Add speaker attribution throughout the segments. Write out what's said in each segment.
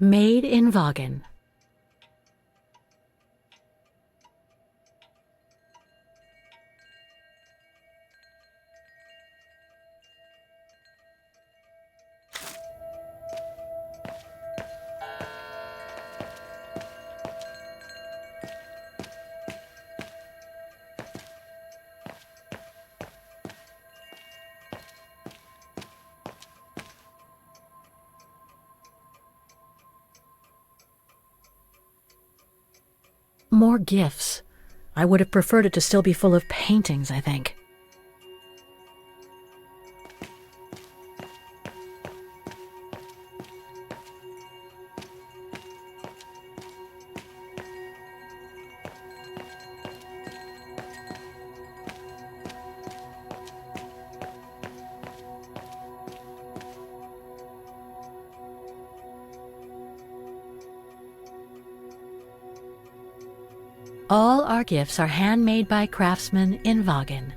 Speaker 1: Made in Wagen. More gifts. I would have preferred it to still be full of paintings, I think. All our gifts are handmade by craftsmen in Wagen.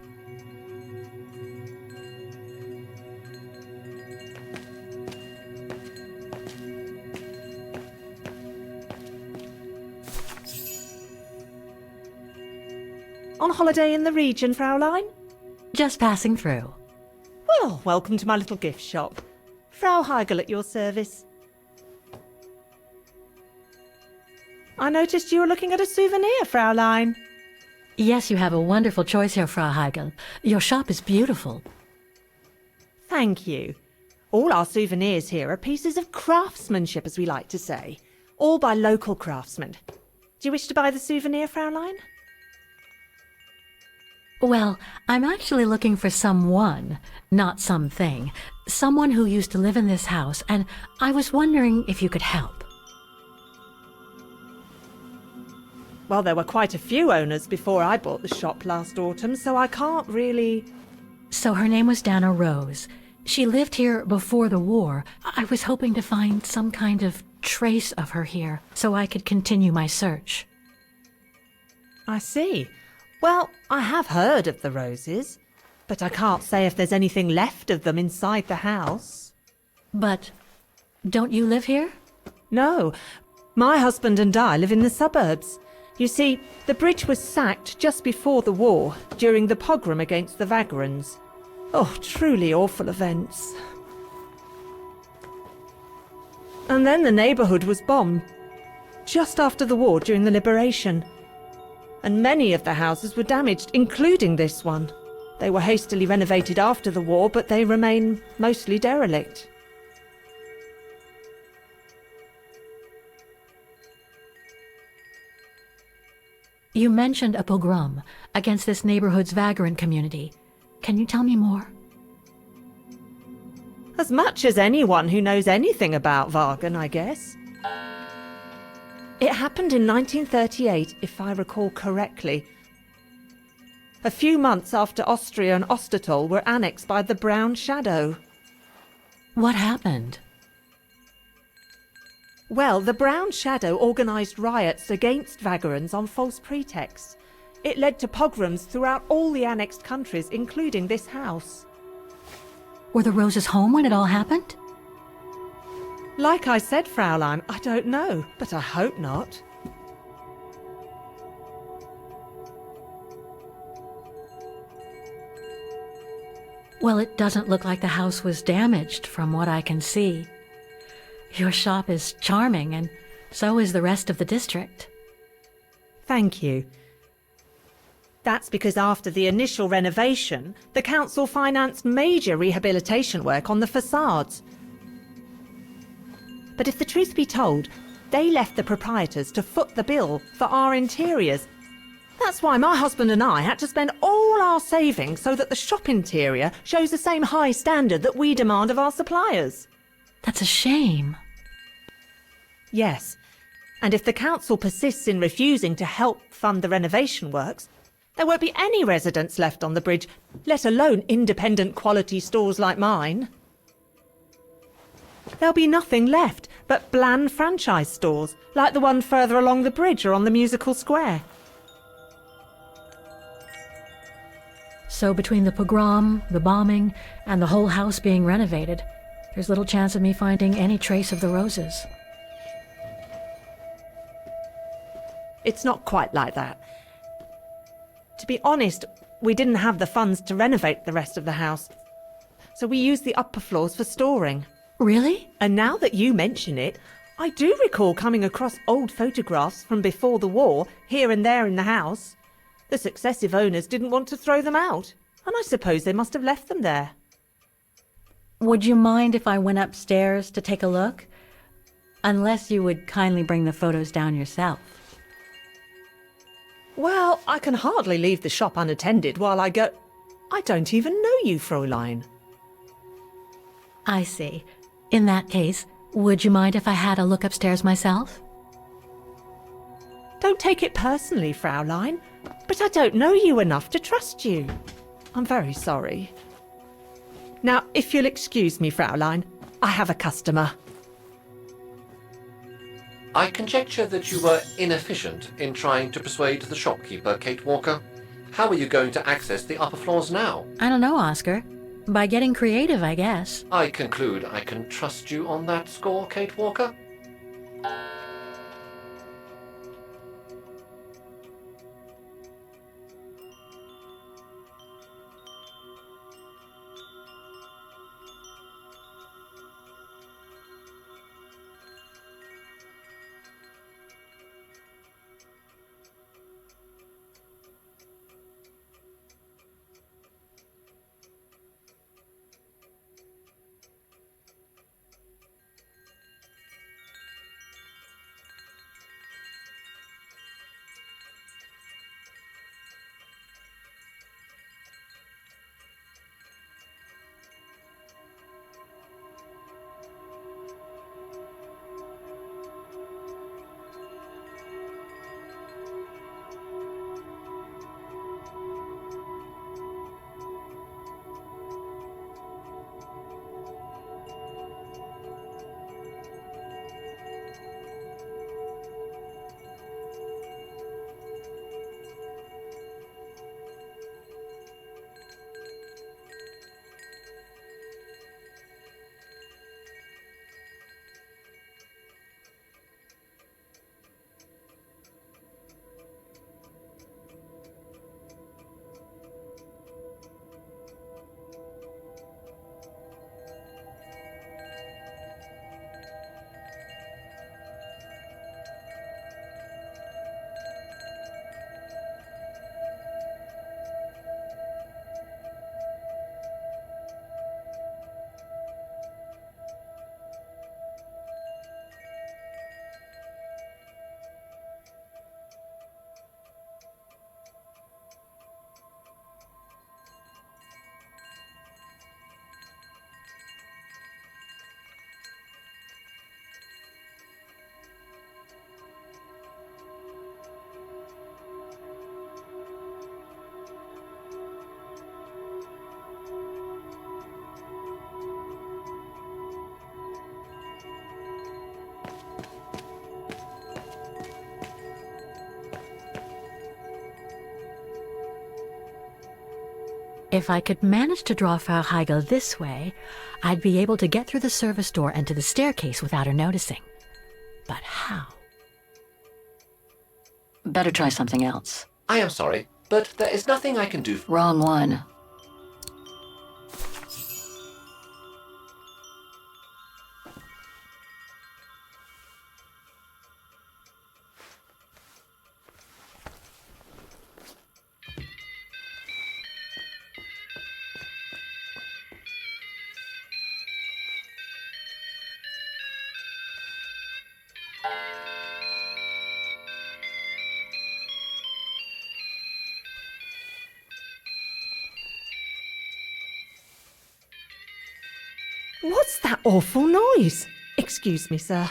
Speaker 2: On holiday in the region, Fraulein?
Speaker 1: Just passing through.
Speaker 2: Well, welcome to my little gift shop. Frau Heigl at your service. I noticed you were looking at a souvenir, Fraulein.
Speaker 1: Yes, you have a wonderful choice here, Frau Heigl. Your shop is beautiful.
Speaker 2: Thank you. All our souvenirs here are pieces of craftsmanship, as we like to say. All by local craftsmen. Do you wish to buy the souvenir, Fraulein?
Speaker 1: Well, I'm actually looking for someone, not something. Someone who used to live in this house, and I was wondering if you could help.
Speaker 2: Well, there were quite a few owners before I bought the shop last autumn, so I can't really...
Speaker 1: So her name was Dana Rose. She lived here before the war. I was hoping to find some kind of trace of her here, so I could continue my search.
Speaker 2: I see. Well, I have heard of the Roses, but I can't say if there's anything left of them inside the house.
Speaker 1: But don't you live here?
Speaker 2: No. My husband and I live in the suburbs. You see, the bridge was sacked just before the war, during the pogrom against the Vagrants. Oh, truly awful events. And then the neighbourhood was bombed, just after the war during the liberation. And many of the houses were damaged, including this one. They were hastily renovated after the war, but they remain mostly derelict.
Speaker 1: You mentioned a pogrom against this neighborhood's vagrant community. Can you tell me more?
Speaker 2: As much as anyone who knows anything about Wagen, I guess. It happened in 1938, if I recall correctly. A few months after Austria and Ostertal were annexed by the Brown Shadow.
Speaker 1: What happened?
Speaker 2: Well, the Brown Shadow organised riots against Vagrants on false pretexts. It led to pogroms throughout all the annexed countries, including this house.
Speaker 1: Were the Roses home when it all happened?
Speaker 2: Like I said, Fraulein, I don't know, but I hope not.
Speaker 1: Well, it doesn't look like the house was damaged from what I can see. Your shop is charming, and so is the rest of the district.
Speaker 2: Thank you. That's because after the initial renovation, the council financed major rehabilitation work on the facades. But if the truth be told, they left the proprietors to foot the bill for our interiors. That's why my husband and I had to spend all our savings so that the shop interior shows the same high standard that we demand of our suppliers.
Speaker 1: That's a shame.
Speaker 2: Yes, and if the council persists in refusing to help fund the renovation works, there won't be any residents left on the bridge, let alone independent quality stores like mine. There'll be nothing left but bland franchise stores, like the one further along the bridge or on the musical square.
Speaker 1: So between the pogrom, the bombing, and the whole house being renovated, there's little chance of me finding any trace of the Roses.
Speaker 2: It's not quite like that. To be honest, we didn't have the funds to renovate the rest of the house, so we used the upper floors for storing.
Speaker 1: Really?
Speaker 2: And now that you mention it, I do recall coming across old photographs from before the war, here and there in the house. The successive owners didn't want to throw them out, and I suppose they must have left them there.
Speaker 1: Would you mind if I went upstairs to take a look? Unless you would kindly bring the photos down yourself.
Speaker 2: Well, I can hardly leave the shop unattended while I go... I don't even know you, Fräulein.
Speaker 1: I see. In that case, would you mind if I had a look upstairs myself?
Speaker 2: Don't take it personally, Fräulein, but I don't know you enough to trust you. I'm very sorry. Now, if you'll excuse me, Fräulein, I have a customer.
Speaker 3: I conjecture that you were inefficient in trying to persuade the shopkeeper, Kate Walker. How are you going to access the upper floors now?
Speaker 1: I don't know, Oscar. By getting creative, I guess.
Speaker 3: I conclude I can trust you on that score, Kate Walker?
Speaker 1: If I could manage to draw Frau Heigl this way, I'd be able to get through the service door and to the staircase without her noticing. But how?
Speaker 4: Better try something else.
Speaker 3: I am sorry, but there is nothing I can do.
Speaker 4: Wrong one.
Speaker 2: What's that awful noise? Excuse me, sir.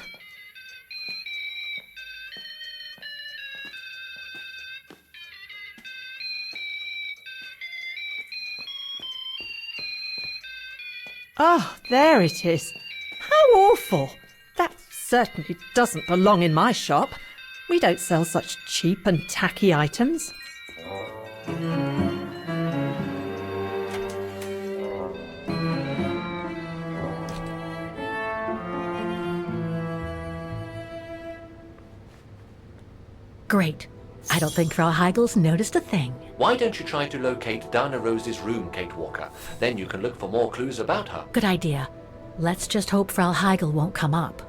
Speaker 2: Oh, there it is. How awful. That certainly doesn't belong in my shop. We don't sell such cheap and tacky items.
Speaker 1: Great. I don't think Frau Heigel's noticed a thing.
Speaker 3: Why don't you try to locate Dana Rose's room, Kate Walker? Then you can look for more clues about her.
Speaker 1: Good idea. Let's just hope Frau Heigel won't come up.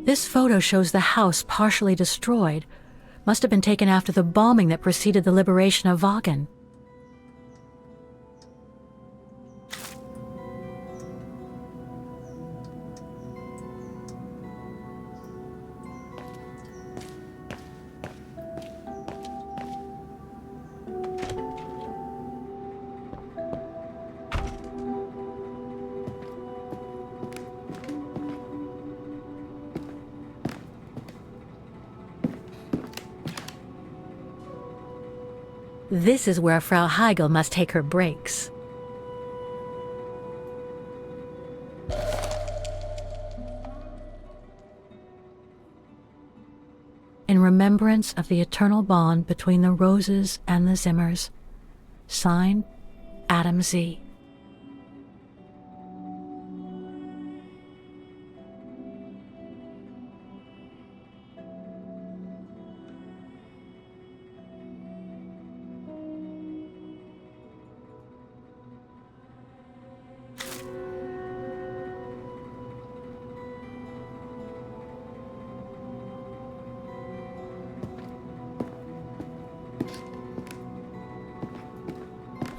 Speaker 1: This photo shows the house partially destroyed. Must have been taken after the bombing that preceded the liberation of Wagen. This is where Frau Heigel must take her breaks. In remembrance of the eternal bond between the Roses and the Zimmers. Signed, Adam Z.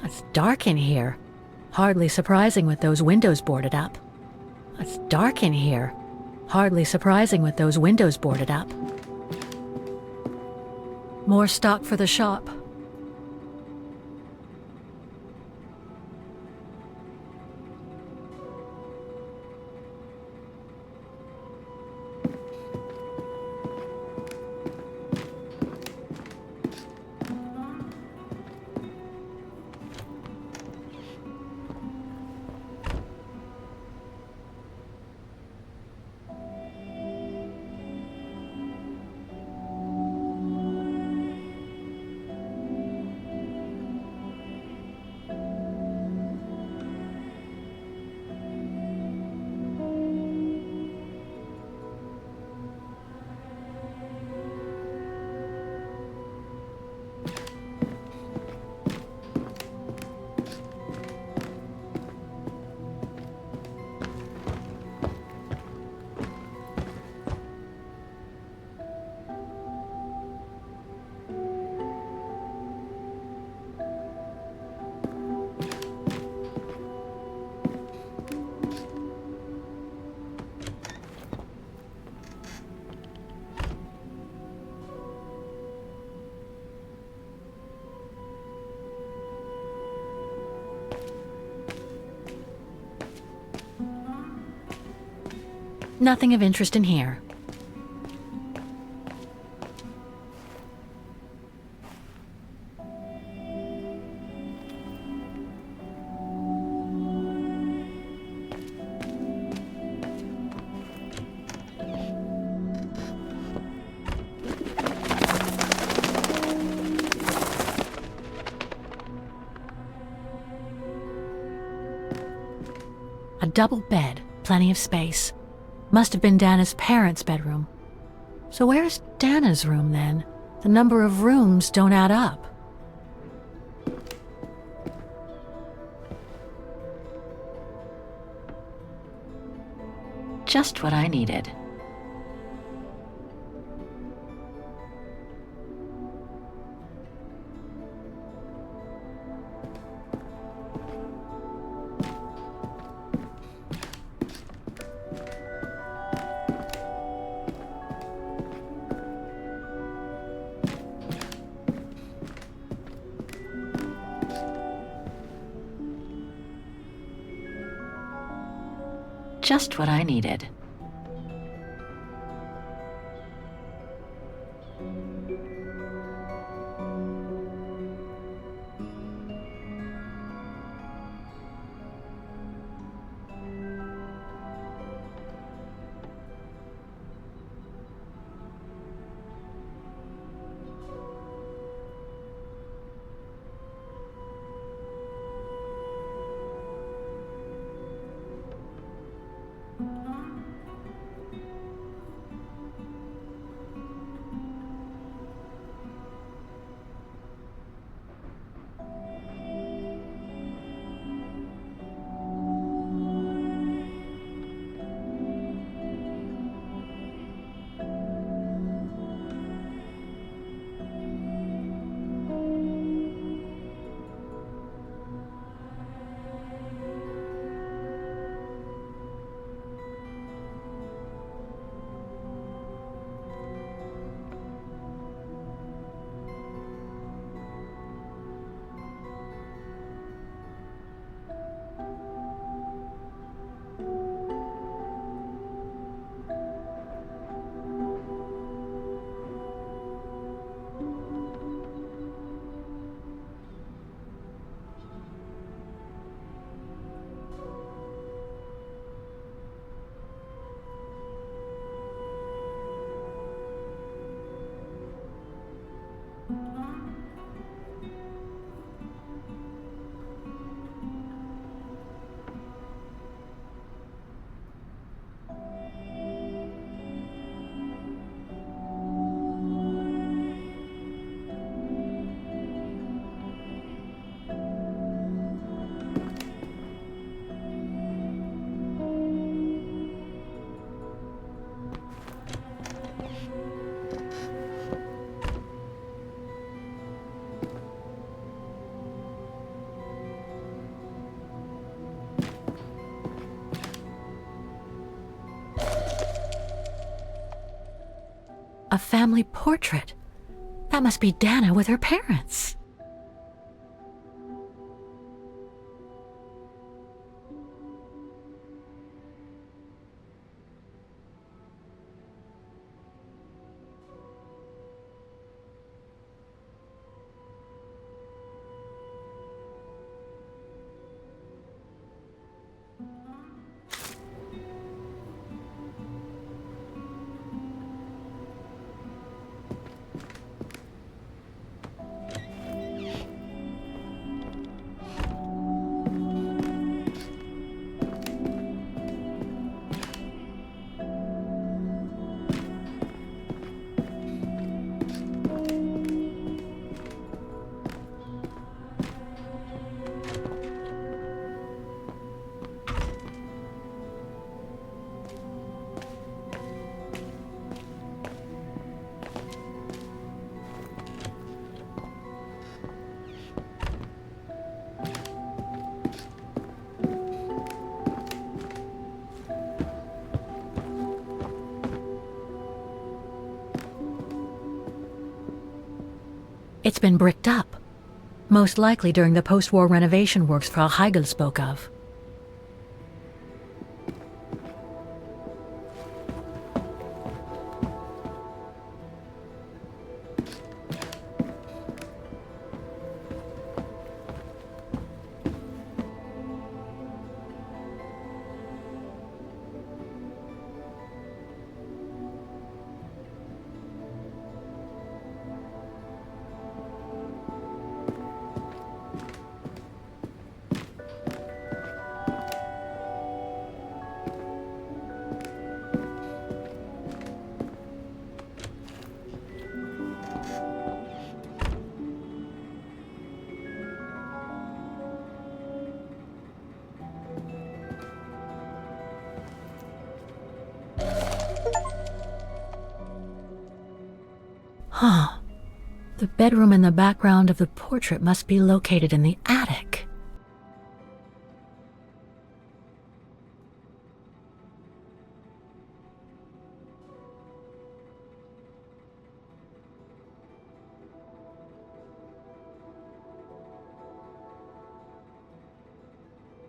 Speaker 1: It's dark in here. Hardly surprising with those windows boarded up. It's dark in here. Hardly surprising with those windows boarded up. More stock for the shop. Nothing of interest in here. double bed, plenty of space. Must have been Dana's parents' bedroom. So where's Dana's room then? The number of rooms don't add up.
Speaker 4: Just what I needed. Just what I needed.
Speaker 1: A family portrait. That must be Dana with her parents. It's been bricked up, most likely during the post-war renovation works Frau Heigl spoke of. The bedroom in the background of the portrait must be located in the attic.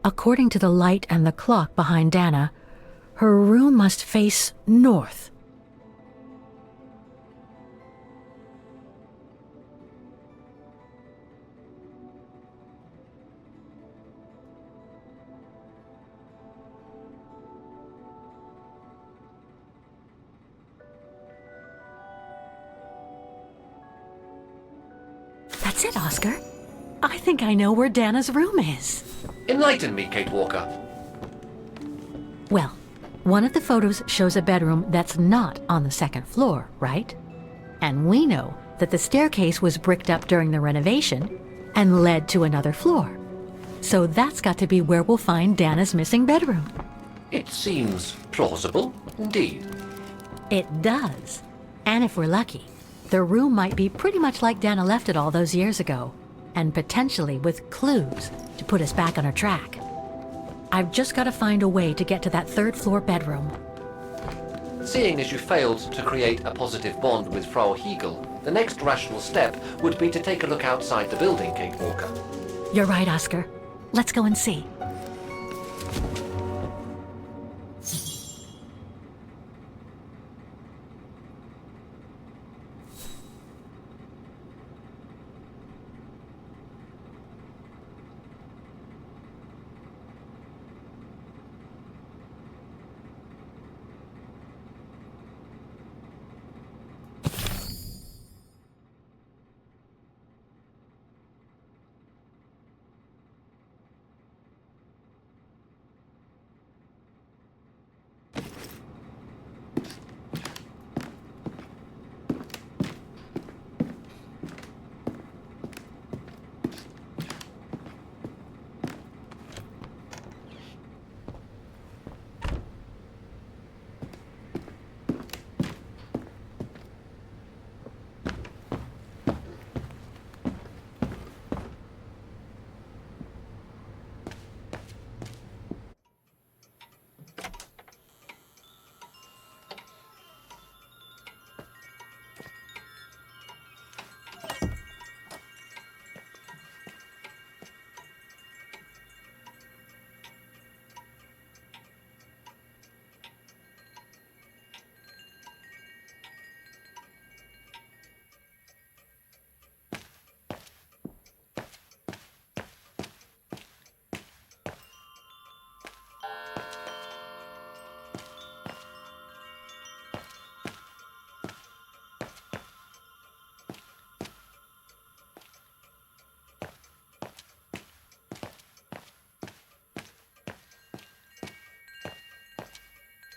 Speaker 1: According to the light and the clock behind Dana, her room must face north. That's it, Oscar. I think I know where Dana's room is.
Speaker 3: Enlighten me, Kate Walker.
Speaker 1: Well, one of the photos shows a bedroom that's not on the second floor, right? And we know that the staircase was bricked up during the renovation and led to another floor. So that's got to be where we'll find Dana's missing bedroom.
Speaker 3: It seems plausible, indeed.
Speaker 1: It does. And if we're lucky, the room might be pretty much like Dana left it all those years ago, and potentially with clues to put us back on our track. I've just got to find a way to get to that third floor bedroom.
Speaker 3: Seeing as you failed to create a positive bond with Frau Hegel, the next rational step would be to take a look outside the building, Kate Walker.
Speaker 1: You're right, Oscar. Let's go and see.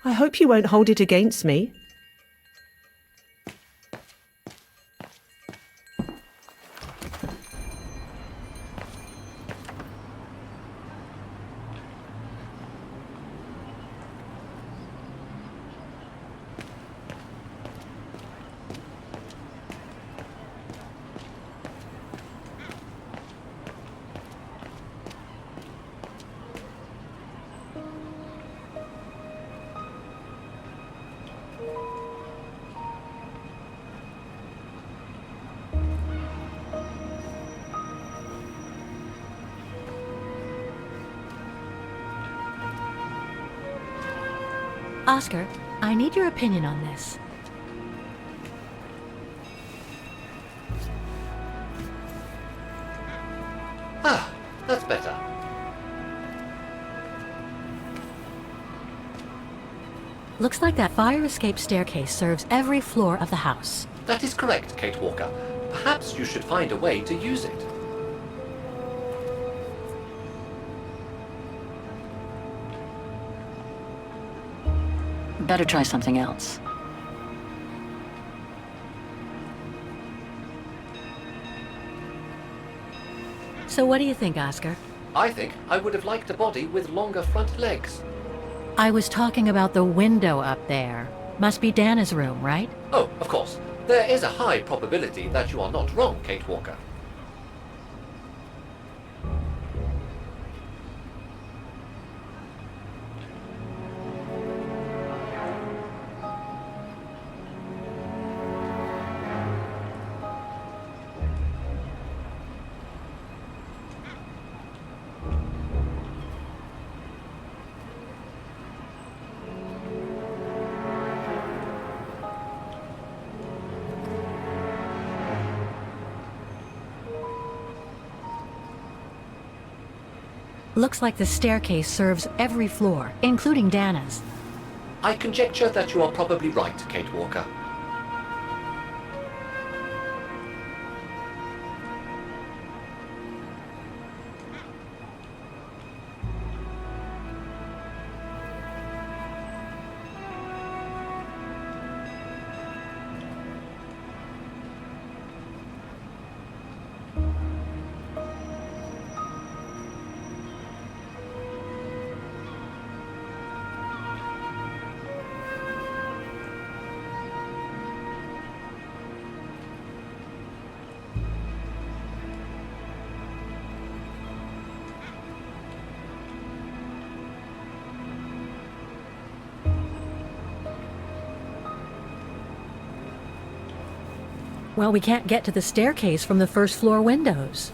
Speaker 2: I hope you won't hold it against me.
Speaker 1: Oscar, I need your opinion on this.
Speaker 3: Ah, that's better.
Speaker 1: Looks like that fire escape staircase serves every floor of the house.
Speaker 3: That is correct, Kate Walker. Perhaps you should find a way to use it.
Speaker 4: Better try something else.
Speaker 1: So what do you think, Oscar?
Speaker 3: I think I would have liked a body with longer front legs.
Speaker 1: I was talking about the window up there. Must be Dana's room, right?
Speaker 3: Oh, of course. There is a high probability that you are not wrong, Kate Walker.
Speaker 1: Looks like the staircase serves every floor, including Dana's.
Speaker 3: I conjecture that you are probably right, Kate Walker.
Speaker 1: Well, we can't get to the staircase from the first floor windows.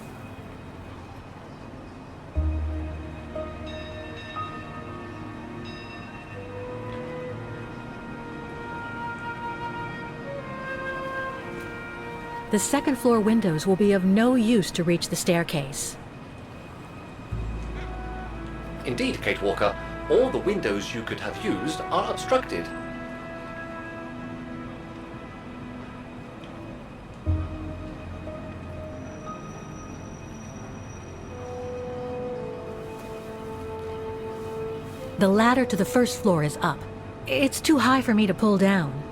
Speaker 1: The second floor windows will be of no use to reach the staircase.
Speaker 3: Indeed, Kate Walker, all the windows you could have used are obstructed.
Speaker 1: The ladder to the first floor is up. It's too high for me to pull down.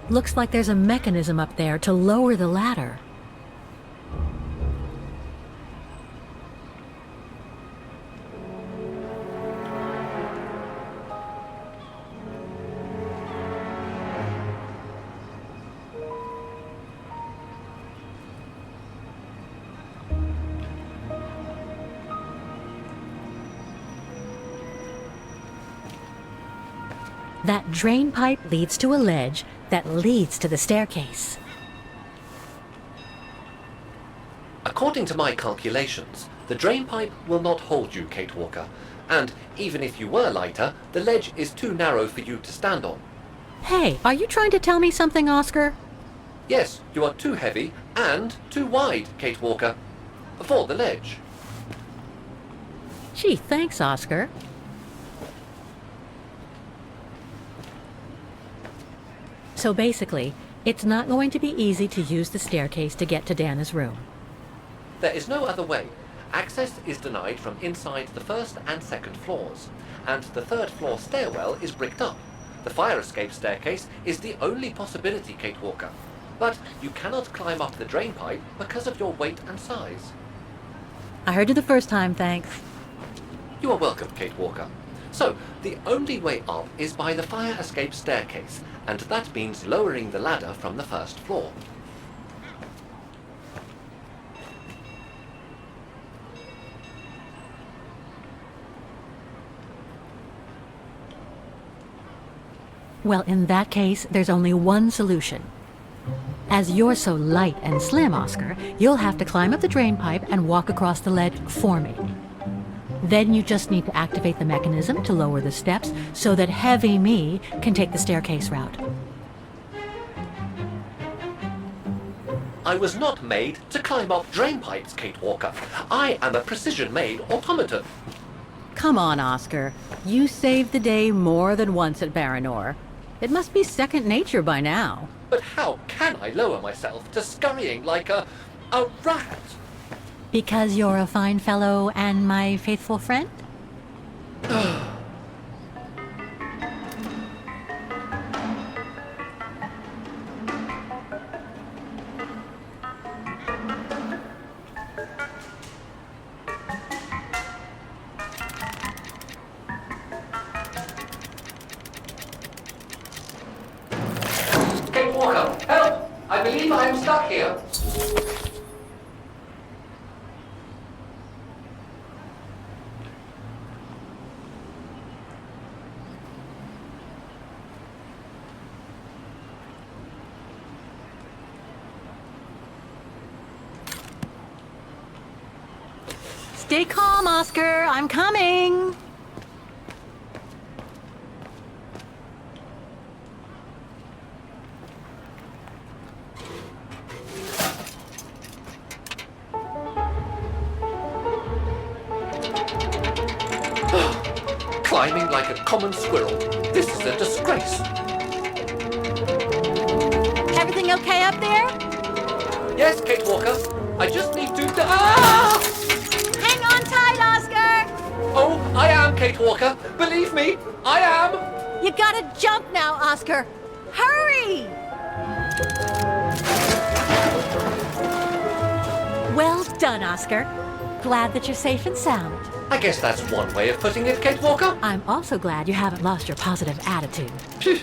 Speaker 1: Looks like there's a mechanism up there to lower the ladder. That drain pipe leads to a ledge that leads to the staircase.
Speaker 3: According to my calculations, the drain pipe will not hold you, Kate Walker, and even if you were lighter, the ledge is too narrow for you to stand on.
Speaker 1: Hey, are you trying to tell me something, Oscar?
Speaker 3: Yes, you are too heavy and too wide, Kate Walker, for the ledge.
Speaker 1: Gee, thanks, Oscar. So basically, it's not going to be easy to use the staircase to get to Dana's room.
Speaker 3: There is no other way. Access is denied from inside the first and second floors, and the third floor stairwell is bricked up. The fire escape staircase is the only possibility, Kate Walker. But you cannot climb up the drain pipe because of your weight and size.
Speaker 1: I heard you the first time, thanks.
Speaker 3: You are welcome, Kate Walker. So, the only way up is by the fire escape staircase, and that means lowering the ladder from the first floor.
Speaker 1: Well, in that case, there's only one solution. As you're so light and slim, Oscar, you'll have to climb up the drain pipe and walk across the ledge for me. Then you just need to activate the mechanism to lower the steps so that heavy me can take the staircase route.
Speaker 3: I was not made to climb up drain pipes, Kate Walker. I am a precision-made automaton.
Speaker 1: Come on, Oscar. You saved the day more than once at Baranor. It must be second nature by now.
Speaker 3: But how can I lower myself to scurrying like a rat?
Speaker 1: Because you're a fine fellow and my faithful friend?
Speaker 3: Kate Walker, help! I believe I am stuck here.
Speaker 1: Stay calm, Oscar. I'm coming.
Speaker 3: Climbing like a common squirrel. This is a disgrace.
Speaker 1: Everything okay up there?
Speaker 3: Yes, Kate Walker. I just need to... Ah!
Speaker 1: Hang on tight, Oscar.
Speaker 3: Oh, I am Kate Walker. Believe me, I am.
Speaker 1: You gotta jump now, Oscar. Hurry! Well done, Oscar. Glad that you're safe and sound.
Speaker 3: I guess that's one way of putting it, Kate Walker.
Speaker 1: I'm also glad you haven't lost your positive attitude.
Speaker 3: Phew.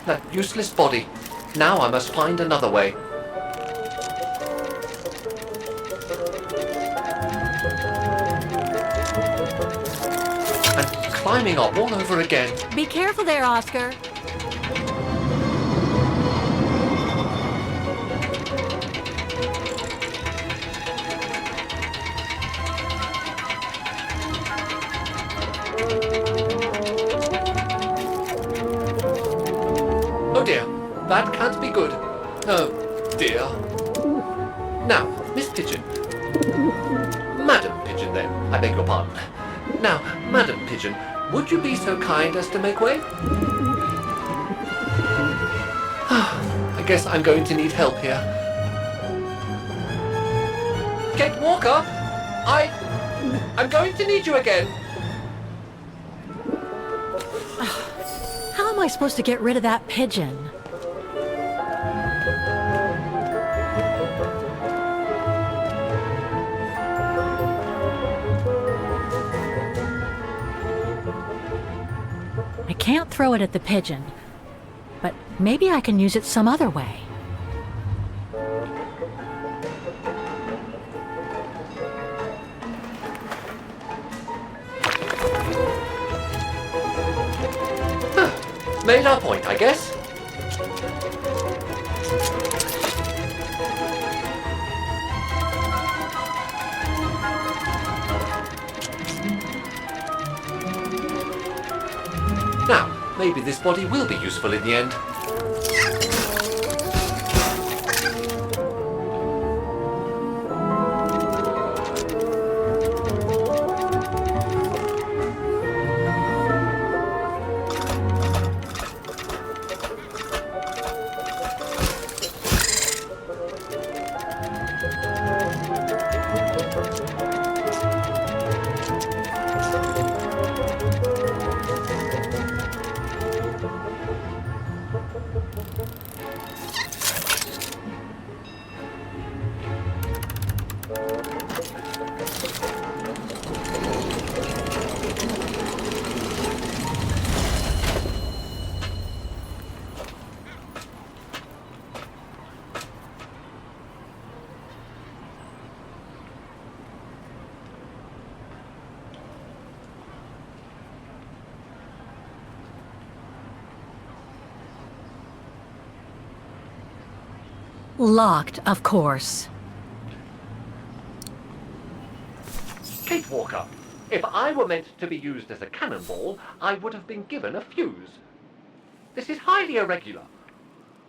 Speaker 3: That useless body. Now I must find another way. And climbing up all over again.
Speaker 1: Be careful there, Oscar.
Speaker 3: Oh dear, that can't be good. Oh dear. Now, Miss Pigeon. Madam Pigeon then, I beg your pardon. Now, Madam Pigeon, would you be so kind as to make way? I guess I'm going to need help here. Kate Walker, I'm going to need you again.
Speaker 1: How am I supposed to get rid of that pigeon? I can't throw it at the pigeon, but maybe I can use it some other way.
Speaker 3: Made our point, I guess. Now, maybe this body will be useful in the end.
Speaker 1: Locked, of course.
Speaker 3: Kate Walker, if I were meant to be used as a cannonball, I would have been given a fuse. This is highly irregular.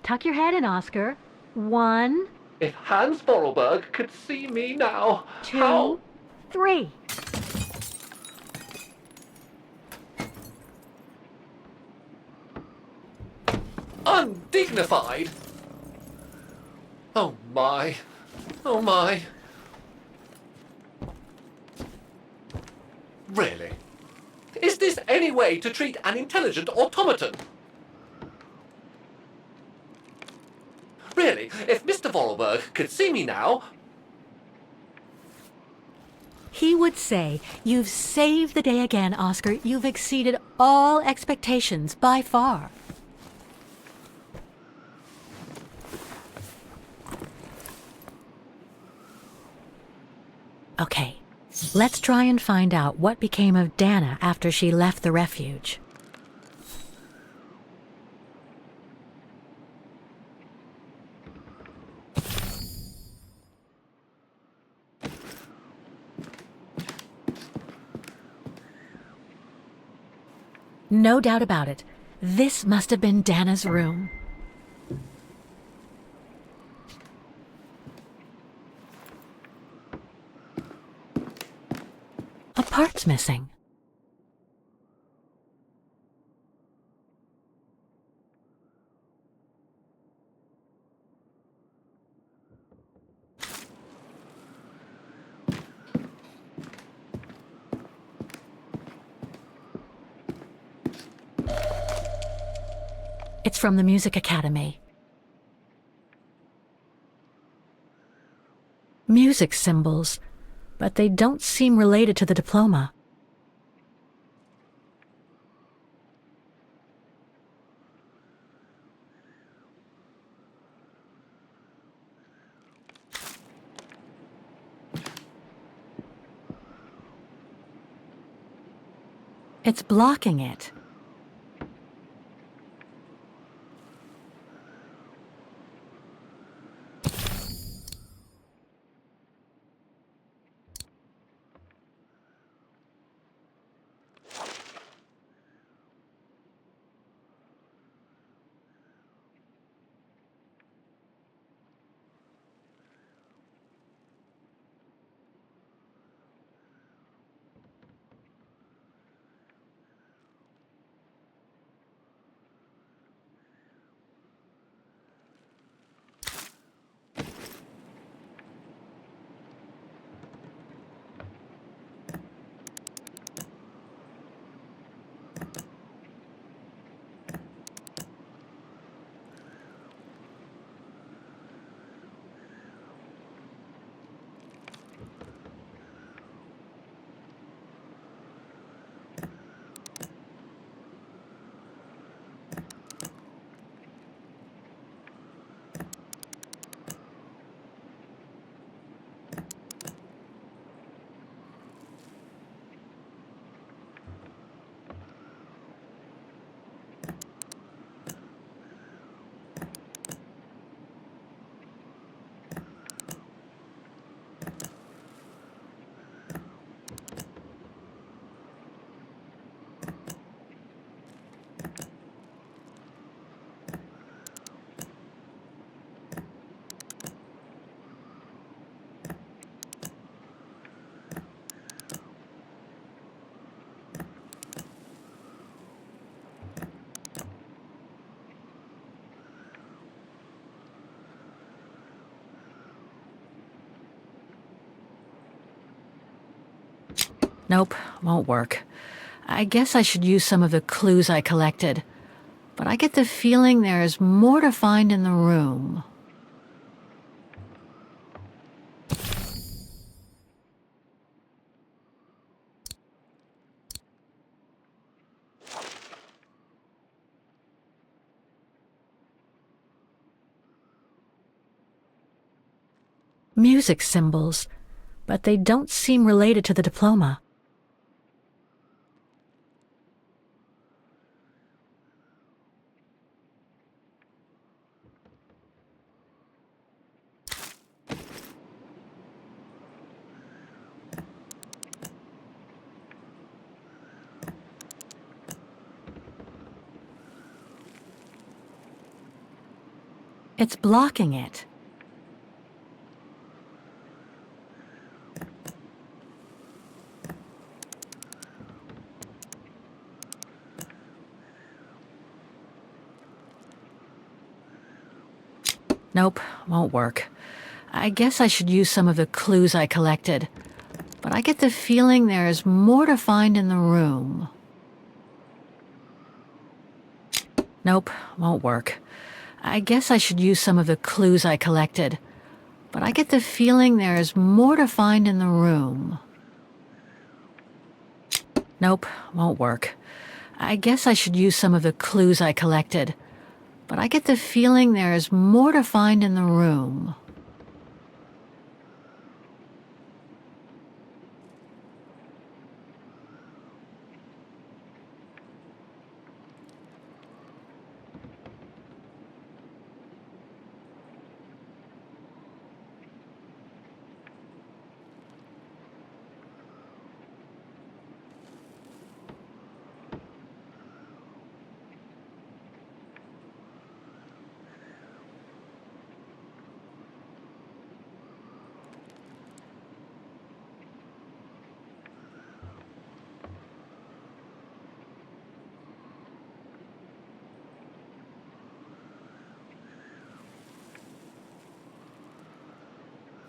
Speaker 1: Tuck your head in, Oscar. 1,
Speaker 3: If Hans Vorarlberg could see me now,
Speaker 1: 2,
Speaker 3: how...
Speaker 1: 3.
Speaker 3: Undignified! Oh my. Oh my. Really? Is this any way to treat an intelligent automaton? Really, if Mr. Vorarlberg could see me now...
Speaker 1: He would say, "You've saved the day again, Oscar. You've exceeded all expectations by far." Okay, let's try and find out what became of Dana after she left the refuge. No doubt about it, this must have been Dana's room. A part's missing. It's from the Music Academy. Music symbols, but they don't seem related to the diploma. It's blocking it. Nope, won't work. I guess I should use some of the clues I collected. But I get the feeling there's more to find in the room. Music symbols, but they don't seem related to the diploma. It's blocking it. Nope, won't work. I guess I should use some of the clues I collected. But I get the feeling there is more to find in the room. Nope, won't work. I guess I should use some of the clues I collected. But I get the feeling there is more to find in the room. Nope, won't work. I guess I should use some of the clues I collected. But I get the feeling there is more to find in the room.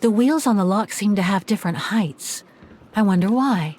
Speaker 1: The wheels on the lock seem to have different heights. I wonder why.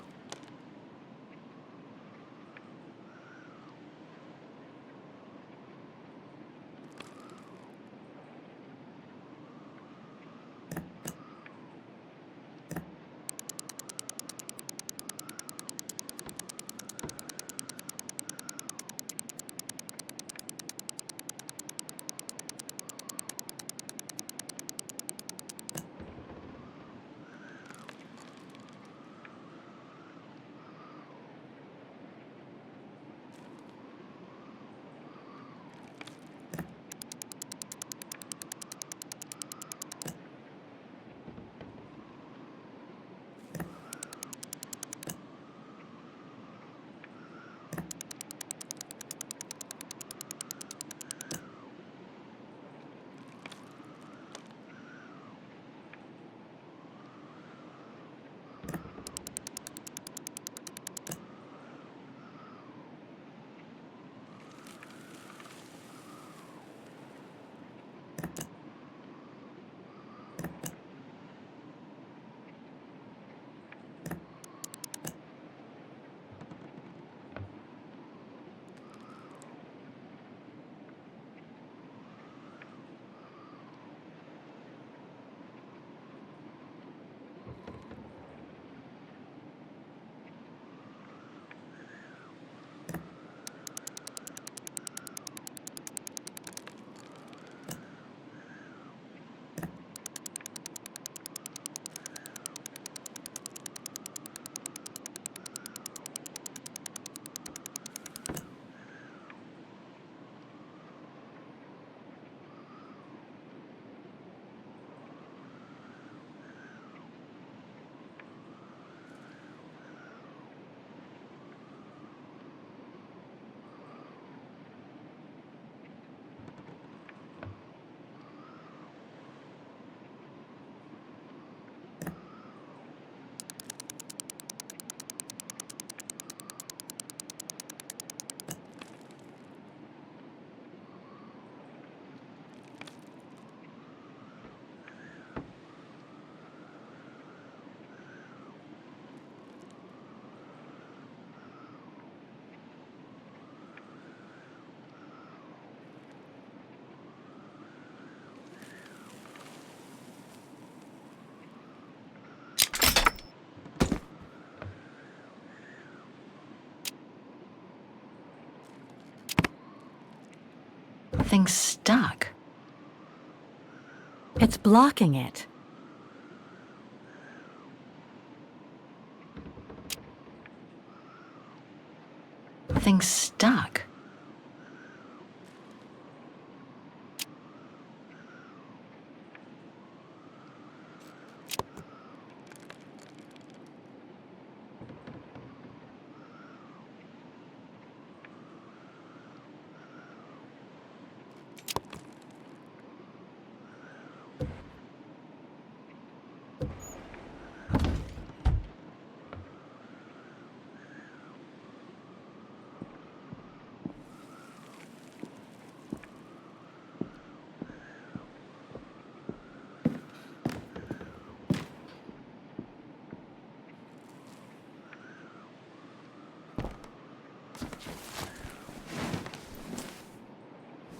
Speaker 1: Thing's stuck. It's blocking it. Thing's stuck.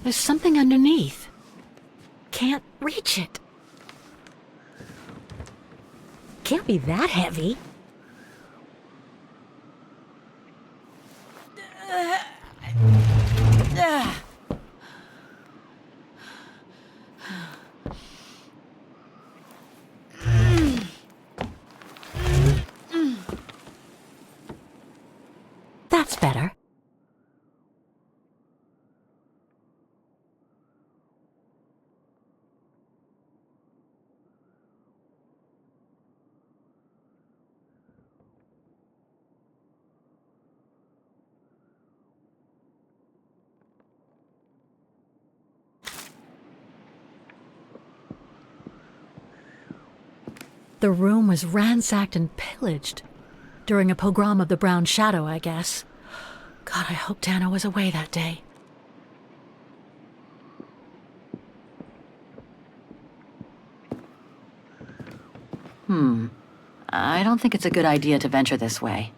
Speaker 1: There's something underneath. Can't reach it. Can't be that heavy. That's better. The room was ransacked and pillaged. During a pogrom of the Brown Shadow, I guess. God, I hope Dana was away that day.
Speaker 4: I don't think it's a good idea to venture this way.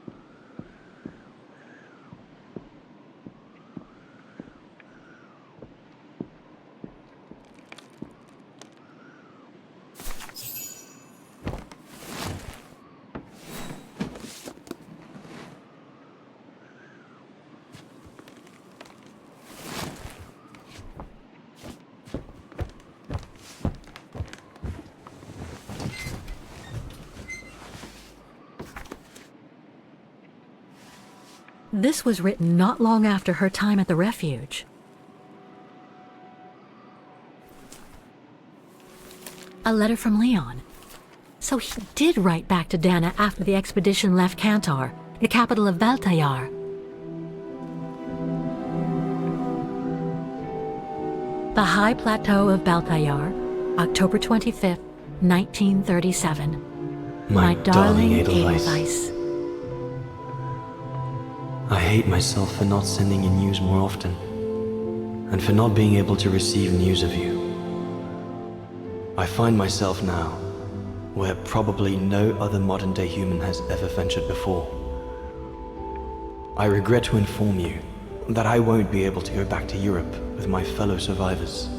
Speaker 1: This was written not long after her time at the refuge. A letter from Leon. So he did write back to Dana after the expedition left Kantar, the capital of Valtayar. The High Plateau of Baltayar, October 25th, 1937. My darling Edelweiss.
Speaker 5: I hate myself for not sending you news more often, and for not being able to receive news of you. I find myself now where probably no other modern-day human has ever ventured before. I regret to inform you that I won't be able to go back to Europe with my fellow survivors.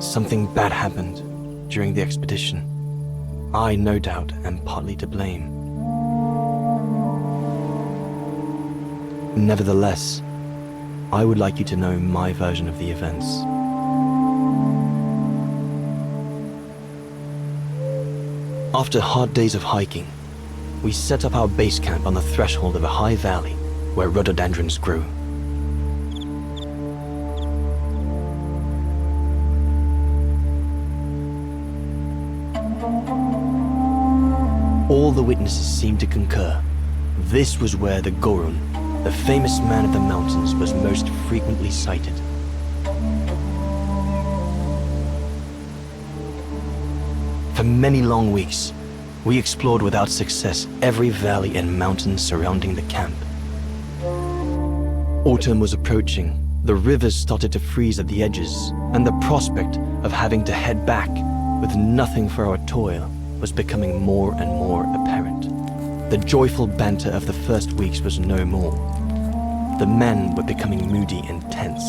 Speaker 5: Something bad happened during the expedition. I, no doubt, am partly to blame. Nevertheless, I would like you to know my version of the events. After hard days of hiking, we set up our base camp on the threshold of a high valley where rhododendrons grew. All the witnesses seemed to concur. This was where the Gorun, the famous man of the mountains, was most frequently sighted. For many long weeks, we explored without success every valley and mountain surrounding the camp. Autumn was approaching, the rivers started to freeze at the edges, and the prospect of having to head back with nothing for our toil was becoming more and more apparent. The joyful banter of the first weeks was no more. The men were becoming moody and tense.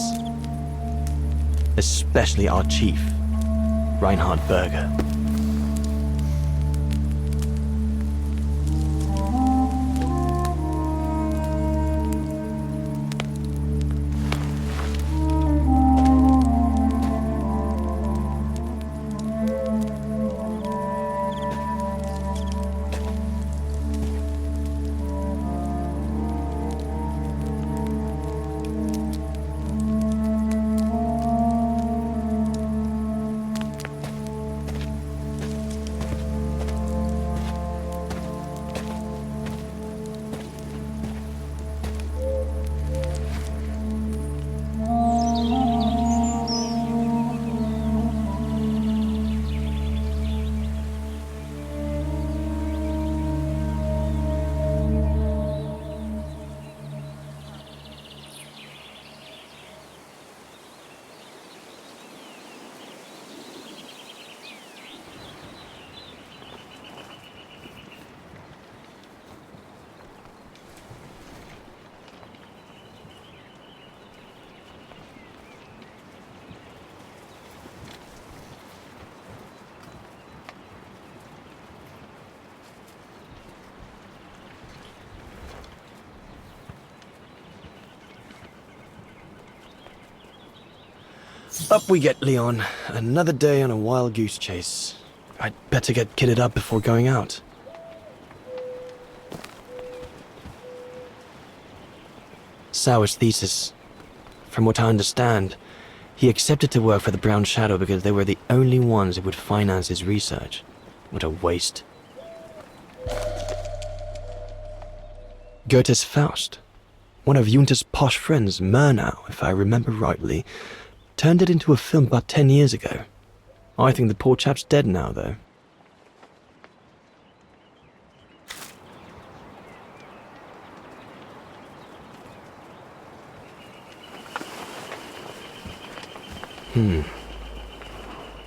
Speaker 5: Especially our chief, Reinhard Berger. Up we get, Leon. Another day on a wild goose chase. I'd better get kitted up before going out. Sauer's thesis. From what I understand, he accepted to work for the Brown Shadow because they were the only ones who would finance his research. What a waste. Goethe's Faust. One of Junter's posh friends, Murnau, if I remember rightly, turned it into a film about 10 years ago. I think the poor chap's dead now, though.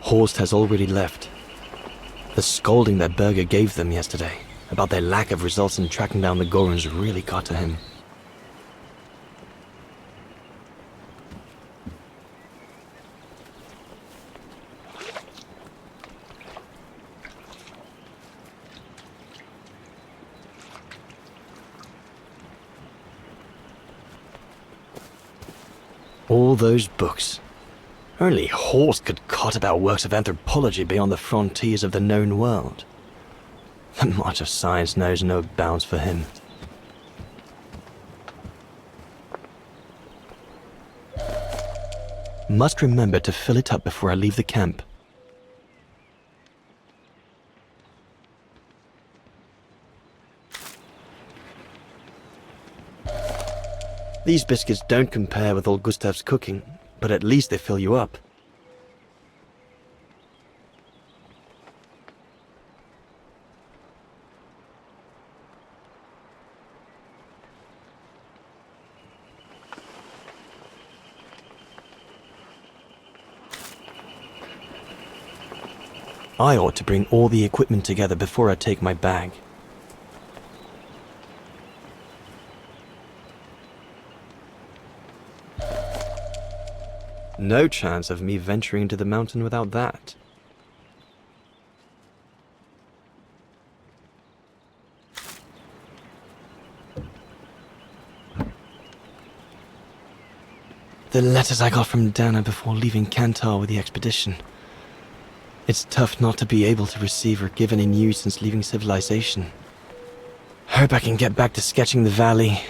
Speaker 5: Horst has already left. The scolding that Berger gave them yesterday about their lack of results in tracking down the Gorons really got to him. All those books. Only Horst could cot about works of anthropology beyond the frontiers of the known world. The march of science knows no bounds for him. Must remember to fill it up before I leave the camp. These biscuits don't compare with old Gustav's cooking, but at least they fill you up. I ought to bring all the equipment together before I take my bag. No chance of me venturing into the mountain without that. The letters I got from Dana before leaving Kantar with the expedition. It's tough not to be able to receive or give any news since leaving civilization. Hope I can get back to sketching the valley,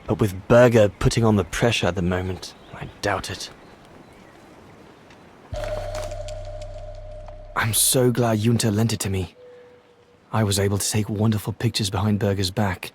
Speaker 5: but with Berger putting on the pressure at the moment, I doubt it. I'm so glad Junta lent it to me. I was able to take wonderful pictures behind Berger's back.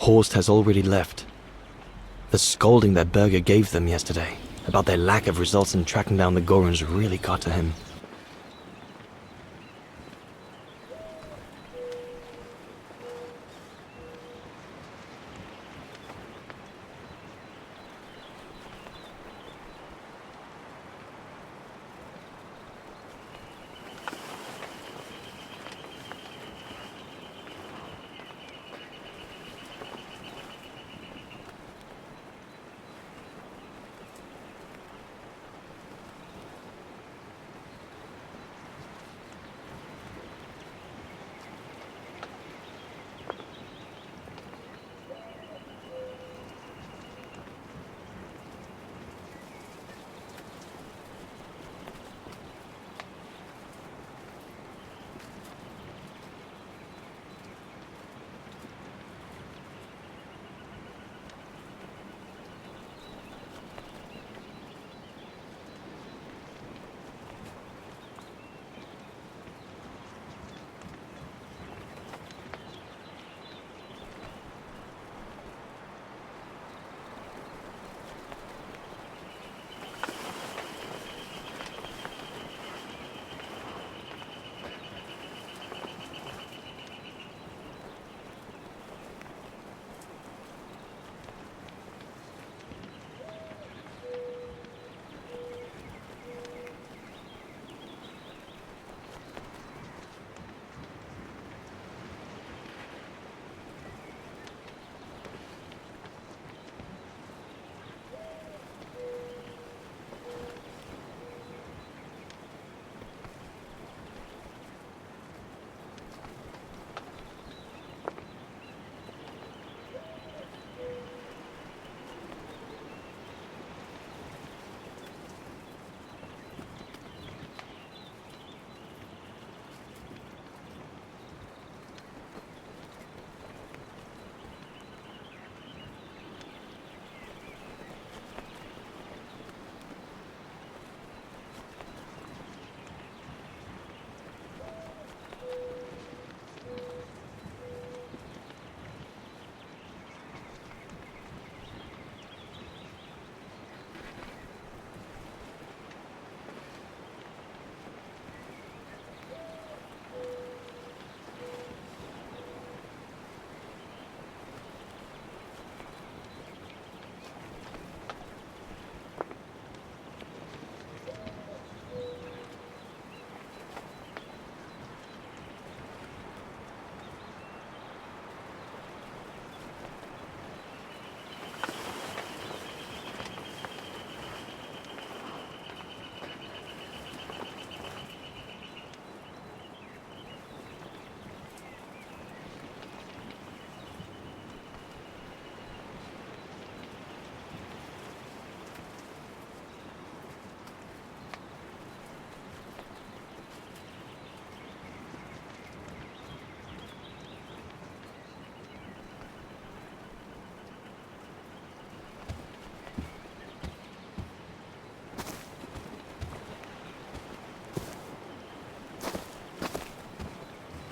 Speaker 5: Horst has already left. The scolding that Berger gave them yesterday about their lack of results in tracking down the Gorons really got to him.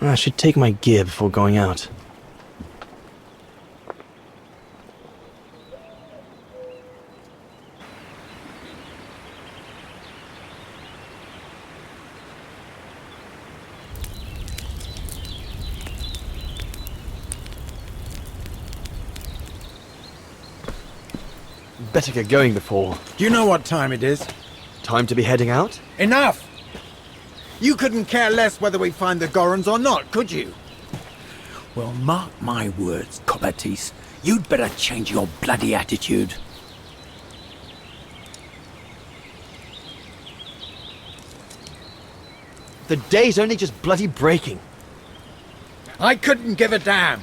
Speaker 5: I should take my gear before going out. Better get going before...
Speaker 6: Do you know what time it is?
Speaker 5: Time to be heading out?
Speaker 6: Enough! You couldn't care less whether we find the Gorons or not, could you? Well, mark my words, Coppertease. You'd better change your bloody attitude.
Speaker 5: The day's only just bloody breaking.
Speaker 6: I couldn't give a damn.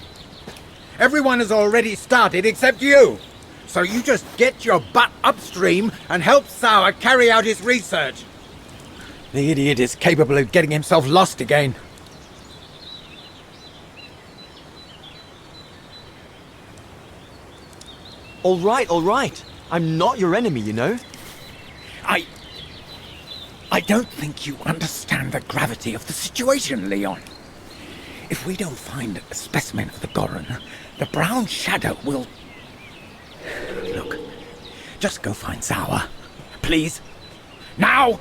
Speaker 6: Everyone has already started except you. So you just get your butt upstream and help Sour carry out his research. The idiot is capable of getting himself lost again.
Speaker 5: All right. I'm not your enemy, you know?
Speaker 6: I don't think you understand the gravity of the situation, Leon. If we don't find a specimen of the Goron, the brown shadow will... Look, just go find Sour. Please. Now!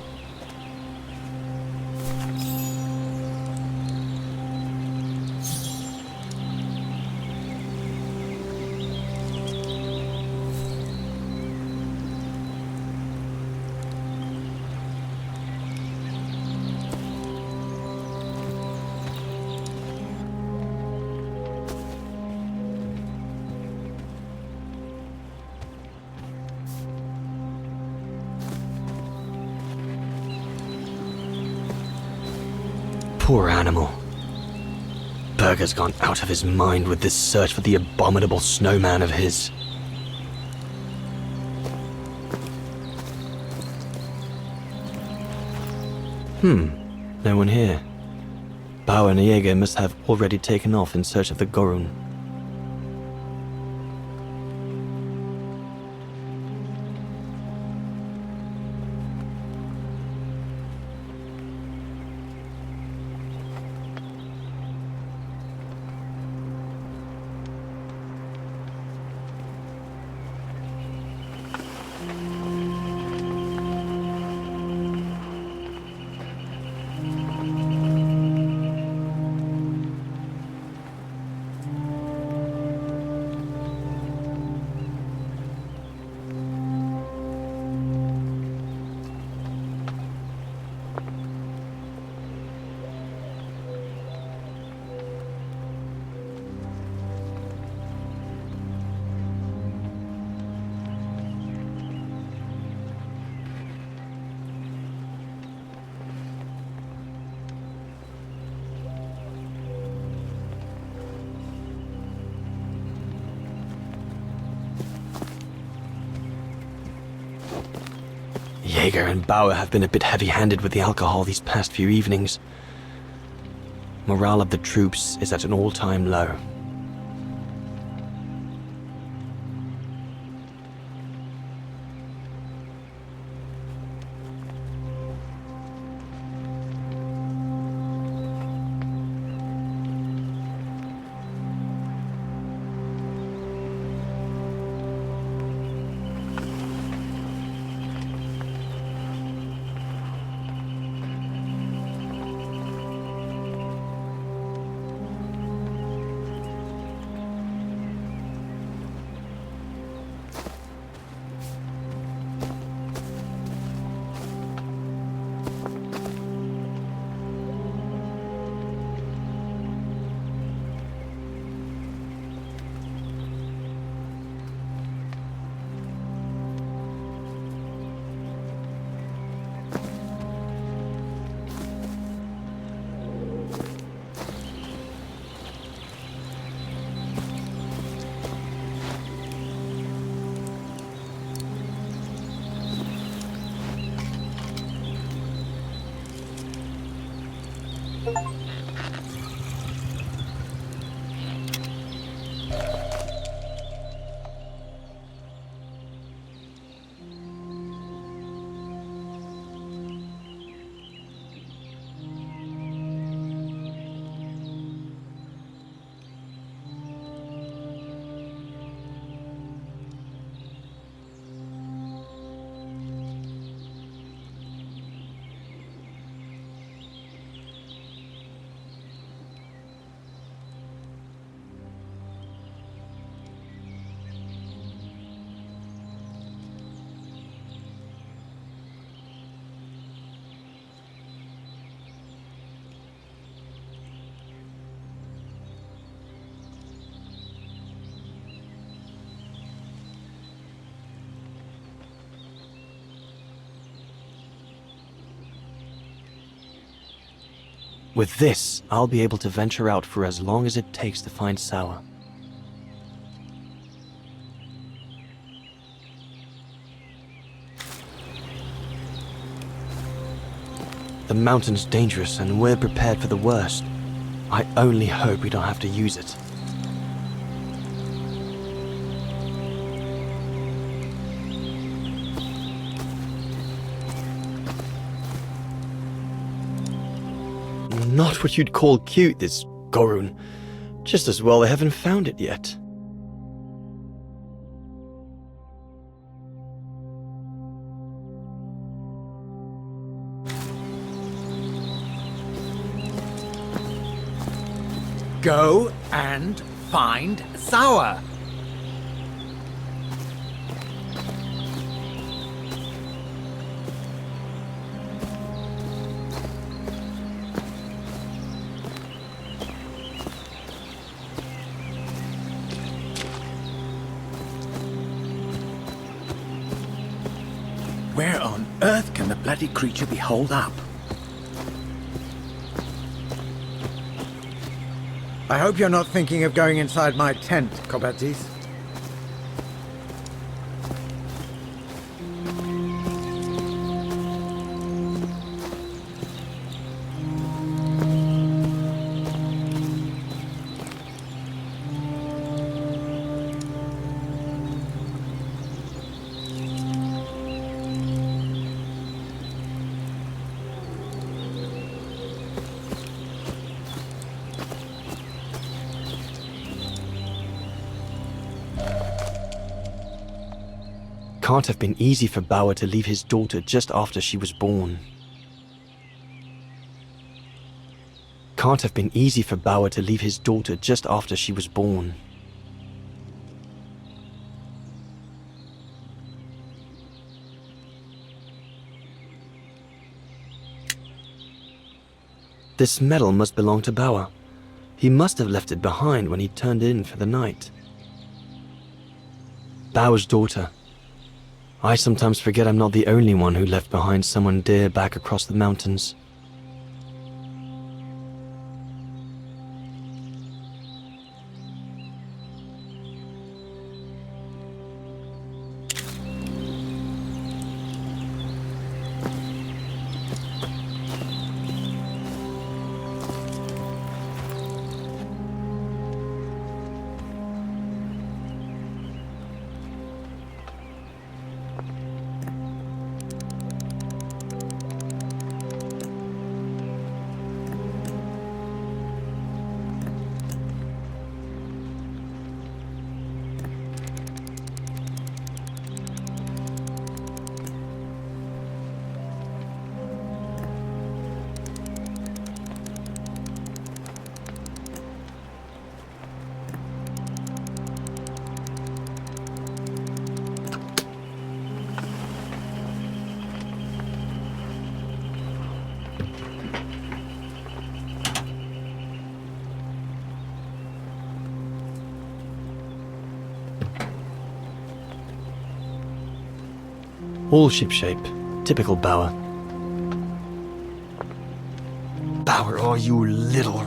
Speaker 5: Poor animal. Burger's gone out of his mind with this search for the abominable snowman of his. No one here. Bauer and Jaeger must have already taken off in search of the Gorun. Jaeger and Bauer have been a bit heavy-handed with the alcohol these past few evenings. Morale of the troops is at an all-time low. With this, I'll be able to venture out for as long as it takes to find Sour. The mountain's dangerous and we're prepared for the worst. I only hope we don't have to use it. Not what you'd call cute, this Gorun. Just as well they haven't found it yet.
Speaker 6: Go and find Sour. Where on earth can the bloody creature be holed up?
Speaker 7: I hope you're not thinking of going inside my tent, Kobatis.
Speaker 5: Can't have been easy for Bauer to leave his daughter just after she was born. Can't have been easy for Bauer to leave his daughter just after she was born. This medal must belong to Bauer. He must have left it behind when he turned in for the night. Bauer's daughter. I sometimes forget I'm not the only one who left behind someone dear back across the mountains. All shipshape. Typical Bauer. Bauer, are you little...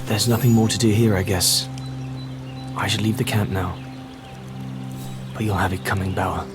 Speaker 5: There's nothing more to do here, I guess. I should leave the camp now. But you'll have it coming, Bauer.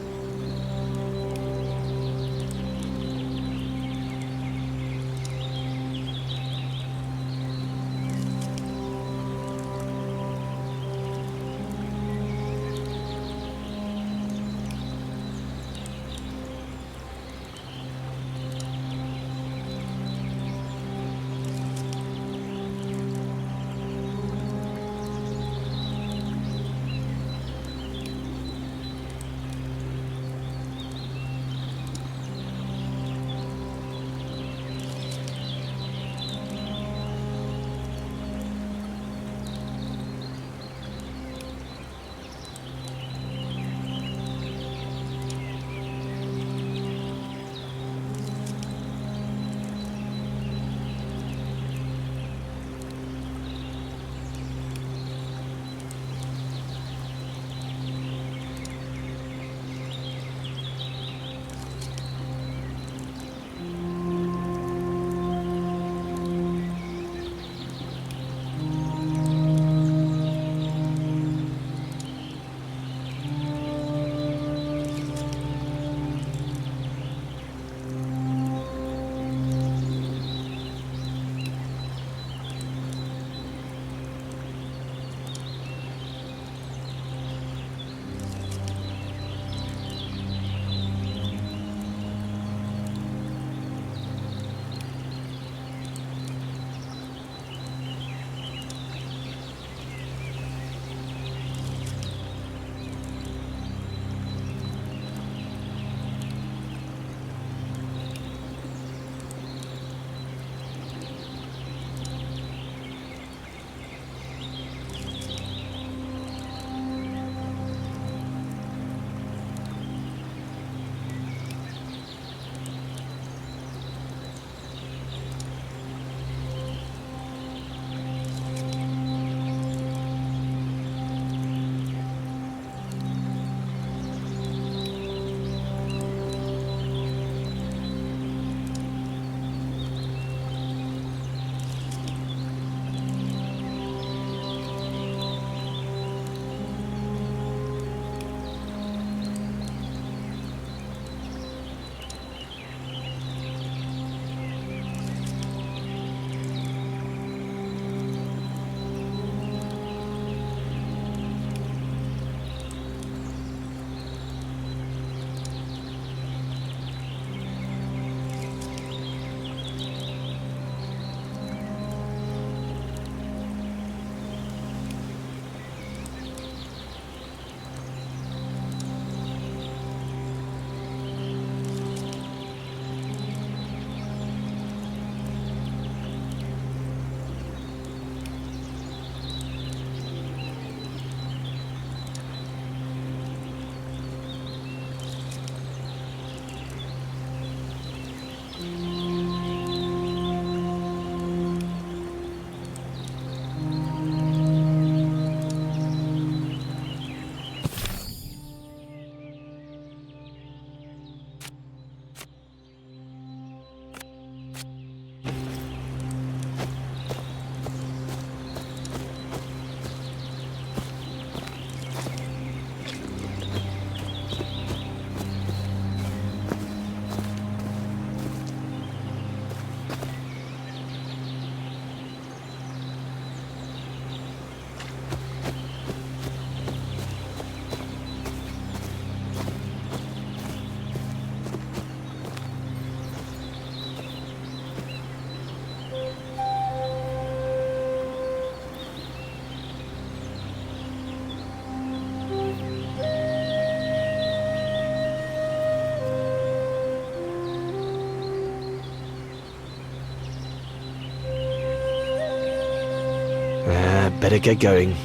Speaker 5: Better get going.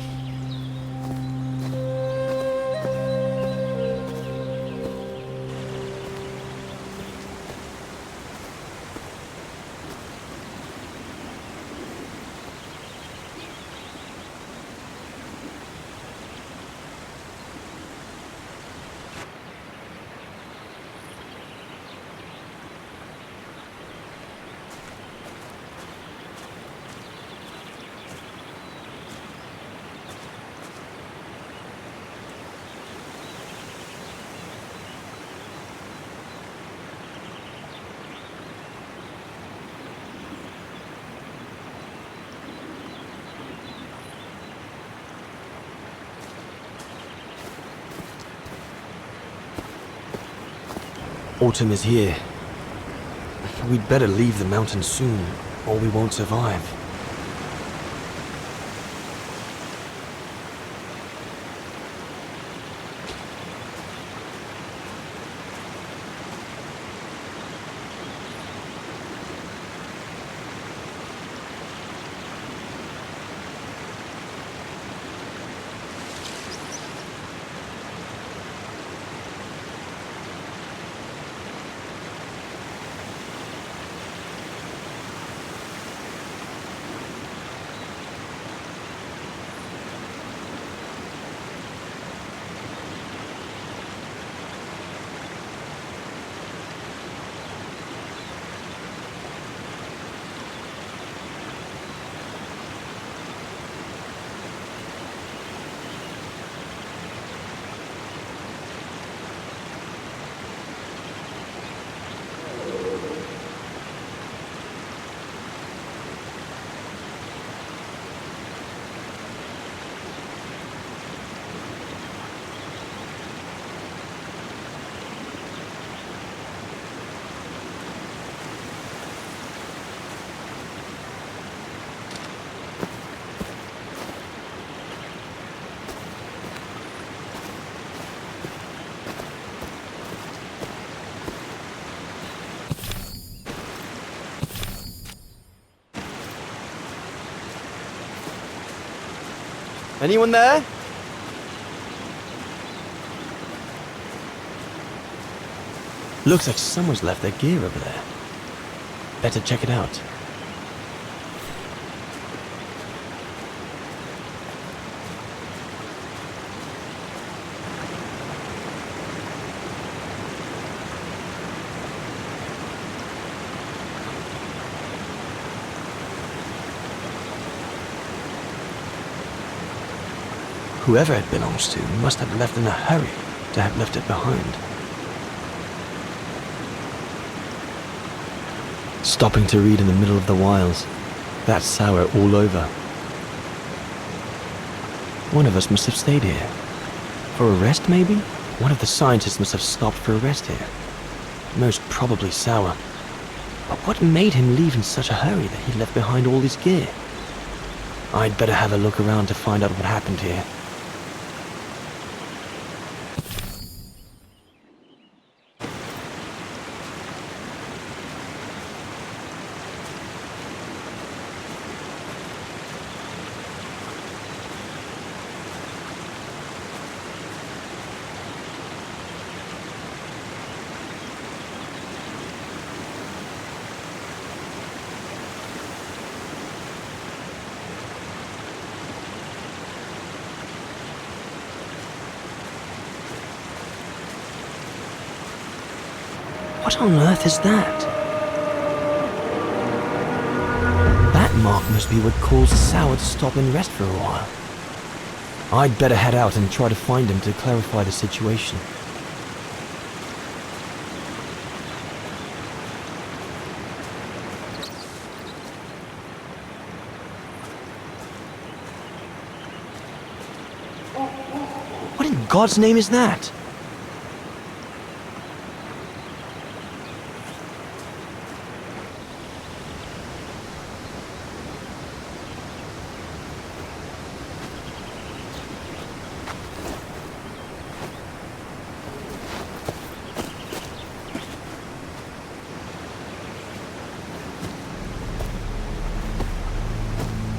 Speaker 5: Autumn is here. We'd better leave the mountains soon, or we won't survive. Anyone there? Looks like someone's left their gear over there. Better check it out. Whoever it belongs to must have left in a hurry to have left it behind. Stopping to read in the middle of the wilds. That's sour all over. One of us must have stayed here. For a rest, maybe? One of the scientists must have stopped for a rest here. Most probably sour. But what made him leave in such a hurry that he left behind all his gear? I'd better have a look around to find out what happened here. What on earth is that? That mark must be what caused Sour to stop and rest for a while. I'd better head out and try to find him to clarify the situation. What in God's name is that?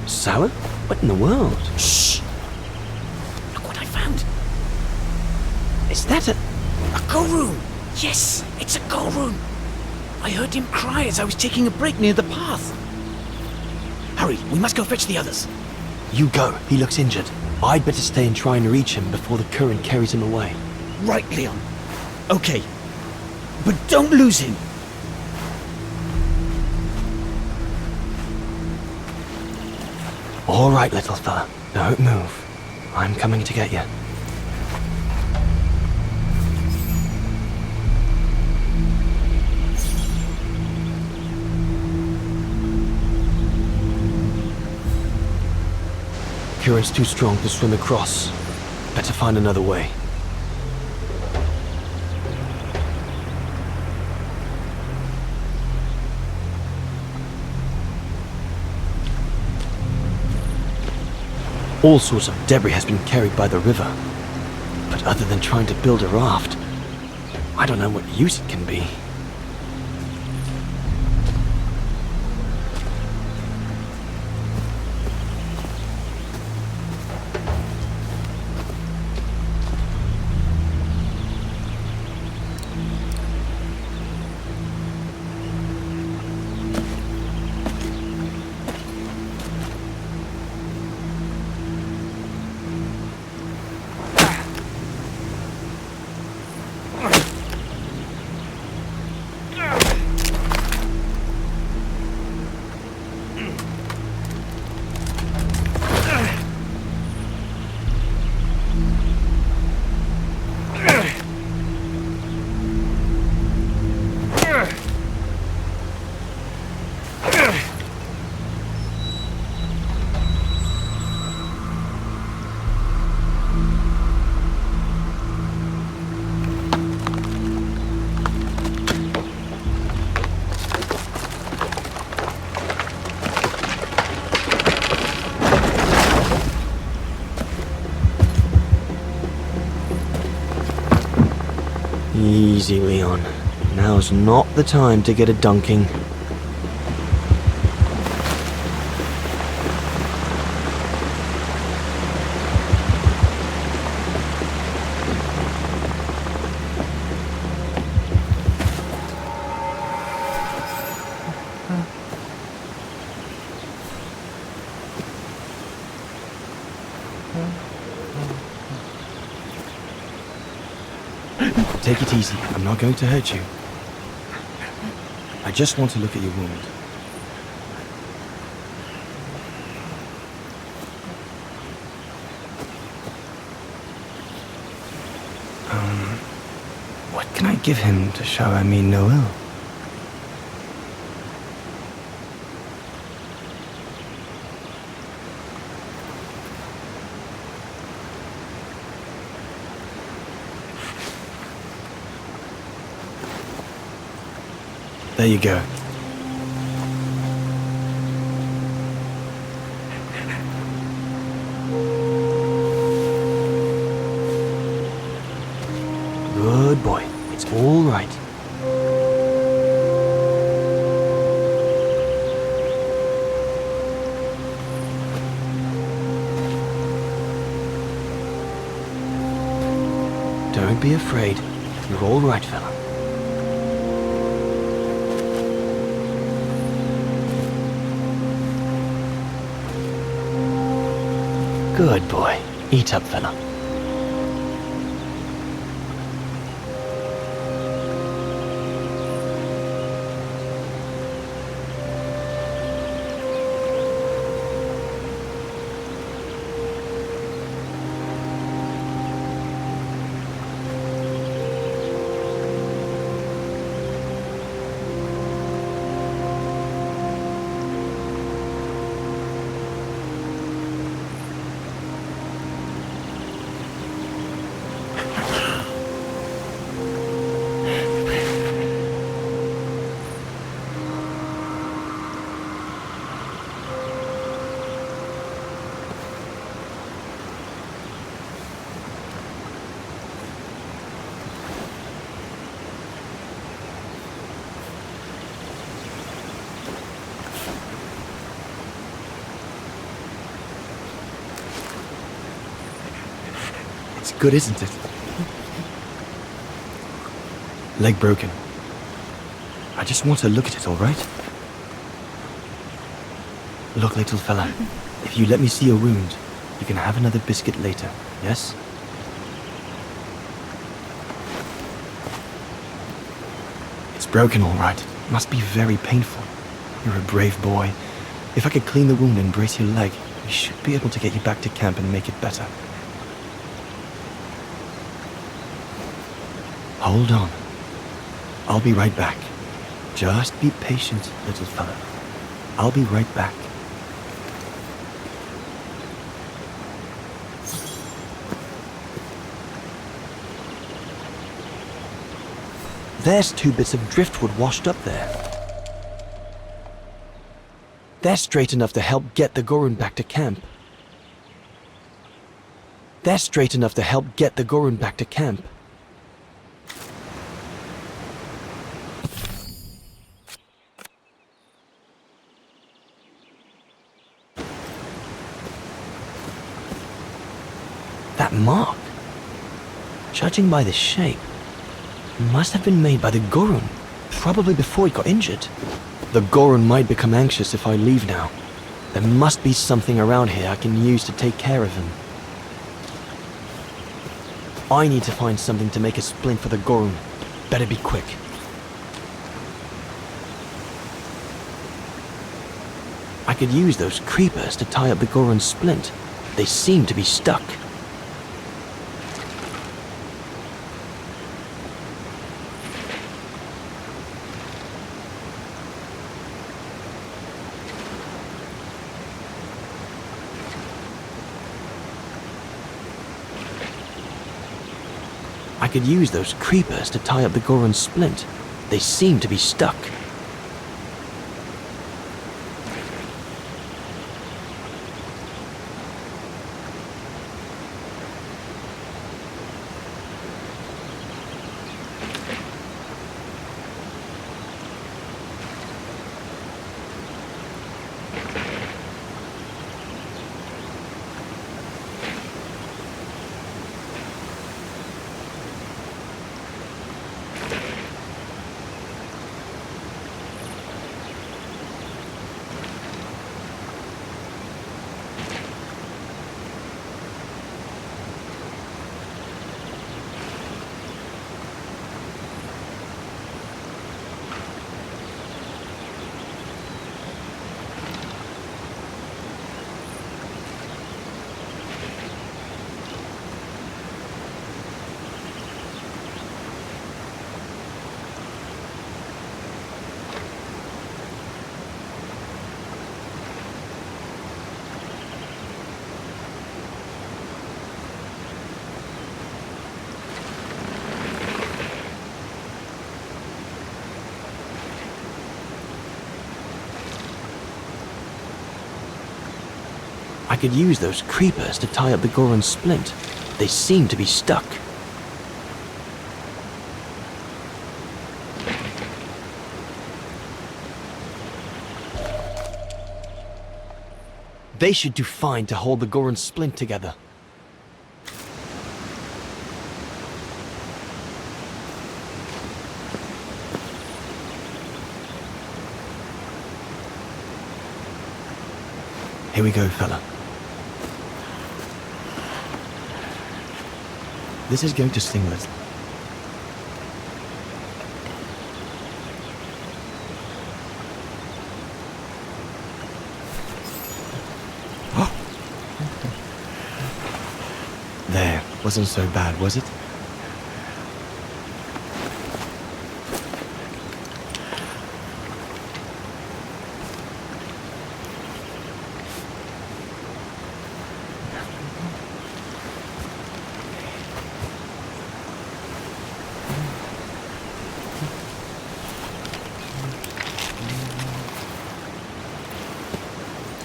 Speaker 5: Sour? What in the world?
Speaker 6: Shh! Look what I found.
Speaker 5: Is that a...
Speaker 6: A Gorun! Yes, it's a Gorun! I heard him cry as I was taking a break near the path. Hurry, we must go fetch the others.
Speaker 5: You go. He looks injured. I'd better stay and try and reach him before the current carries him away.
Speaker 6: Right, Leon. Okay. But don't lose him.
Speaker 5: All right, little fella. Don't move. I'm coming to get you. Current's too strong to swim across. Better find another way. All sorts of debris has been carried by the river. But other than trying to build a raft, I don't know what use it can be. Easy, Leon. Now's not the time to get a dunking. Take it easy. I'm not going to hurt you. I just want to look at your wound. What can I give him to show I mean no ill? There you go. Good boy. It's all right. Don't be afraid. You're all right, fella. Good boy. Eat up, fella. It's good, isn't it? Leg broken. I just want to look at it, all right? Look, little fella, if you let me see your wound, you can have another biscuit later, yes? It's broken, all right. It must be very painful. You're a brave boy. If I could clean the wound and brace your leg, we should be able to get you back to camp and make it better. Hold on. I'll be right back. Just be patient, little fella. I'll be right back. There's 2 bits of driftwood washed up there. They're straight enough to help get the Gorun back to camp. They're straight enough to help get the Gorun back to camp. That mark, judging by the shape, must have been made by the Gorun, probably before he got injured. The Gorun might become anxious if I leave now. There must be something around here I can use to take care of him. I need to find something to make a splint for the Gorun. Better be quick. I could use those creepers to tie up the Gorun's splint. They seem to be stuck. I could use those creepers to tie up the Gorun's splint. They seem to be stuck. I could use those creepers to tie up the Gorun's splint. They seem to be stuck. They should do fine to hold the Gorun's splint together. Here we go, fella. This is going to sting a little. There, wasn't so bad, was it?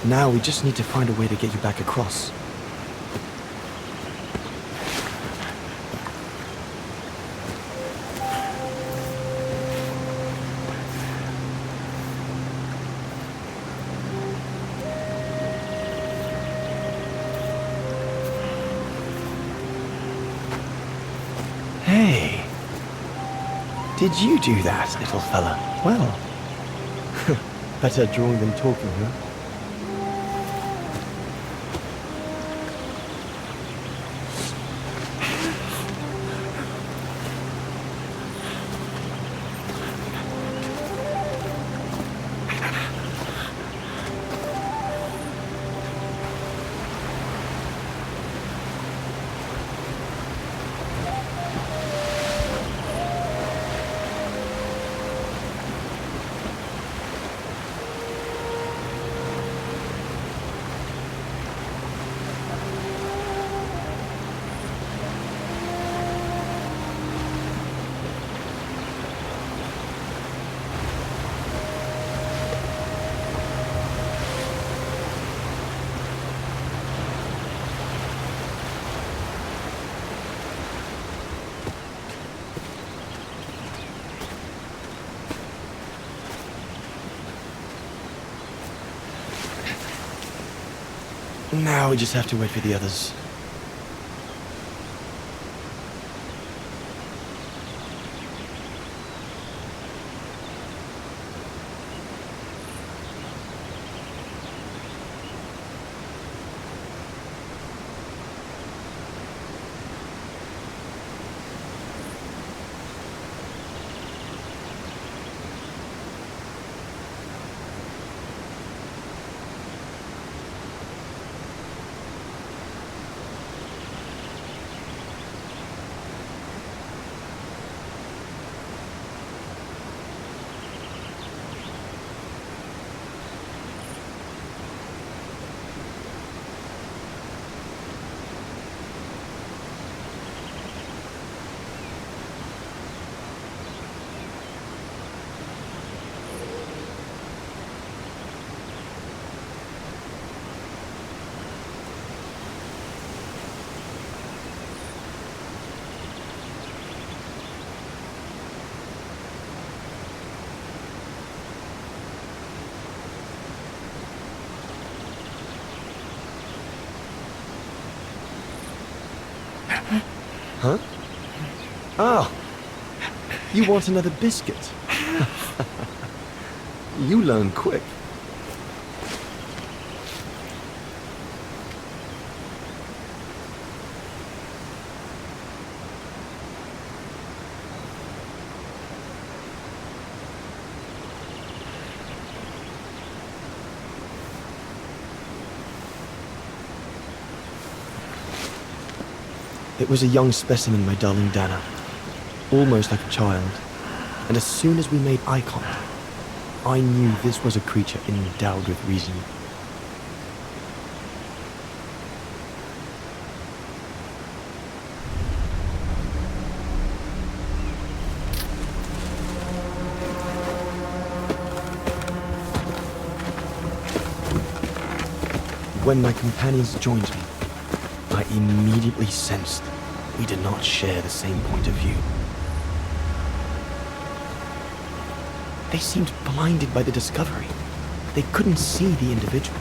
Speaker 5: Now we just need to find a way to get you back across. Hey. Did you do that, little fella? Well, better drawing than talking, huh? Now we just have to wait for the others. Huh? Oh, you want another biscuit? You learn quick. It was a young specimen, my darling Dana. Almost like a child. And as soon as we made eye contact, I knew this was a creature endowed with reason. When my companions joined me, I immediately sensed we did not share the same point of view. They seemed blinded by the discovery. They couldn't see the individual.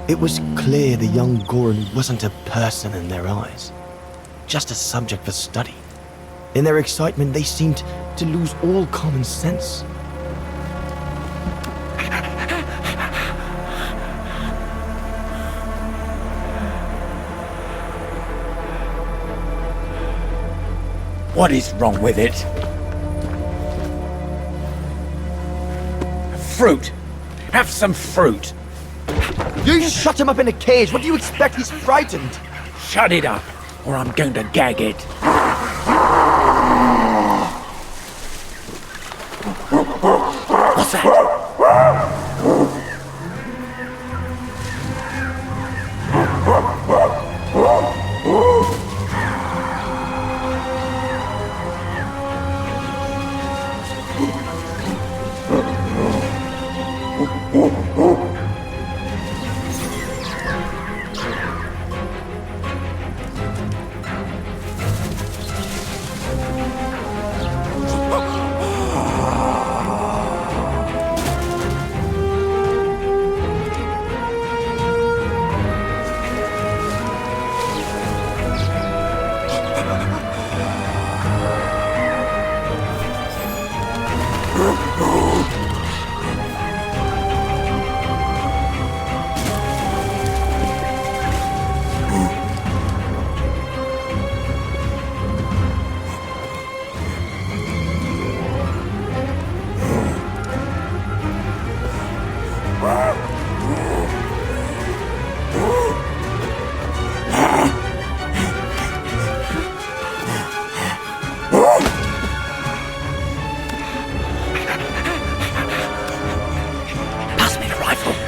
Speaker 5: It was clear the young Goran wasn't a person in their eyes, just a subject for study. In their excitement, they seemed to lose all common sense.
Speaker 6: What is wrong with it? Fruit! Have some fruit!
Speaker 5: You shut him up in a cage! What do you expect? He's frightened!
Speaker 6: Shut it up, or I'm going to gag it. What's that?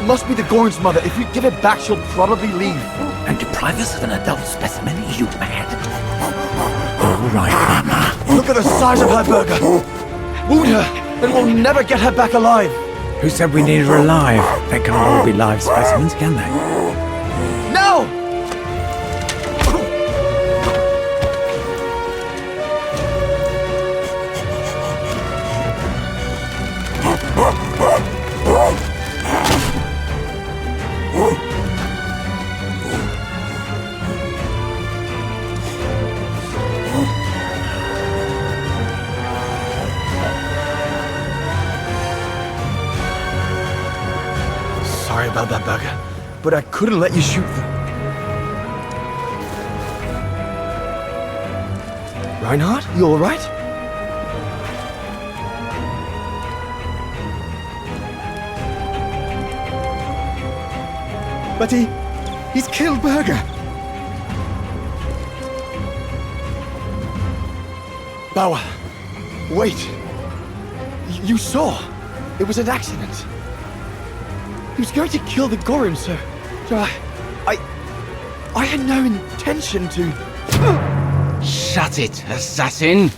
Speaker 8: Must be the Gorn's mother. If we give it back, she'll probably leave.
Speaker 6: And deprive us of an adult specimen? Are you mad? All right, Mama.
Speaker 8: Look at the size of her burger. Wound her, and we'll never get her back alive.
Speaker 6: Who said we need her alive? They can't all be live specimens, can they?
Speaker 8: No! Sorry about that, burger, but I couldn't let you shoot them. Reinhard, you all right? But he's killed Burger. Bauer, wait. You saw. It was an accident. He was going to kill the Gorim, sir. So I had no intention to...
Speaker 9: Shut it, assassin!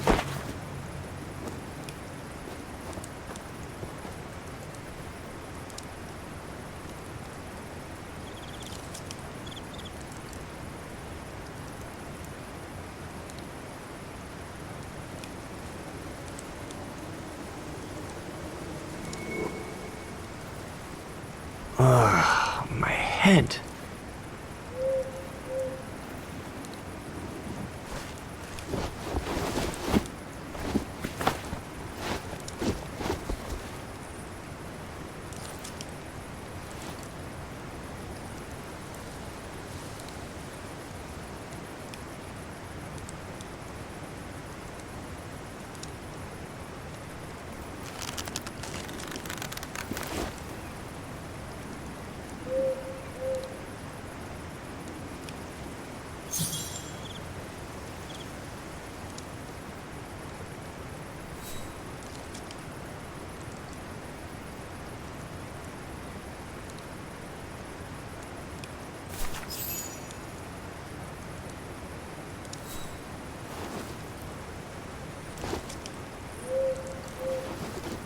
Speaker 8: My head.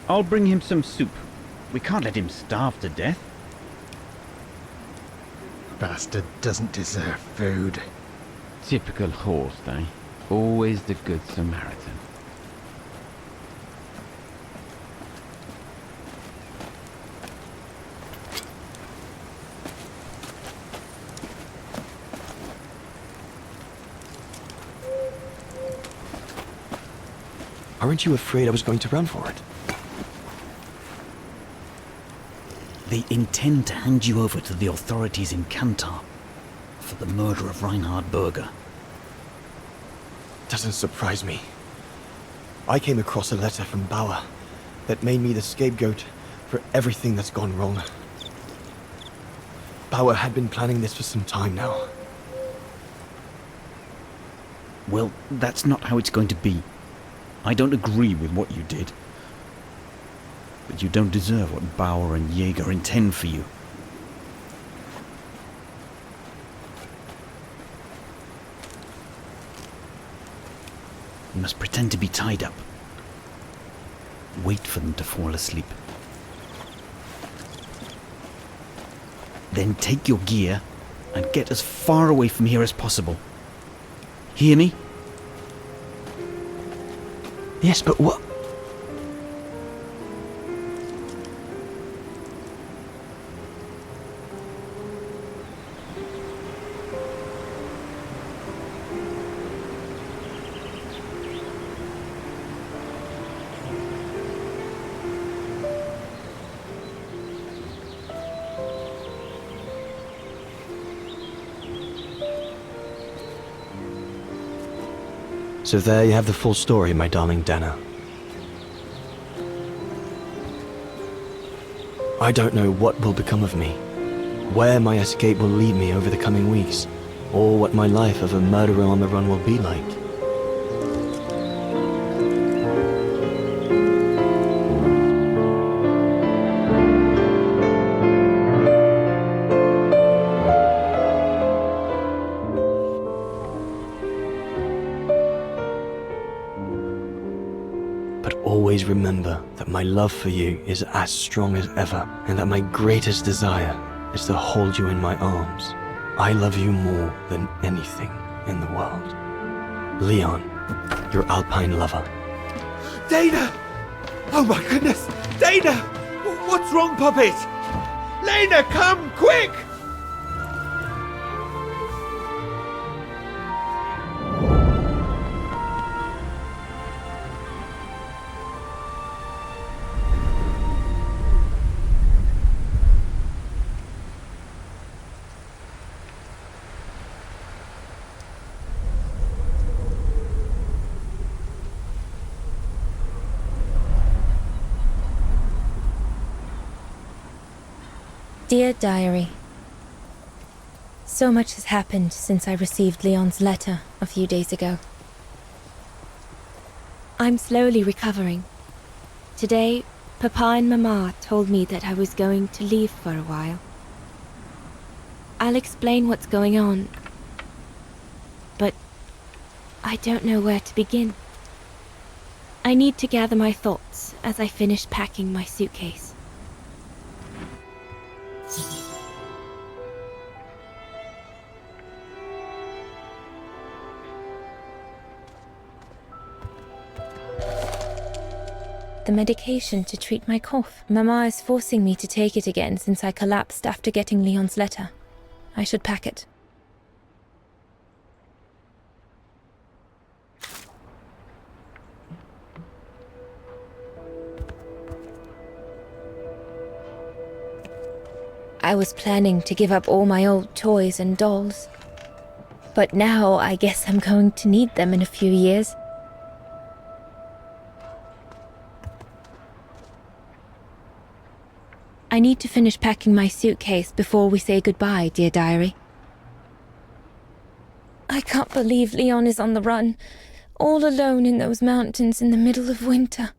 Speaker 10: I'll bring him some soup. We can't let him starve to death.
Speaker 8: Bastard doesn't deserve food.
Speaker 10: Typical horse, eh? Always the good Samaritan.
Speaker 8: Aren't you afraid I was going to run for it?
Speaker 11: They intend to hand you over to the authorities in Kantar for the murder of Reinhard Berger.
Speaker 8: Doesn't surprise me. I came across a letter from Bauer that made me the scapegoat for everything that's gone wrong. Bauer had been planning this for some time now.
Speaker 11: Well, that's not how it's going to be. I don't agree with what you did. But you don't deserve what Bauer and Jaeger intend for you. You must pretend to be tied up. Wait for them to fall asleep. Then take your gear and get as far away from here as possible. Hear me?
Speaker 8: Yes, but what?
Speaker 5: So there you have the full story, my darling Dana. I don't know what will become of me, where my escape will lead me over the coming weeks, or what my life of a murderer on the run will be like. Always remember that my love for you is as strong as ever, and that my greatest desire is to hold you in my arms. I love you more than anything in the world. Leon, your Alpine lover.
Speaker 8: Dana! Oh my goodness! Dana! What's wrong, Puppet? Lena, come, quick!
Speaker 12: Dear Diary, so much has happened since I received Leon's letter a few days ago. I'm slowly recovering. Today, Papa and Mama told me that I was going to leave for a while. I'll explain what's going on, but I don't know where to begin. I need to gather my thoughts as I finish packing my suitcase. The medication to treat my cough. Mama is forcing me to take it again since I collapsed after getting Leon's letter. I should pack it. I was planning to give up all my old toys and dolls. But now I guess I'm going to need them in a few years. I need to finish packing my suitcase before we say goodbye, dear diary. I can't believe Leon is on the run, all alone in those mountains in the middle of winter.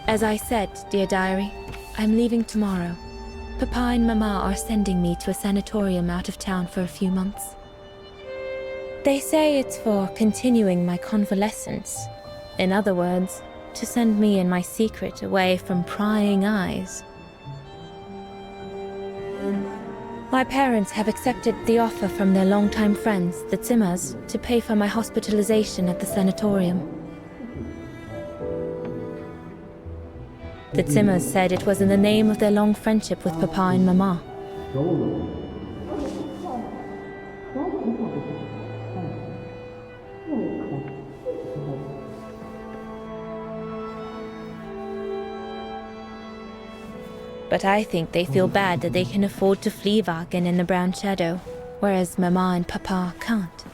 Speaker 12: As I said, dear diary, I'm leaving tomorrow. Papa and Mama are sending me to a sanatorium out of town for a few months. They say it's for continuing my convalescence. In other words, to send me and my secret away from prying eyes. My parents have accepted the offer from their longtime friends, the Zimmers, to pay for my hospitalization at the sanatorium. The Zimmers said it was in the name of their long friendship with Papa and Mama. But I think they feel bad that they can afford to flee Wagen in the Brown Shadow, whereas Mama and Papa can't.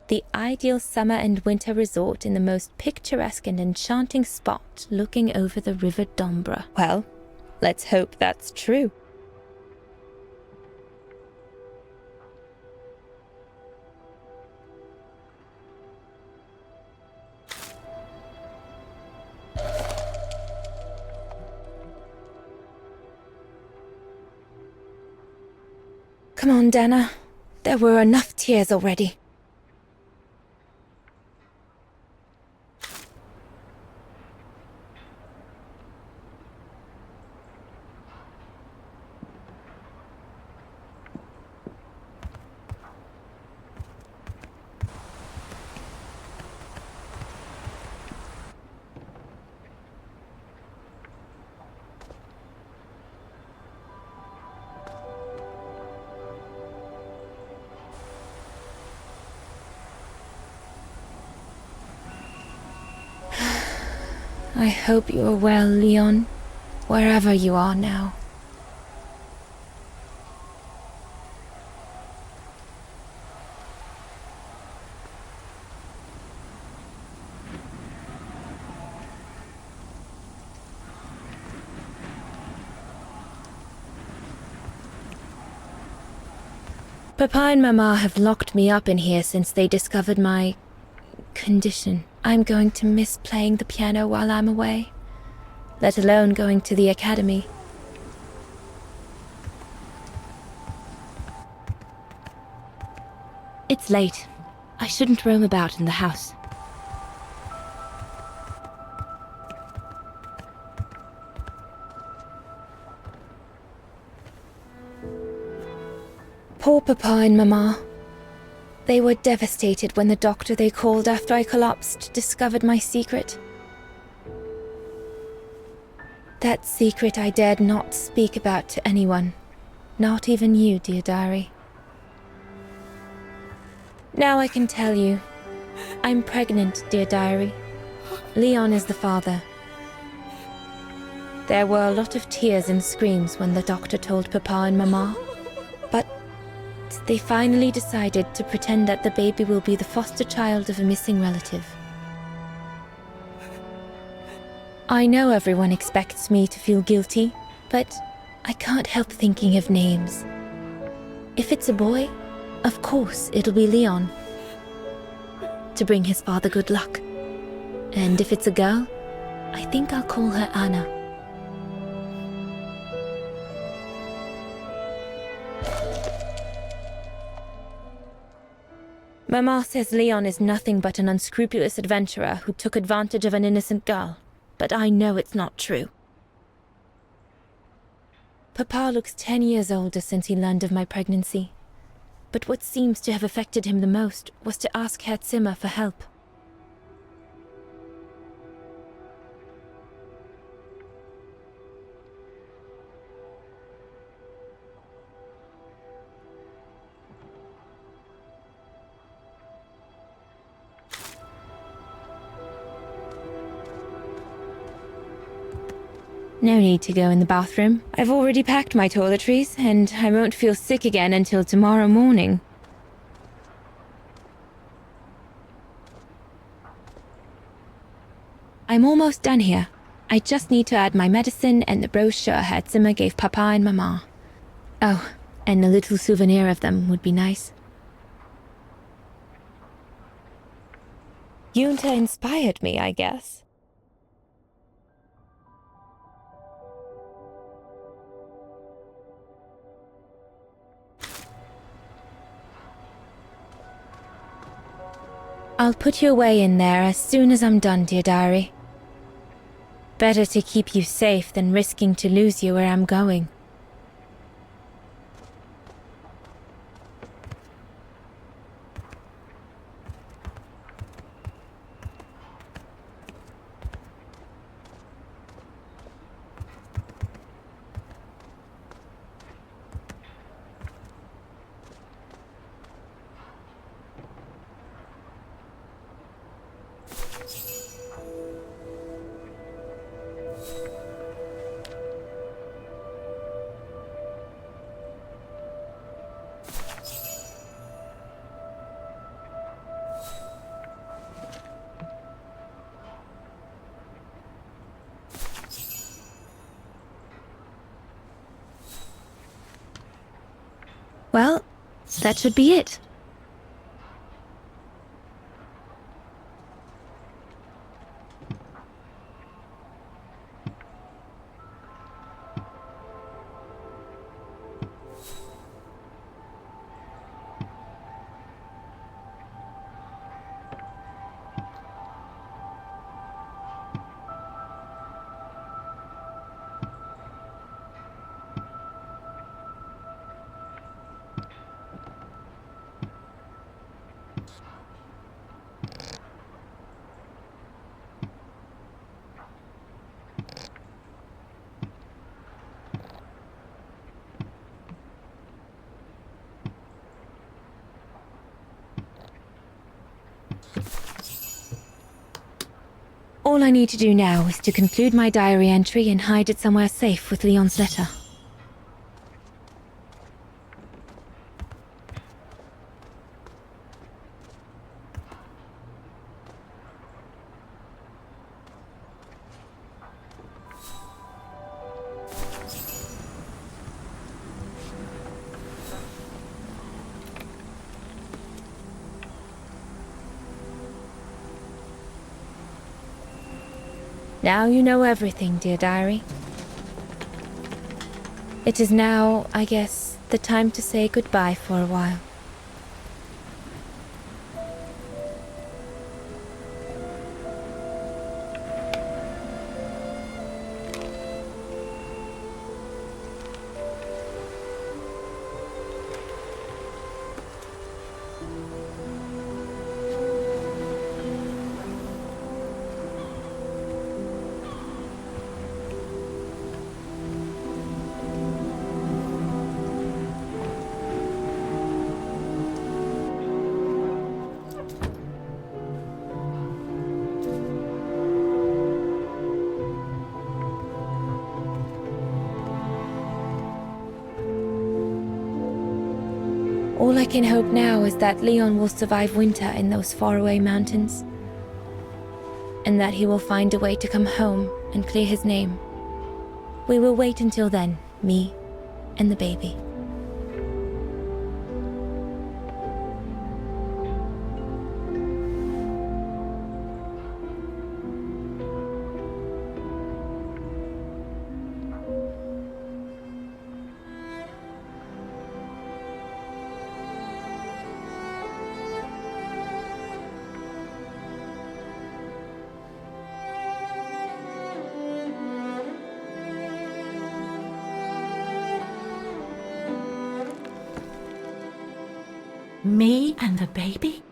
Speaker 12: The ideal summer and winter resort in the most picturesque and enchanting spot looking over the River Dombra. Well, let's hope that's true. Come on, Dana. There were enough tears already. I hope you are well, Leon, wherever you are now. Papa and Mama have locked me up in here since they discovered my condition. I'm going to miss playing the piano while I'm away, let alone going to the academy. It's late. I shouldn't roam about in the house. Poor Papa and Mama. They were devastated when the doctor they called after I collapsed discovered my secret. That secret I dared not speak about to anyone, not even you, dear diary. Now I can tell you. I'm pregnant, dear diary. Leon is the father. There were a lot of tears and screams when the doctor told Papa and Mama, but they finally decided to pretend that the baby will be the foster child of a missing relative. I know everyone expects me to feel guilty, but I can't help thinking of names. If it's a boy, of course it'll be Leon, to bring his father good luck. And if it's a girl, I think I'll call her Anna. Mama says Leon is nothing but an unscrupulous adventurer who took advantage of an innocent girl, but I know it's not true. Papa looks 10 years older since he learned of my pregnancy, but what seems to have affected him the most was to ask Herr Zimmer for help. No need to go in the bathroom. I've already packed my toiletries, and I won't feel sick again until tomorrow morning. I'm almost done here. I just need to add my medicine and the brochure Herr Zimmer gave Papa and Mama. Oh, and a little souvenir of them would be nice. Junta inspired me, I guess. I'll put you away in there as soon as I'm done, dear diary. Better to keep you safe than risking to lose you where I'm going. Well, that should be it. All I need to do now is to conclude my diary entry and hide it somewhere safe with Leon's letter. Now you know everything, dear diary. It is now, I guess, the time to say goodbye for a while. All I can hope now is that Leon will survive winter in those faraway mountains, and that he will find a way to come home and clear his name. We will wait until then, me and the baby.
Speaker 1: Me and the baby?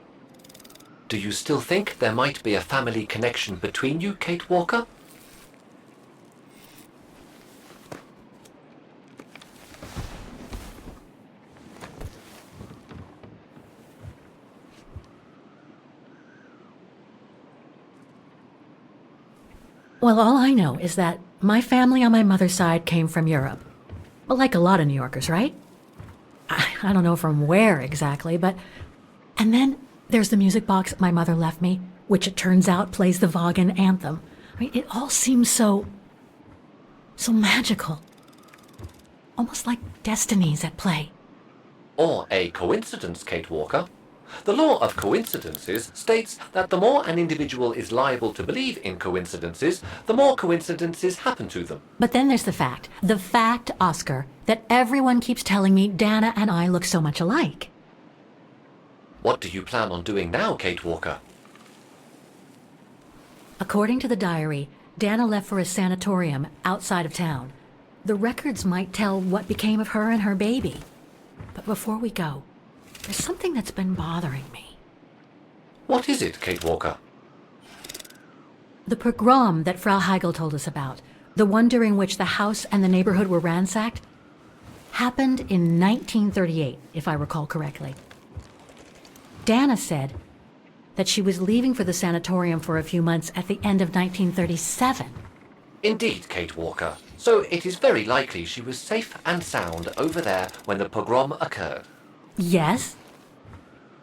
Speaker 3: Do you still think there might be a family connection between you, Kate Walker?
Speaker 1: Well, all I know is that My family on my mother's side came from Europe. Well, like a lot of New Yorkers, right? I don't know from where exactly, but... And then there's the music box my mother left me, which it turns out plays the Wagen anthem. I mean, it all seems so magical. Almost like destinies at play.
Speaker 3: Or a coincidence, Kate Walker. The law of coincidences states that the more an individual is liable to believe in coincidences, the more coincidences happen to them.
Speaker 1: But then there's the fact, Oscar, that everyone keeps telling me Dana and I look so much alike.
Speaker 3: What do you plan on doing now, Kate Walker?
Speaker 1: According to the diary, Dana left for a sanatorium outside of town. The records might tell what became of her and her baby. But before we go, there's something that's been bothering me.
Speaker 3: What is it, Kate Walker?
Speaker 1: The pogrom that Frau Heigl told us about, the one during which the house and the neighborhood were ransacked, happened in 1938, if I recall correctly. Dana said that she was leaving for the sanatorium for a few months at the end of 1937.
Speaker 3: Indeed, Kate Walker. So it is very likely she was safe and sound over there when the pogrom occurred.
Speaker 1: Yes,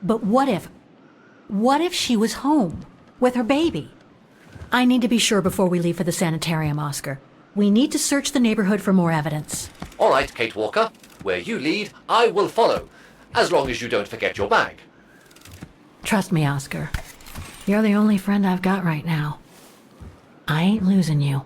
Speaker 1: but what if she was home with her baby? I need to be sure before we leave for the sanitarium, Oscar. We need to search the neighborhood for more evidence.
Speaker 3: All right, Kate Walker. Where you lead, I will follow. As long as you don't forget your bag.
Speaker 1: Trust me, Oscar. You're the only friend I've got right now. I ain't losing you.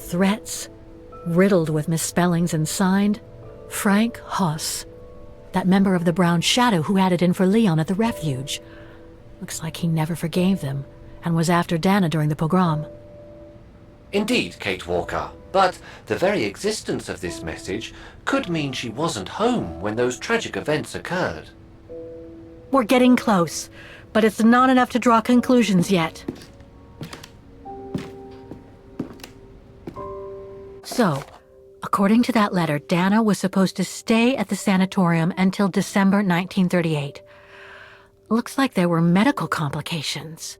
Speaker 1: Threats, riddled with misspellings and signed, Frank Hoss, that member of the Brown Shadow who had it in for Leon at the refuge. Looks like he never forgave them and was after Dana during the pogrom.
Speaker 3: Indeed, Kate Walker. But the very existence of this message could mean she wasn't home when those tragic events occurred.
Speaker 1: We're getting close, but it's not enough to draw conclusions yet. So, according to that letter, Dana was supposed to stay at the sanatorium until December 1938. Looks like there were medical complications.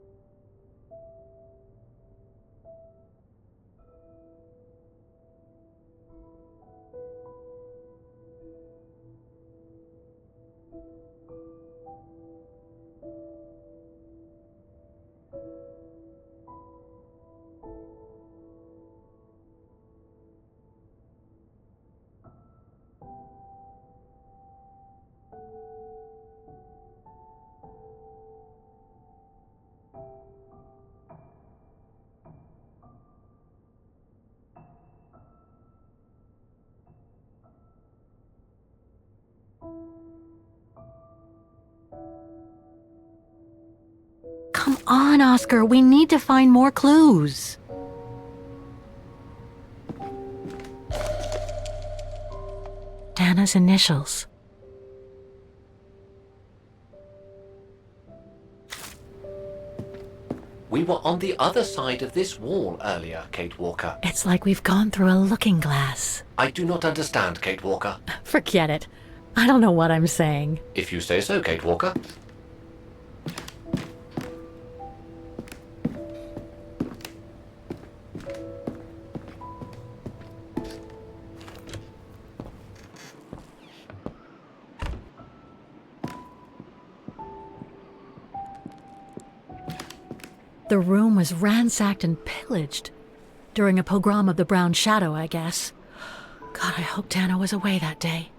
Speaker 1: Come on, Oscar, we need to find more clues. Dana's initials.
Speaker 3: We were on the other side of this wall earlier, Kate Walker.
Speaker 1: It's like we've gone through a looking glass.
Speaker 3: I do not understand, Kate Walker.
Speaker 1: Forget it. I don't know what I'm saying.
Speaker 3: If you say so, Kate Walker.
Speaker 1: The room was ransacked and pillaged. During a pogrom of the Brown Shadow, I guess. God, I hope Dana was away that day.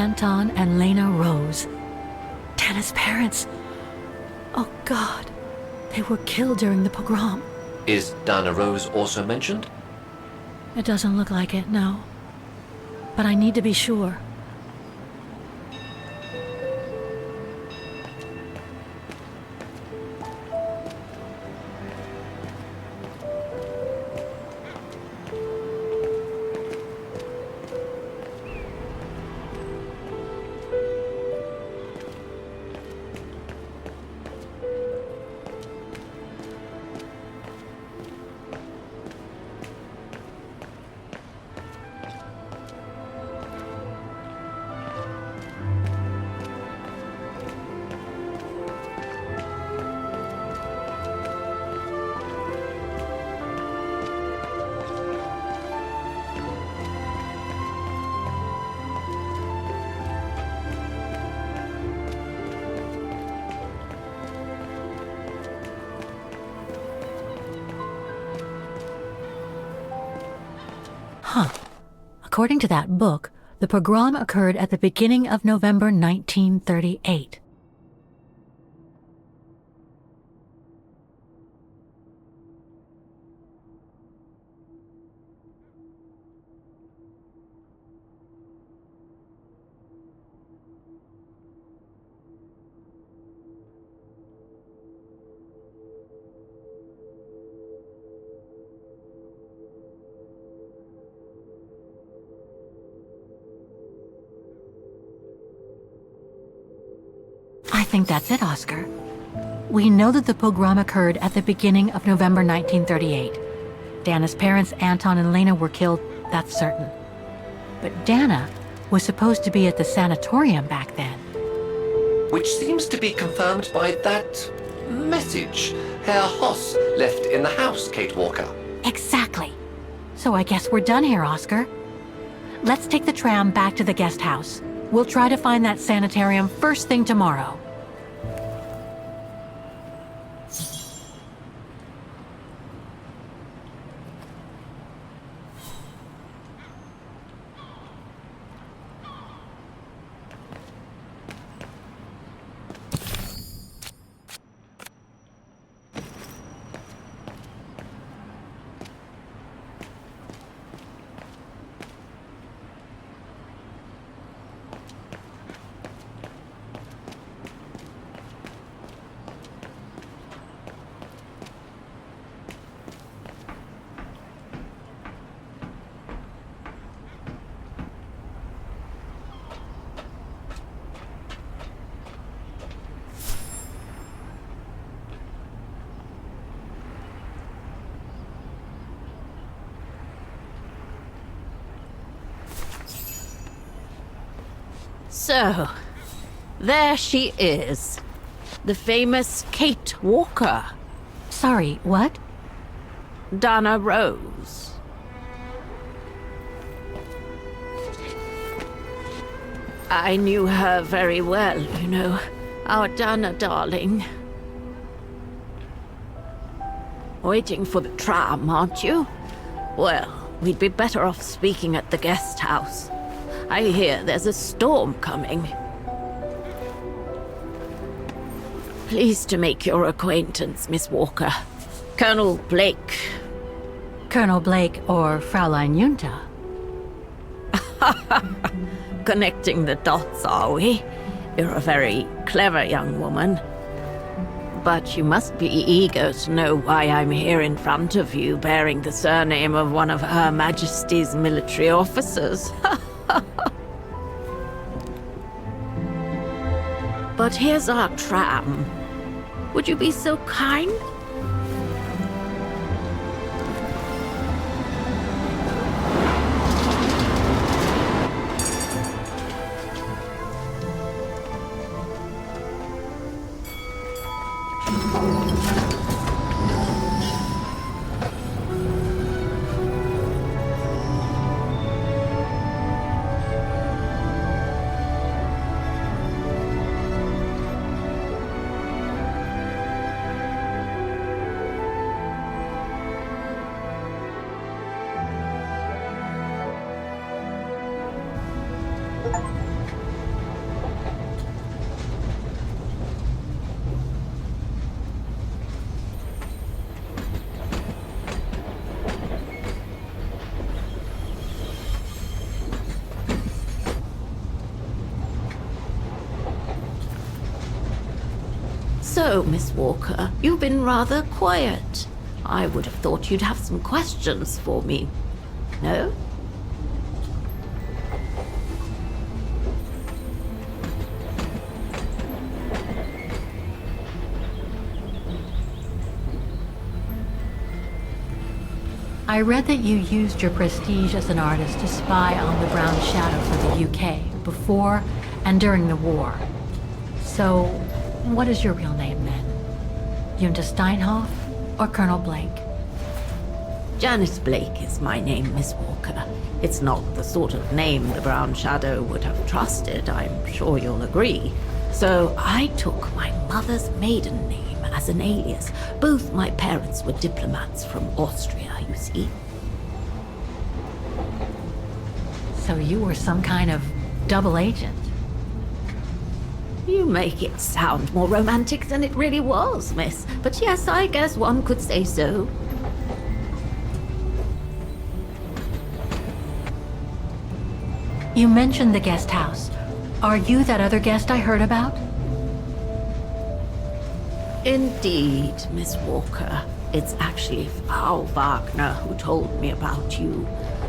Speaker 1: Anton and Lena Rose. Dana's parents. Oh God, they were killed during the pogrom.
Speaker 3: Is Dana Rose also mentioned?
Speaker 1: It doesn't look like it, no. But I need to be sure. Huh. According to that book, the pogrom occurred at the beginning of November 1938. I think that's it, Oscar. We know that the pogrom occurred at the beginning of November 1938. Dana's parents, Anton and Lena, were killed, that's certain. But Dana was supposed to be at the sanatorium back then.
Speaker 3: Which seems to be confirmed by that message Herr Hoss left in the house, Kate Walker.
Speaker 1: Exactly. So I guess we're done here, Oscar. Let's take the tram back to the guest house. We'll try to find that sanitarium first thing tomorrow.
Speaker 13: So, there she is. The famous Kate Walker.
Speaker 1: Sorry, what?
Speaker 13: Dana Rose. I knew her very well, you know. Our Dana darling. Waiting for the tram, aren't you? Well, we'd be better off speaking at the guest house. I hear there's a storm coming. Pleased to make your acquaintance, Miss Walker. Colonel Blake.
Speaker 1: Colonel Blake or Fraulein Junta?
Speaker 13: Connecting the dots, are we? You're a very clever young woman. But you must be eager to know why I'm here in front of you, bearing the surname of one of Her Majesty's military officers. But here's our tram. Would you be so kind? So, Miss Walker, you've been rather quiet. I would have thought you'd have some questions for me. No?
Speaker 1: I read that you used your prestige as an artist to spy on the Brown Shadow for the UK before and during the war. So, what is your real name then? Junta Steinhoff or Colonel Blake?
Speaker 13: Janice Blake is my name, Miss Walker. It's not the sort of name the Brown Shadow would have trusted, I'm sure you'll agree. So I took my mother's maiden name as an alias. Both my parents were diplomats from Austria, you see.
Speaker 1: So you were some kind of double agent?
Speaker 13: You make it sound more romantic than it really was, miss. But yes, I guess one could say so.
Speaker 1: You mentioned the guest house. Are you that other guest I heard about?
Speaker 13: Indeed, Miss Walker. It's actually Frau Wagner who told me about you.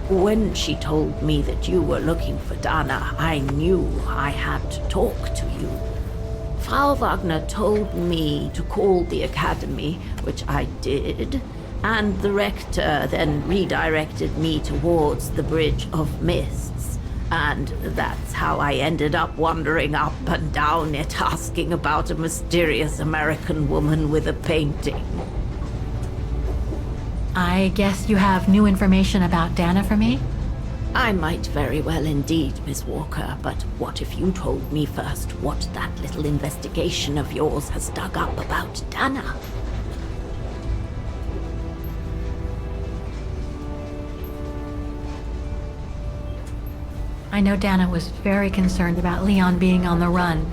Speaker 13: When she told me that you were looking for Dana, I knew I had to talk to you. Frau Wagner told me to call the academy, which I did, and the rector then redirected me towards the Bridge of Mists. And that's how I ended up wandering up and down it, asking about a mysterious American woman with a painting.
Speaker 1: I guess you have new information about Dana for me?
Speaker 13: I might very well indeed, Miss Walker, but what if you told me first what that little investigation of yours has dug up about Dana?
Speaker 1: I know Dana was very concerned about Leon being on the run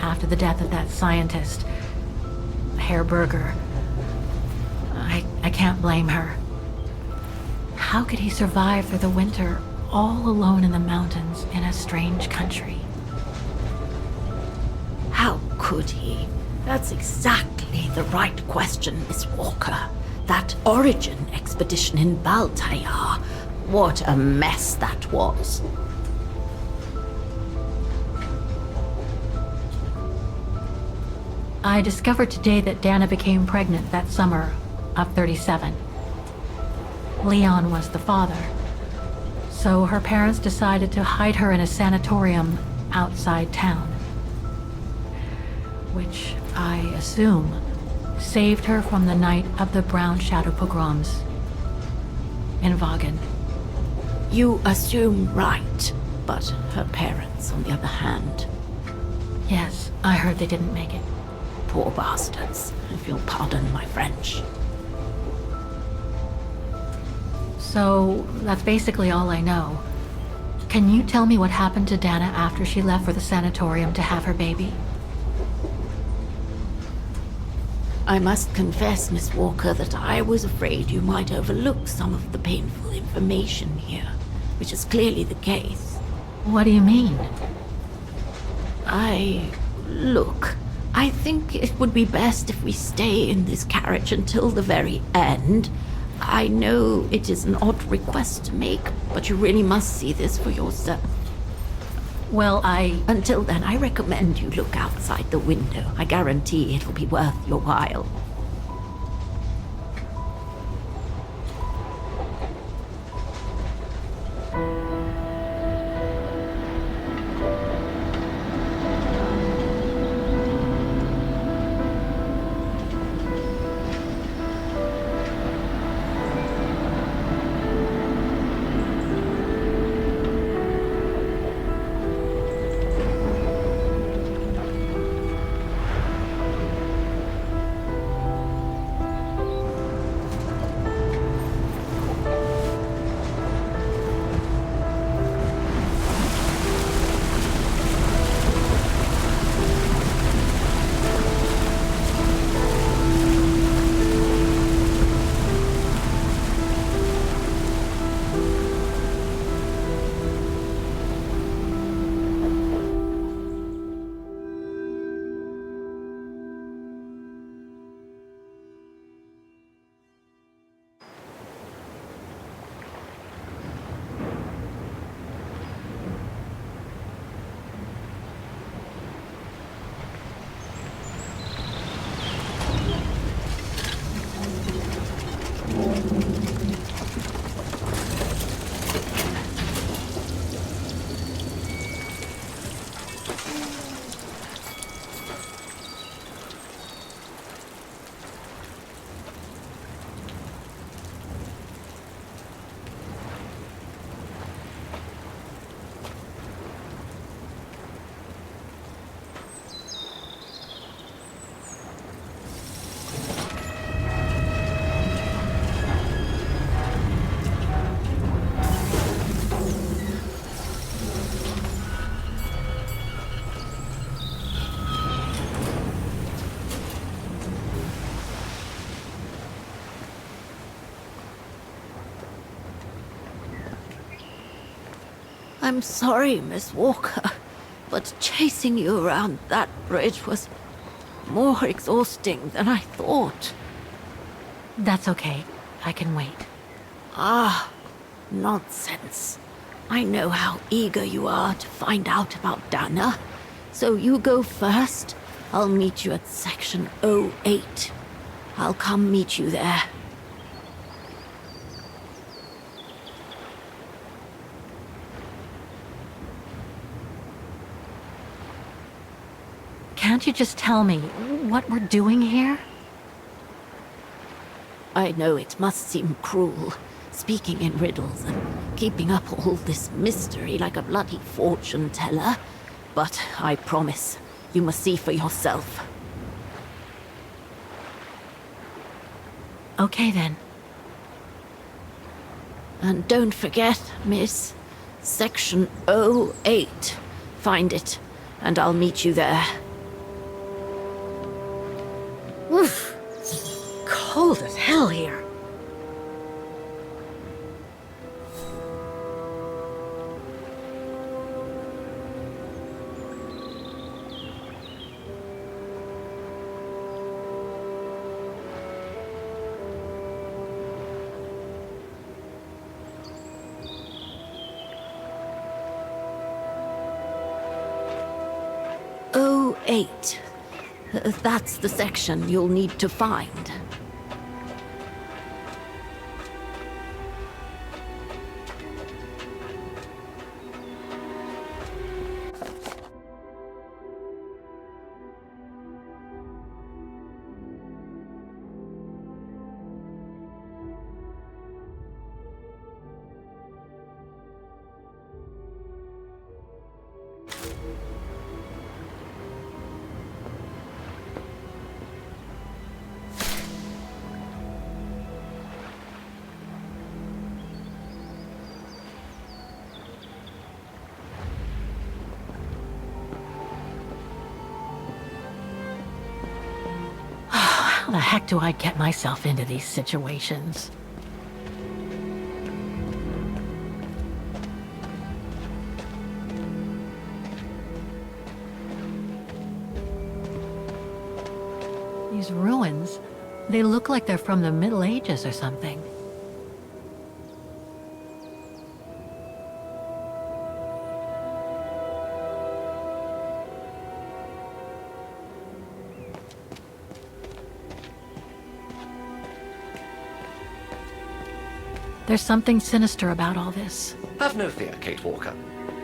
Speaker 1: after the death of that scientist, Herr Berger. I can't blame her. How could he survive through the winter all alone in the mountains in a strange country?
Speaker 13: How could he? That's exactly the right question, Miss Walker. That origin expedition in Baltayar. What a mess that was.
Speaker 1: I discovered today that Dana became pregnant that summer of 37. Leon was the father. So her parents decided to hide her in a sanatorium outside town. Which, I assume, saved her from the night of the Brown Shadow pogroms in Wagen.
Speaker 13: You assume right, but her parents, on the other hand...
Speaker 1: Yes, I heard they didn't make it.
Speaker 13: Poor bastards, if you'll pardon my French.
Speaker 1: So, that's basically all I know. Can you tell me what happened to Dana after she left for the sanatorium to have her baby?
Speaker 13: I must confess, Miss Walker, that I was afraid you might overlook some of the painful information here, which is clearly the case.
Speaker 1: What do you mean?
Speaker 13: Look, I think it would be best if we stay in this carriage until the very end. I know it is an odd request to make, but you really must see this for yourself.
Speaker 1: Well,
Speaker 13: Until then, I recommend you look outside the window. I guarantee it'll be worth your while. I'm sorry, Miss Walker, but chasing you around that bridge was more exhausting than I thought.
Speaker 1: That's okay. I can wait.
Speaker 13: Ah, nonsense. I know how eager you are to find out about Dana. So you go first. I'll meet you at section 08. I'll come meet you there.
Speaker 1: Can't you just tell me what we're doing here?
Speaker 13: I know it must seem cruel, speaking in riddles and keeping up all this mystery like a bloody fortune teller, but I promise you must see for yourself.
Speaker 1: Okay then.
Speaker 13: And don't forget, miss, section 08. Find it, and I'll meet you there.
Speaker 1: Oof. Cold as hell here.
Speaker 13: '08. That's the section you'll need to find.
Speaker 1: How the heck do I get myself into these situations? These ruins, they look like they're from the Middle Ages or something. There's something sinister about all this.
Speaker 3: Have no fear, Kate Walker.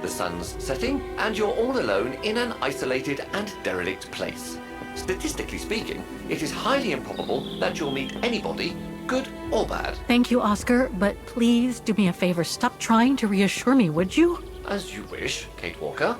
Speaker 3: The sun's setting, and you're all alone in an isolated and derelict place. Statistically speaking, it is highly improbable that you'll meet anybody, good or bad.
Speaker 1: Thank you, Oscar, but please do me a favor. Stop trying to reassure me, would you?
Speaker 3: As you wish, Kate Walker.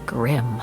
Speaker 1: Grim.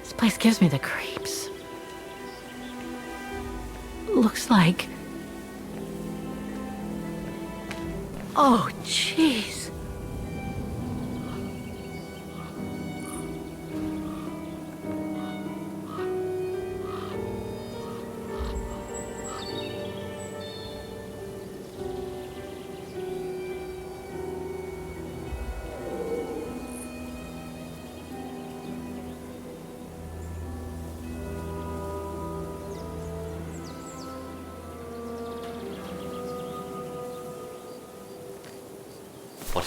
Speaker 1: This place gives me the creeps. Looks like... Oh, jeez.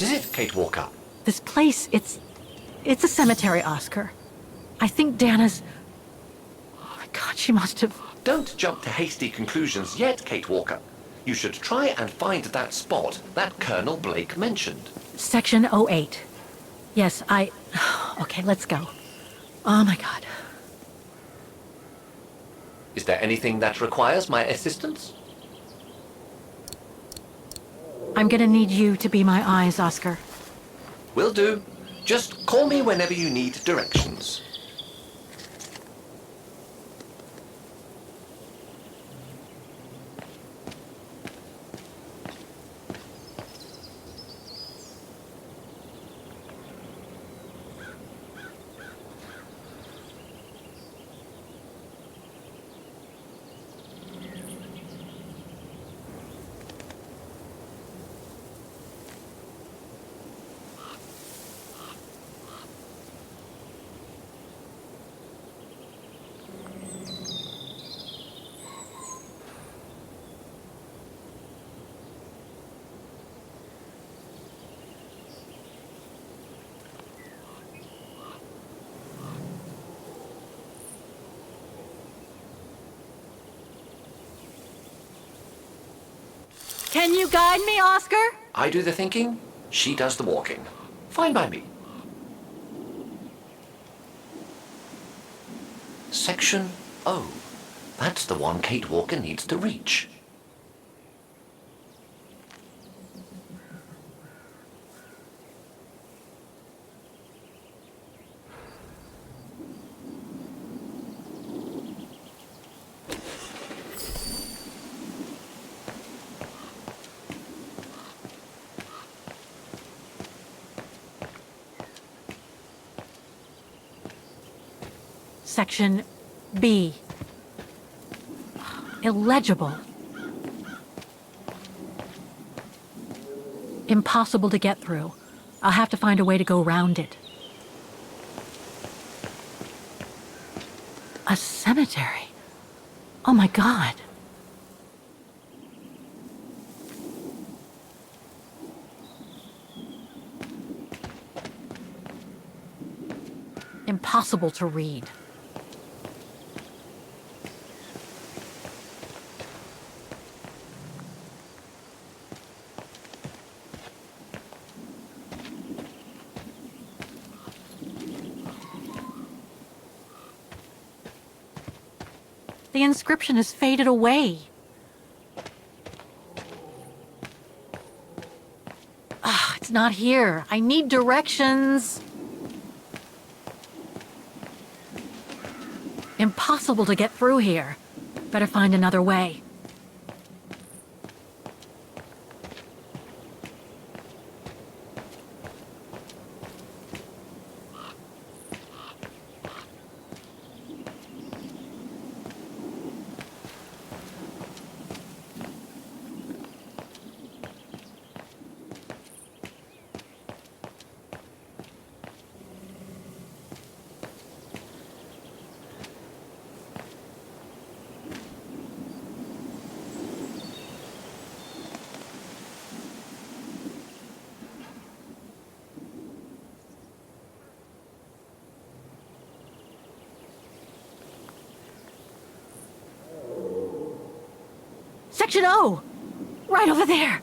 Speaker 3: What is it, Kate Walker?
Speaker 1: This place, it's a cemetery, Oscar. I think Dana's... Oh my God, she must have...
Speaker 3: Don't jump to hasty conclusions yet, Kate Walker. You should try and find that spot that Colonel Blake mentioned.
Speaker 1: Section 08. Yes, Okay, let's go. Oh my God.
Speaker 3: Is there anything that requires my assistance?
Speaker 1: I'm gonna need you to be my eyes, Oscar.
Speaker 3: Will do. Just call me whenever you need directions.
Speaker 1: Can you guide me, Oscar?
Speaker 3: I do the thinking, she does the walking. Fine by me. Section O. That's the one Kate Walker needs to reach.
Speaker 1: Section B. Illegible. Impossible to get through. I'll have to find a way to go around it. A cemetery. Oh my God. Impossible to read. The inscription has faded away. Ah, it's not here. I need directions. Impossible to get through here. Better find another way. Section O! Right over there!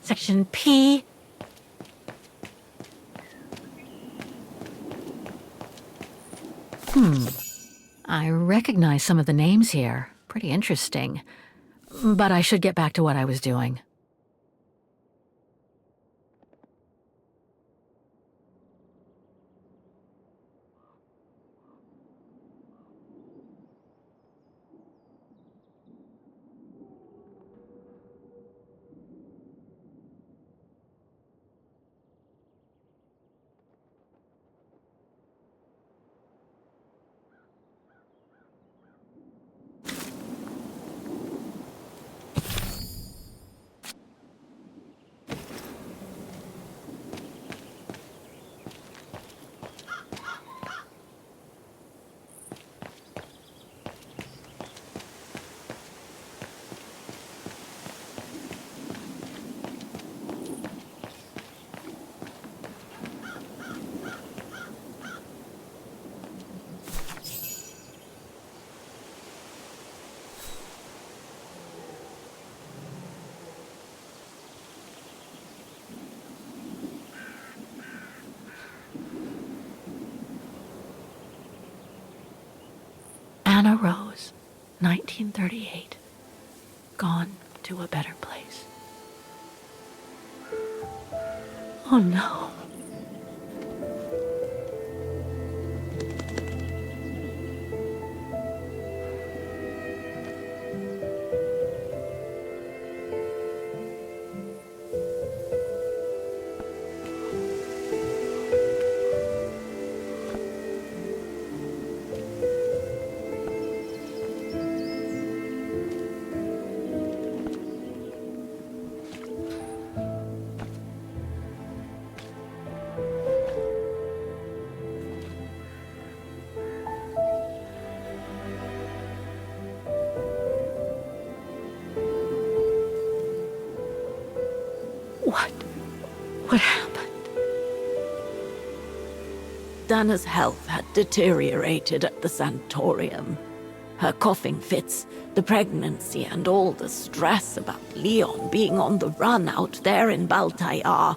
Speaker 1: Section P. I recognize some of the names here. Pretty interesting. But I should get back to what I was doing. Dana Rose, 1938. Gone to a better place. Oh no. What happened?
Speaker 13: Dana's health had deteriorated at the sanatorium. Her coughing fits, the pregnancy, and all the stress about Leon being on the run out there in Baltayar.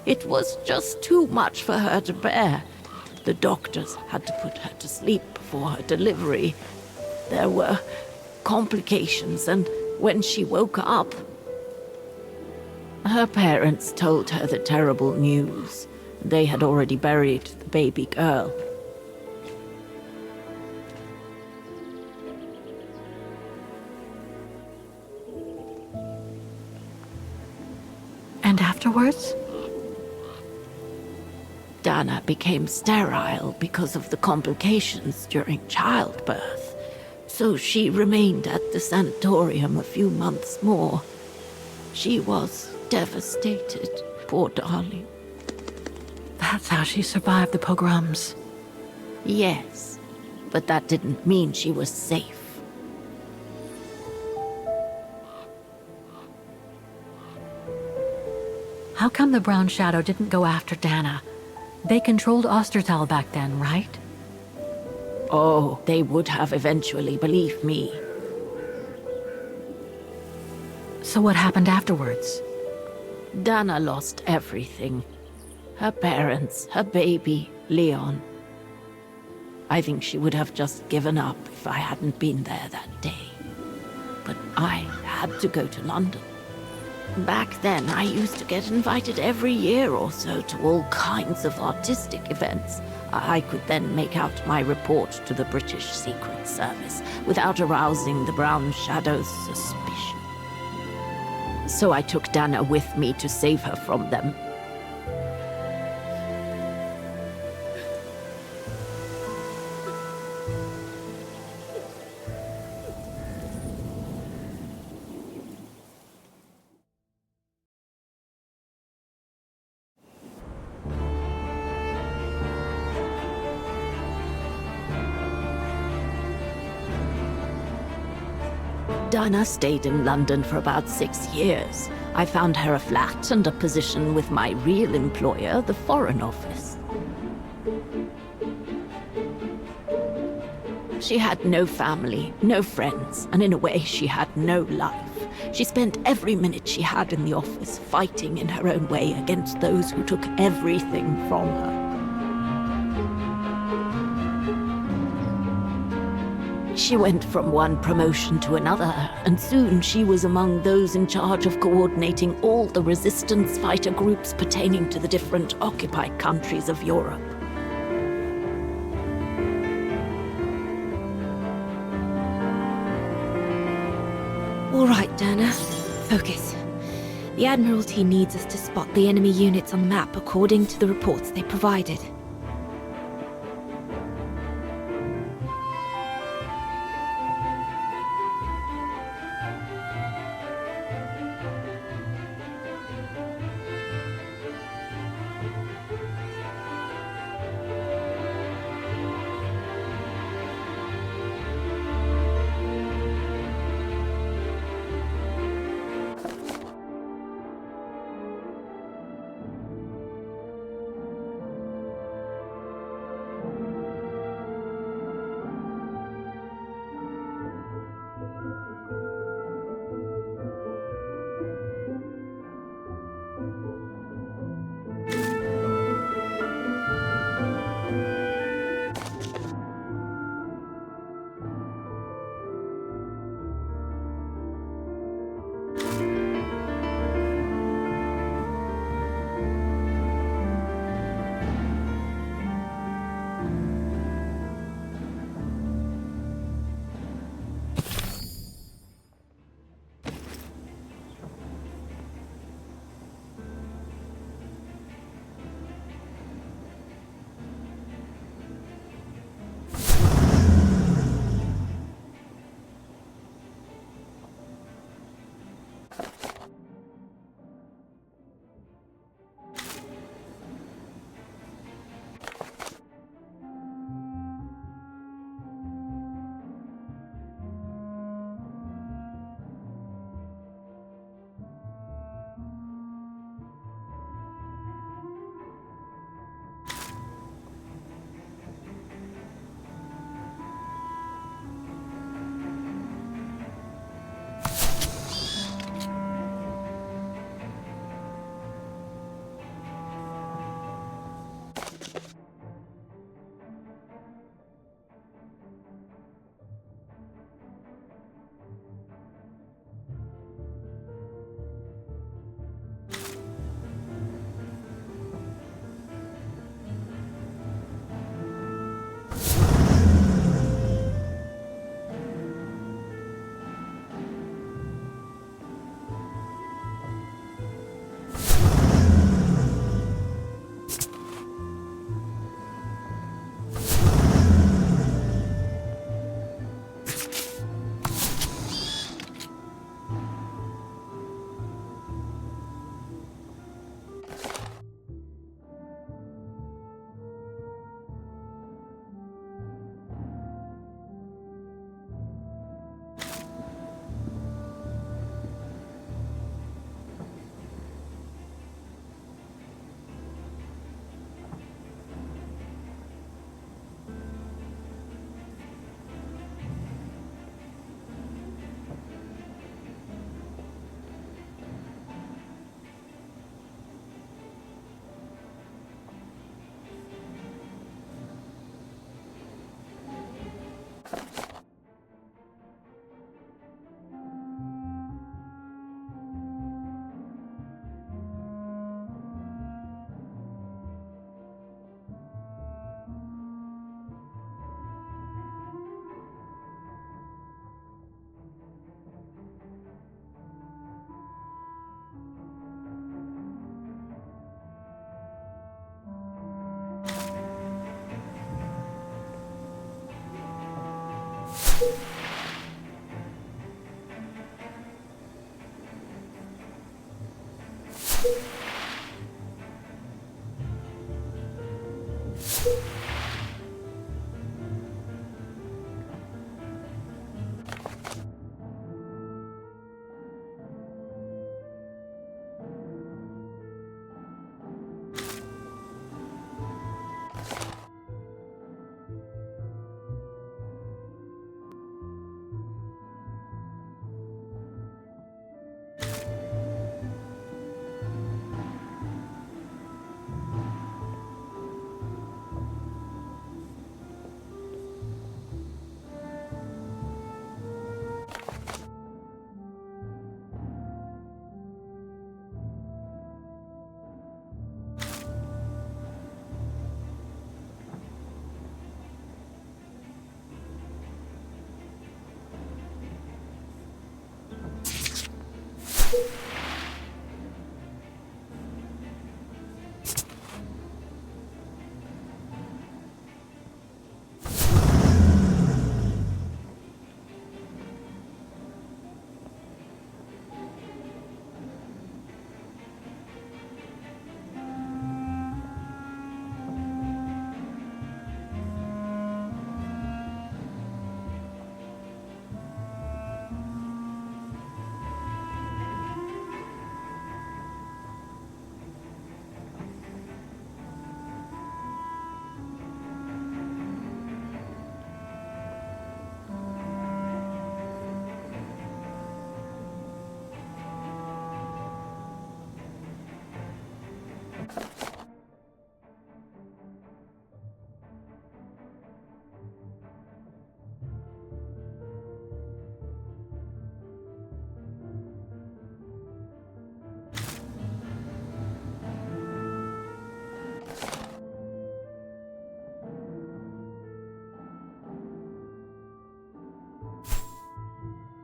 Speaker 13: It was just too much for her to bear. The doctors had to put her to sleep before her delivery. There were complications, and when she woke up, her parents told her the terrible news. They had already buried the baby girl.
Speaker 1: And afterwards?
Speaker 13: Dana became sterile because of the complications during childbirth. So she remained at the sanatorium a few months more. She was devastated, poor darling.
Speaker 1: That's how she survived the pogroms.
Speaker 13: Yes, but that didn't mean she was safe.
Speaker 1: How come the Brown Shadow didn't go after Dana? They controlled Ostertal back then, right?
Speaker 13: Oh, they would have eventually, believe me.
Speaker 1: So what happened afterwards?
Speaker 13: Dana lost everything. Her parents, her baby, Leon. I think she would have just given up if I hadn't been there that day. But I had to go to London. Back then, I used to get invited every year or so to all kinds of artistic events. I could then make out my report to the British Secret Service without arousing the Brown Shadow's suspicion. So I took Dana with me to save her from them. Dana stayed in London for about 6 years. I found her a flat and a position with my real employer, the Foreign Office. She had no family, no friends, and in a way she had no life. She spent every minute she had in the office fighting in her own way against those who took everything from her. She went from one promotion to another, and soon she was among those in charge of coordinating all the resistance fighter groups pertaining to the different occupied countries of Europe.
Speaker 12: All right, Dana. Focus. The Admiralty needs us to spot the enemy units on the map according to the reports they provided.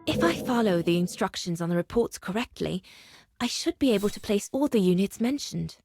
Speaker 12: If I follow the instructions on the reports correctly, I should be able to place all the units mentioned.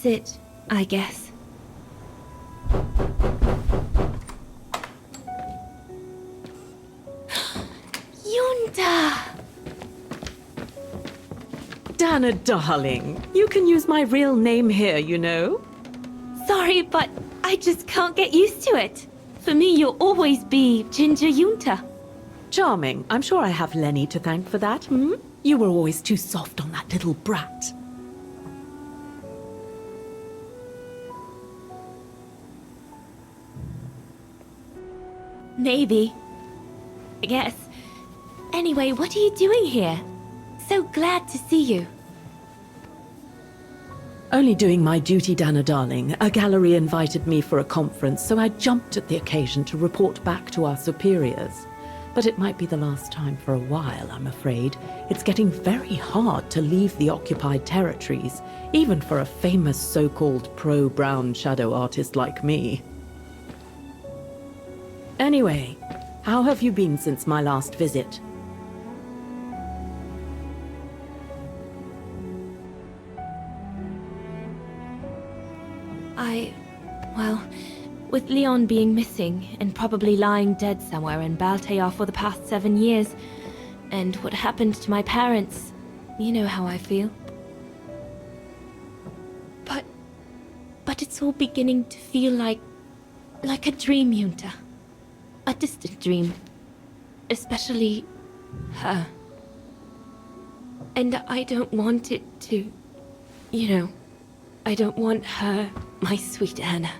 Speaker 12: That's it, I guess. Yunta!
Speaker 2: Dana, darling, you can use my real name here, you know.
Speaker 12: Sorry, but I just can't get used to it. For me, you'll always be Ginger Yunta.
Speaker 2: Charming. I'm sure I have Lenny to thank for that, hmm? You were always too soft on that little brat.
Speaker 12: Maybe. I guess. Anyway, what are you doing here? So glad to see you.
Speaker 2: Only doing my duty, Dana darling. A gallery invited me for a conference, so I jumped at the occasion to report back to our superiors. But it might be the last time for a while, I'm afraid. It's getting very hard to leave the occupied territories, even for a famous so-called pro-brown shadow artist like me. Anyway, how have you been since my last visit?
Speaker 12: Well, with Leon being missing and probably lying dead somewhere in Baltear for the past 7 years, and what happened to my parents, you know how I feel. But it's all beginning to feel like a dream, Yunta. A distant dream. Especially her. And I don't want it to, you know, I don't want her, my sweet Anna,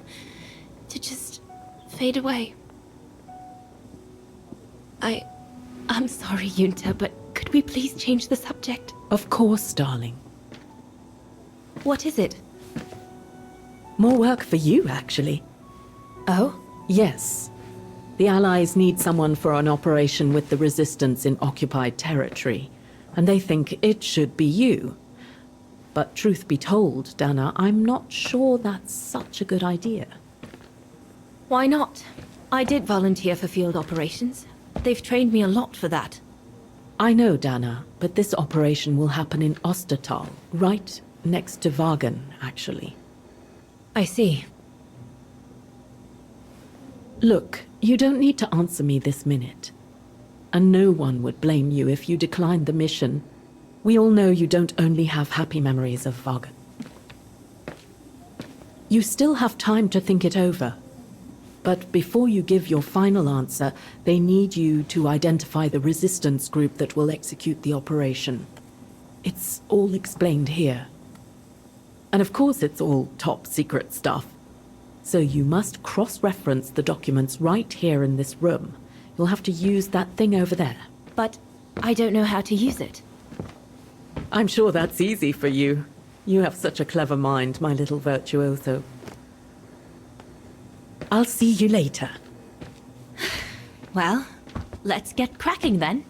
Speaker 12: to just fade away. I'm sorry, Yunta, but could we please change the subject?
Speaker 2: Of course, darling.
Speaker 12: What is it?
Speaker 2: More work for you, actually.
Speaker 12: Oh?
Speaker 2: Yes. The Allies need someone for an operation with the Resistance in occupied territory, and they think it should be you. But truth be told, Dana, I'm not sure that's such a good idea.
Speaker 12: Why not? I did volunteer for field operations. They've trained me a lot for that.
Speaker 2: I know, Dana, but this operation will happen in Ostertal, right next to Wagen, actually.
Speaker 12: I see.
Speaker 2: Look, you don't need to answer me this minute. And no one would blame you if you declined the mission. We all know you don't only have happy memories of Wagen. You still have time to think it over. But before you give your final answer, they need you to identify the resistance group that will execute the operation. It's all explained here. And of course it's all top secret stuff. So you must cross-reference the documents right here in this room. You'll have to use that thing over there.
Speaker 12: But I don't know how to use it.
Speaker 2: I'm sure that's easy for you. You have such a clever mind, my little virtuoso. I'll see you later.
Speaker 12: Well, let's get cracking then.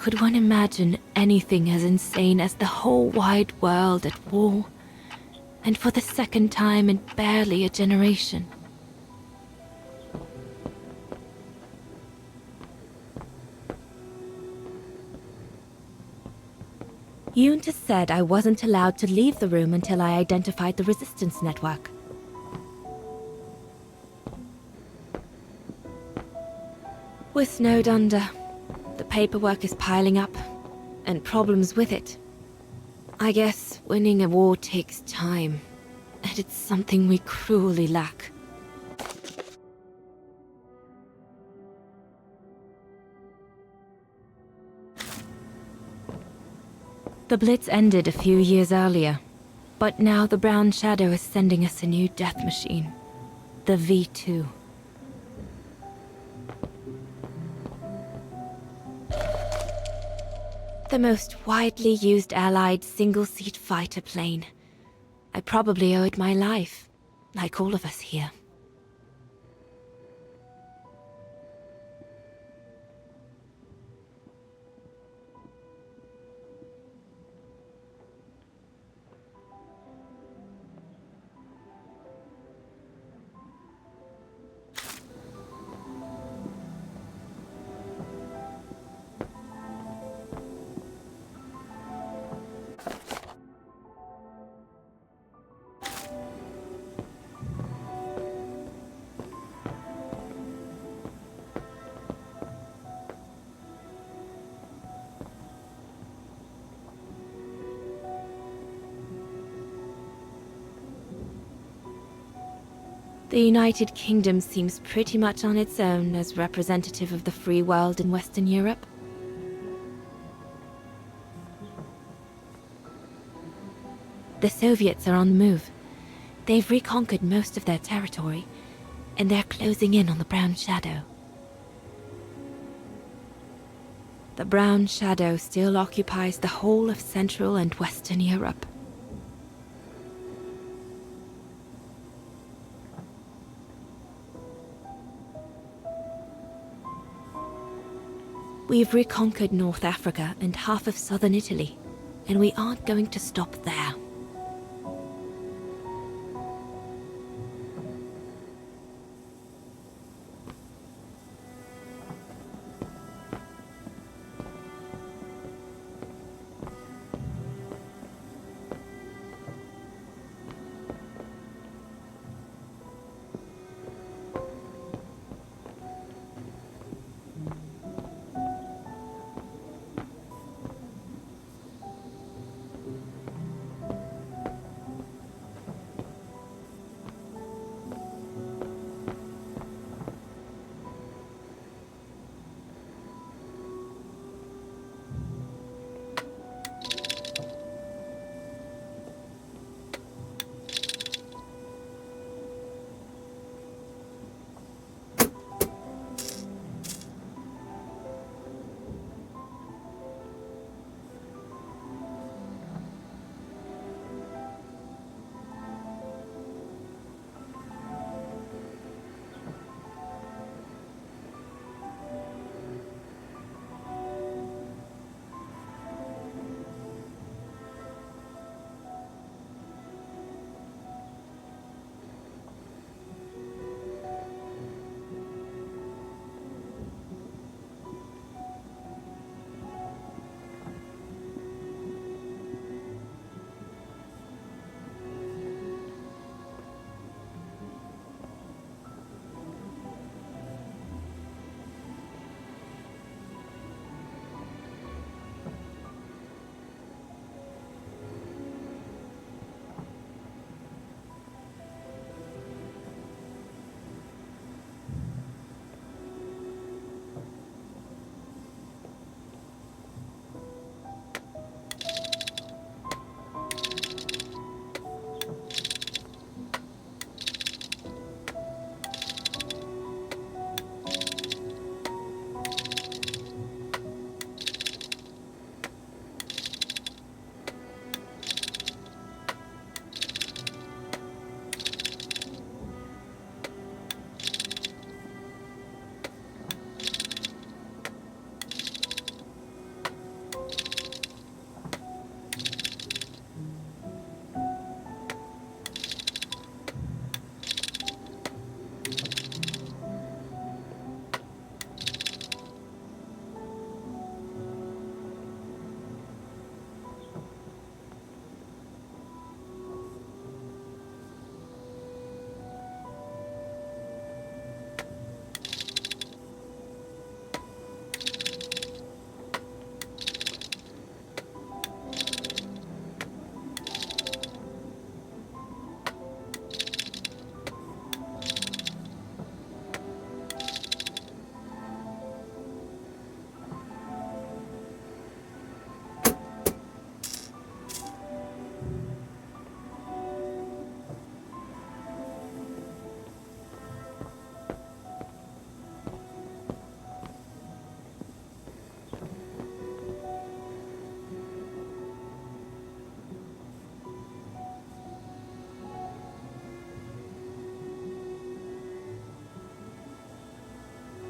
Speaker 12: Could one imagine anything as insane as the whole wide world at war? And for the second time in barely a generation. Yunta said I wasn't allowed to leave the room until I identified the resistance network. We're snowed under. The paperwork is piling up, and problems with it. I guess winning a war takes time, and it's something we cruelly lack. The Blitz ended a few years earlier, but now the Brown Shadow is sending us a new death machine, the V2. The most widely used Allied single-seat fighter plane. I probably owe it my life, like all of us here. The United Kingdom seems pretty much on its own as representative of the free world in Western Europe. The Soviets are on the move. They've reconquered most of their territory, and they're closing in on the Brown Shadow. The Brown Shadow still occupies the whole of Central and Western Europe. We've reconquered North Africa and half of southern Italy, and we aren't going to stop there.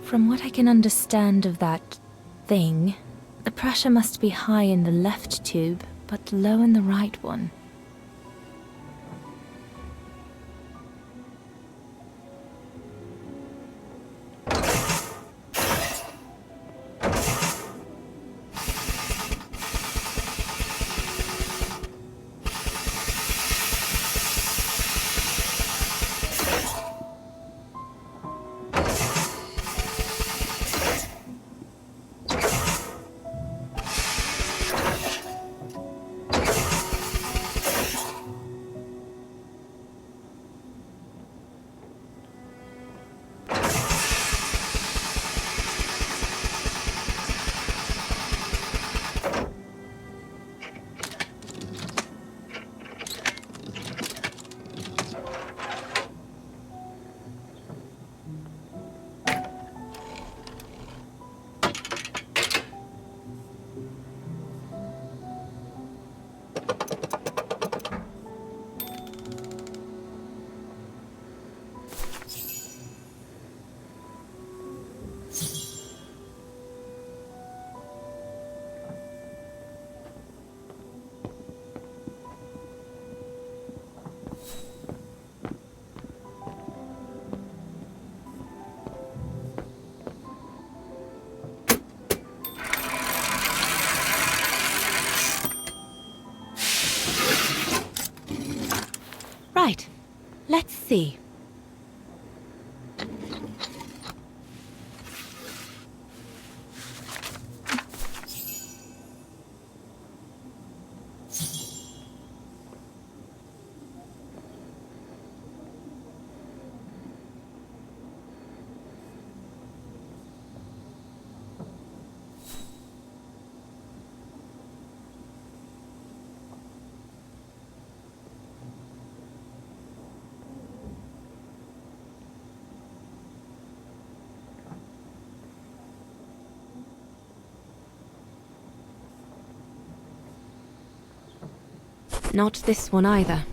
Speaker 12: From what I can understand of that thing, the pressure must be high in the left tube, but low in the right one. Right. Let's see. Not this one either.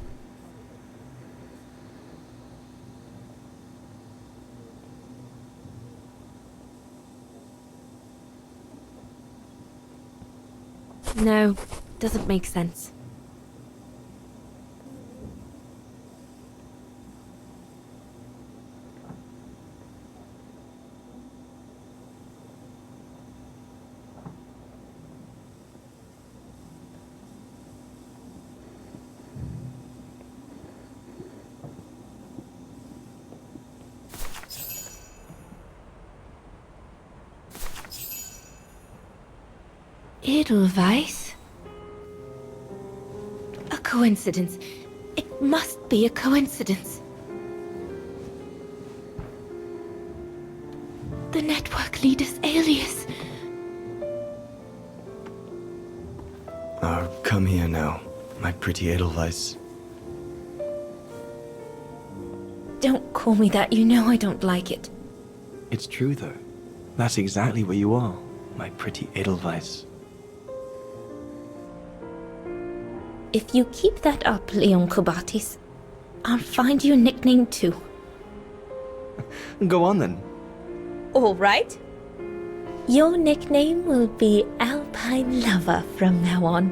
Speaker 12: No, doesn't make sense. Edelweiss? A coincidence. It must be a coincidence. The network leader's alias.
Speaker 5: Oh, come here now, my pretty Edelweiss.
Speaker 12: Don't call me that, you know I don't like it.
Speaker 5: It's true though. That's exactly where you are, my pretty Edelweiss.
Speaker 12: If you keep that up, Leon Kobatis, I'll find you a nickname too.
Speaker 5: Go on then.
Speaker 12: All right. Your nickname will be Alpine Lover from now on.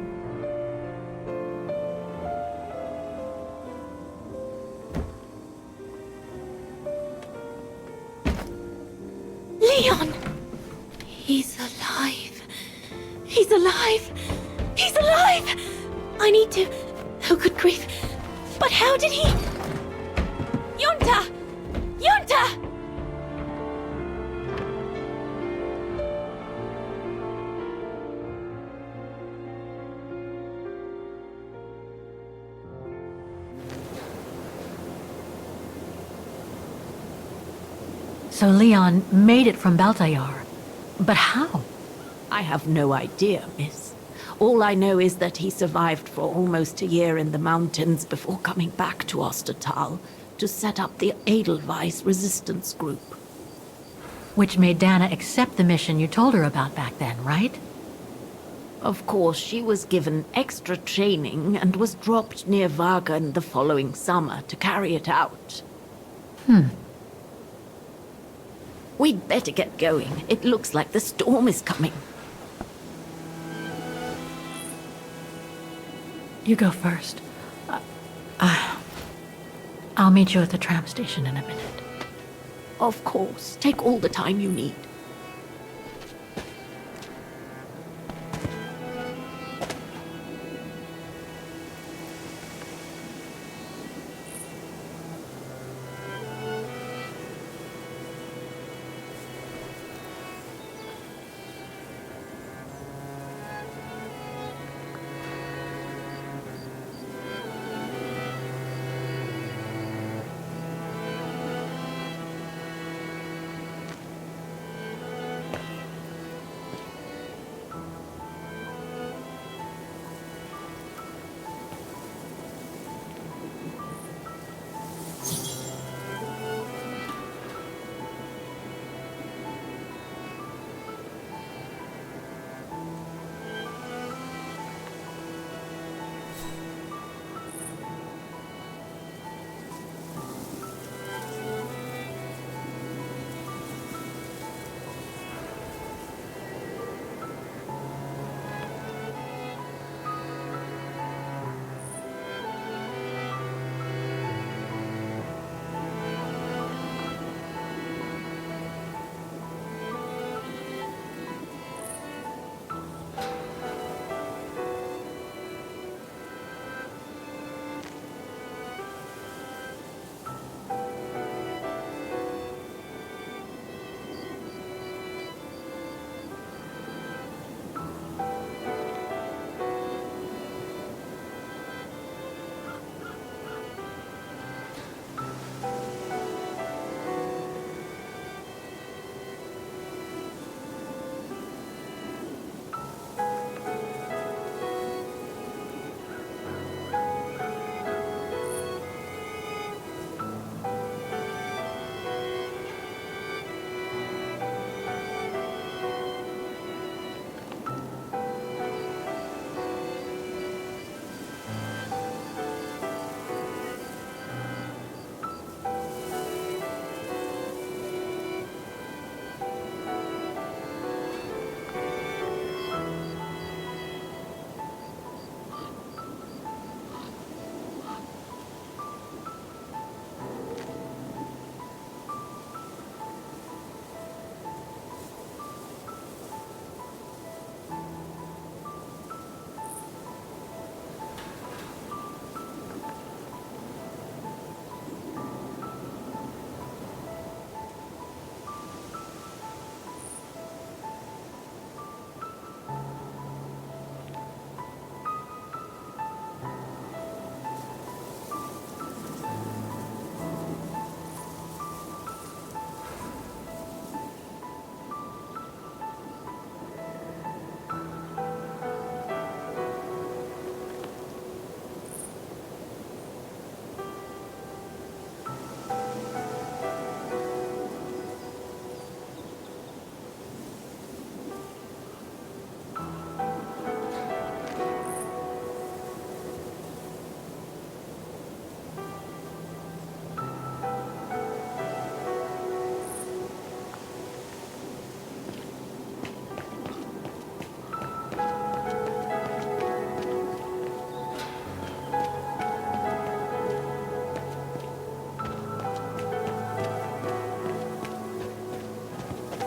Speaker 12: Leon! He's alive. He's alive. He's alive! I need to... Oh, good grief. But how did he... Yunta! Yunta!
Speaker 1: So Leon made it from Baltayar. But how?
Speaker 13: I have no idea, miss. All I know is that he survived for almost a year in the mountains before coming back to Ostertal to set up the Edelweiss resistance group.
Speaker 1: Which made Dana accept the mission you told her about back then, right?
Speaker 13: Of course, she was given extra training and was dropped near Vagan the following summer to carry it out. We'd better get going. It looks like the storm is coming.
Speaker 1: You go first. I'll meet you at the tram station in a minute.
Speaker 13: Of course. Take all the time you need.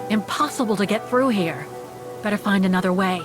Speaker 1: Impossible to get through here. Better find another way.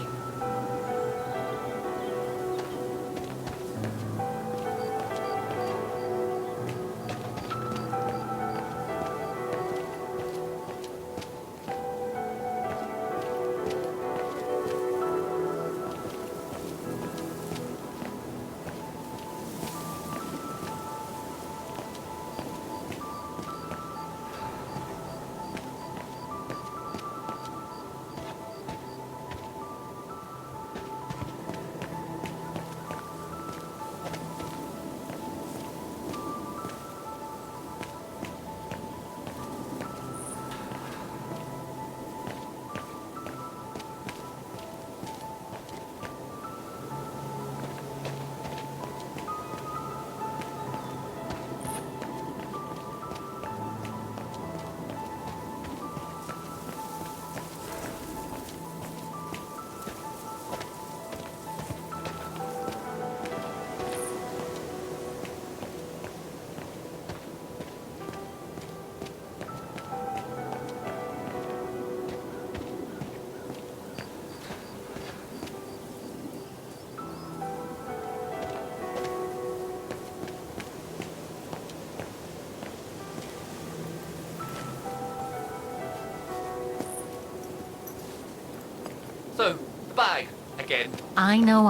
Speaker 3: again.
Speaker 1: I know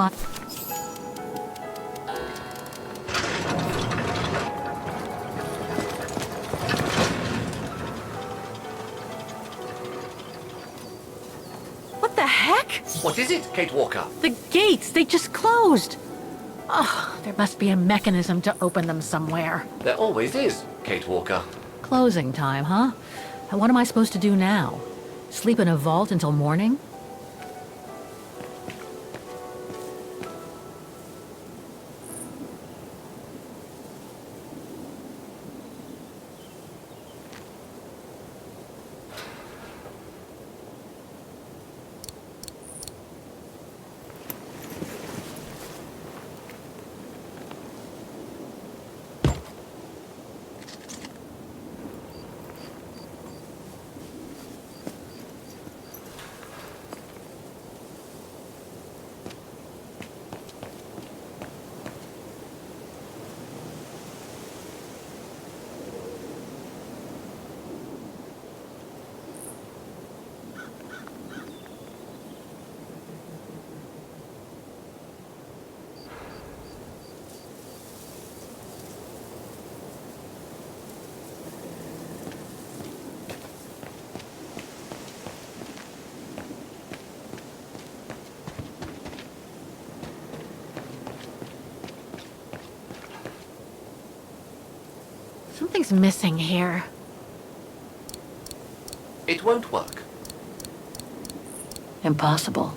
Speaker 1: What the heck?
Speaker 3: What is it, Kate Walker?
Speaker 1: The gates, they just closed. Oh, there must be a mechanism to open them somewhere.
Speaker 3: There always is, Kate Walker.
Speaker 1: Closing time, huh? And what am I supposed to do now? Sleep in a vault until morning? Something's missing here.
Speaker 3: It won't work.
Speaker 4: Impossible.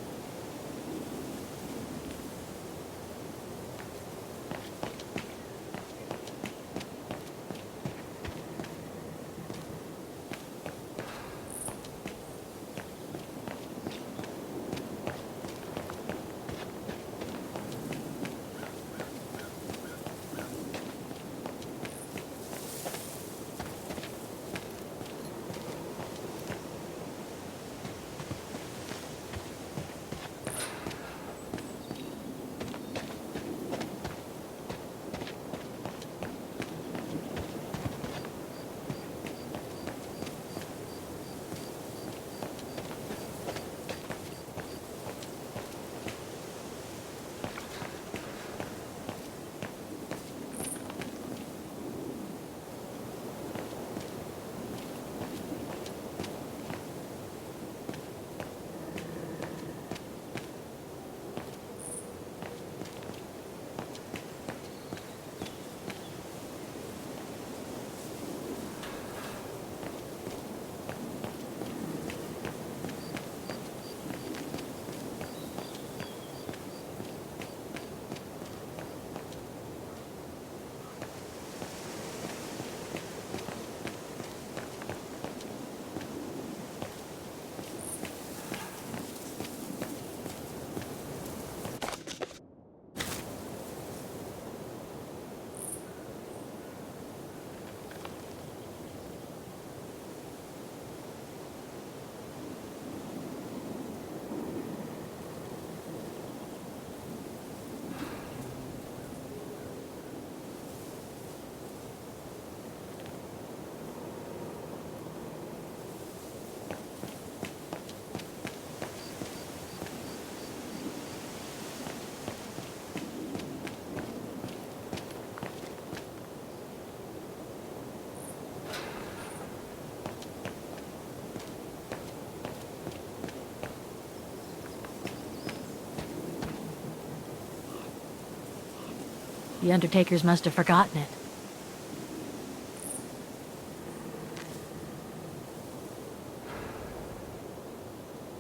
Speaker 1: The undertakers must have forgotten it.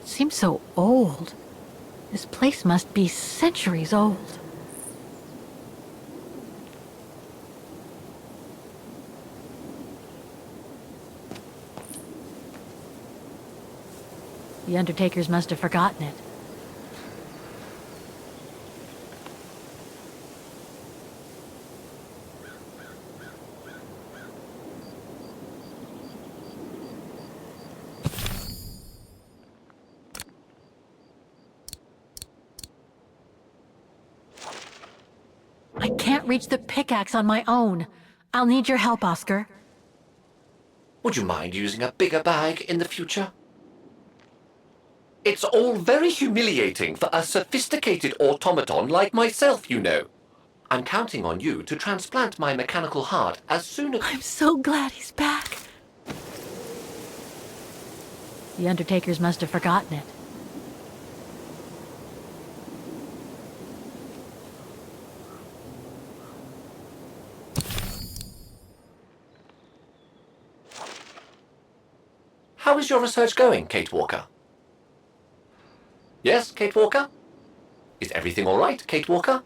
Speaker 1: It seems so old. This place must be centuries old. The undertakers must have forgotten it. I can't reach the pickaxe on my own. I'll need your help, Oscar.
Speaker 3: Would you mind using a bigger bag in the future? It's all very humiliating for a sophisticated automaton like myself, you know. I'm counting on you to transplant my mechanical heart as soon as...
Speaker 1: I'm so glad he's back. The undertakers must have forgotten it.
Speaker 3: How is your research going, Kate Walker? Yes, Kate Walker? Is everything all right, Kate Walker?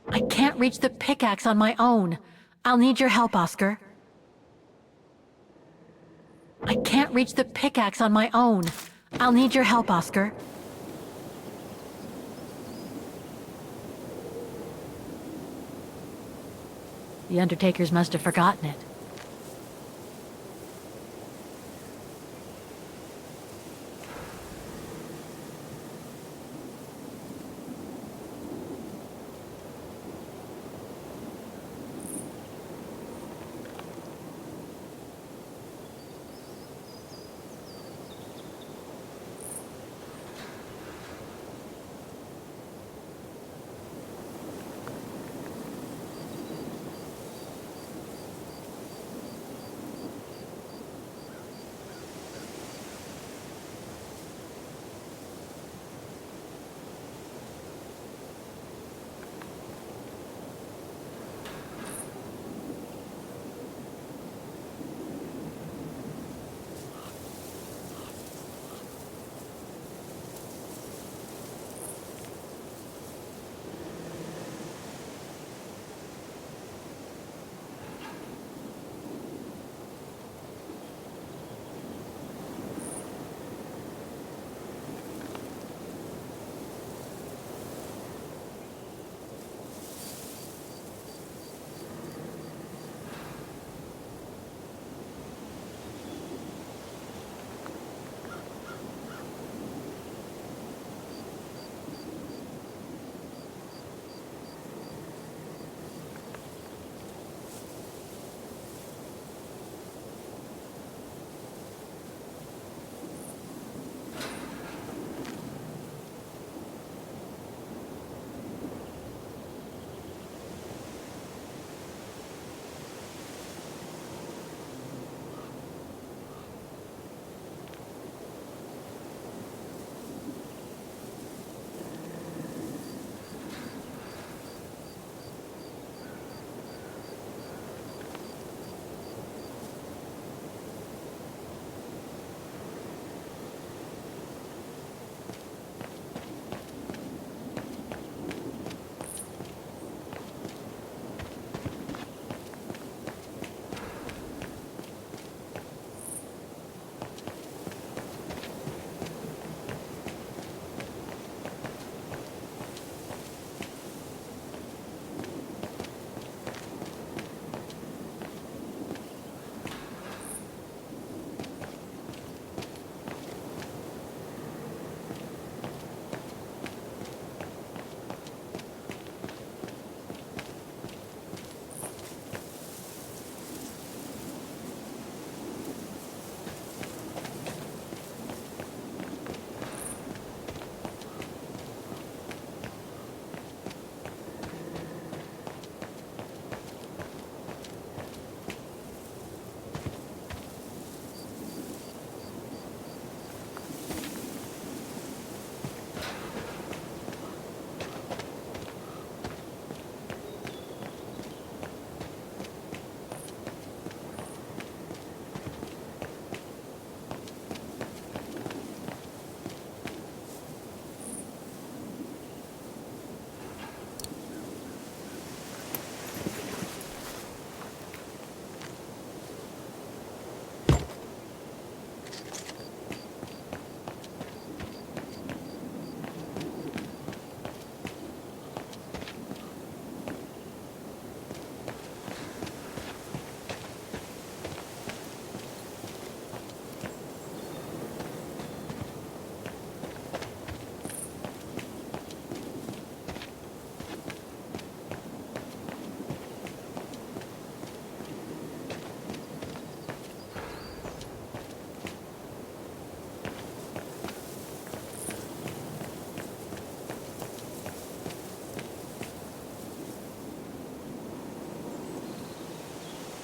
Speaker 1: I can't reach the pickaxe on my own. I'll need your help, Oscar. I can't reach the pickaxe on my own. I'll need your help, Oscar. The undertakers must have forgotten it.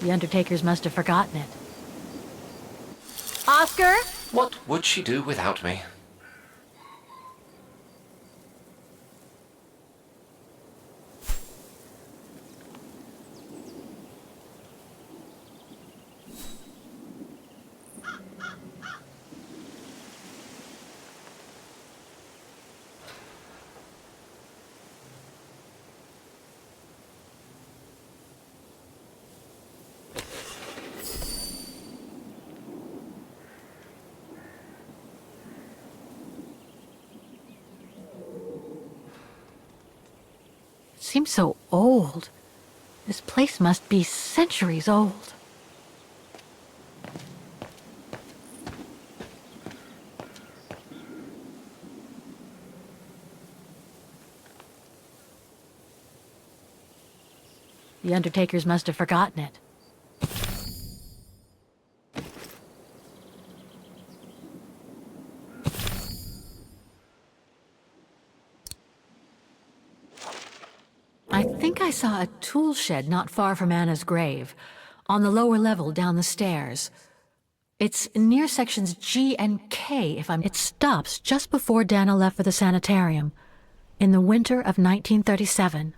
Speaker 1: The undertakers must have forgotten it. Oscar?
Speaker 3: What would she do without me?
Speaker 1: Seems so old. This place must be centuries old. The undertakers must have forgotten it. I think I saw a tool shed not far from Anna's grave, on the lower level down the stairs. It's near sections G and K, if I'm... It stops just before Dana left for the sanitarium, in the winter of 1937.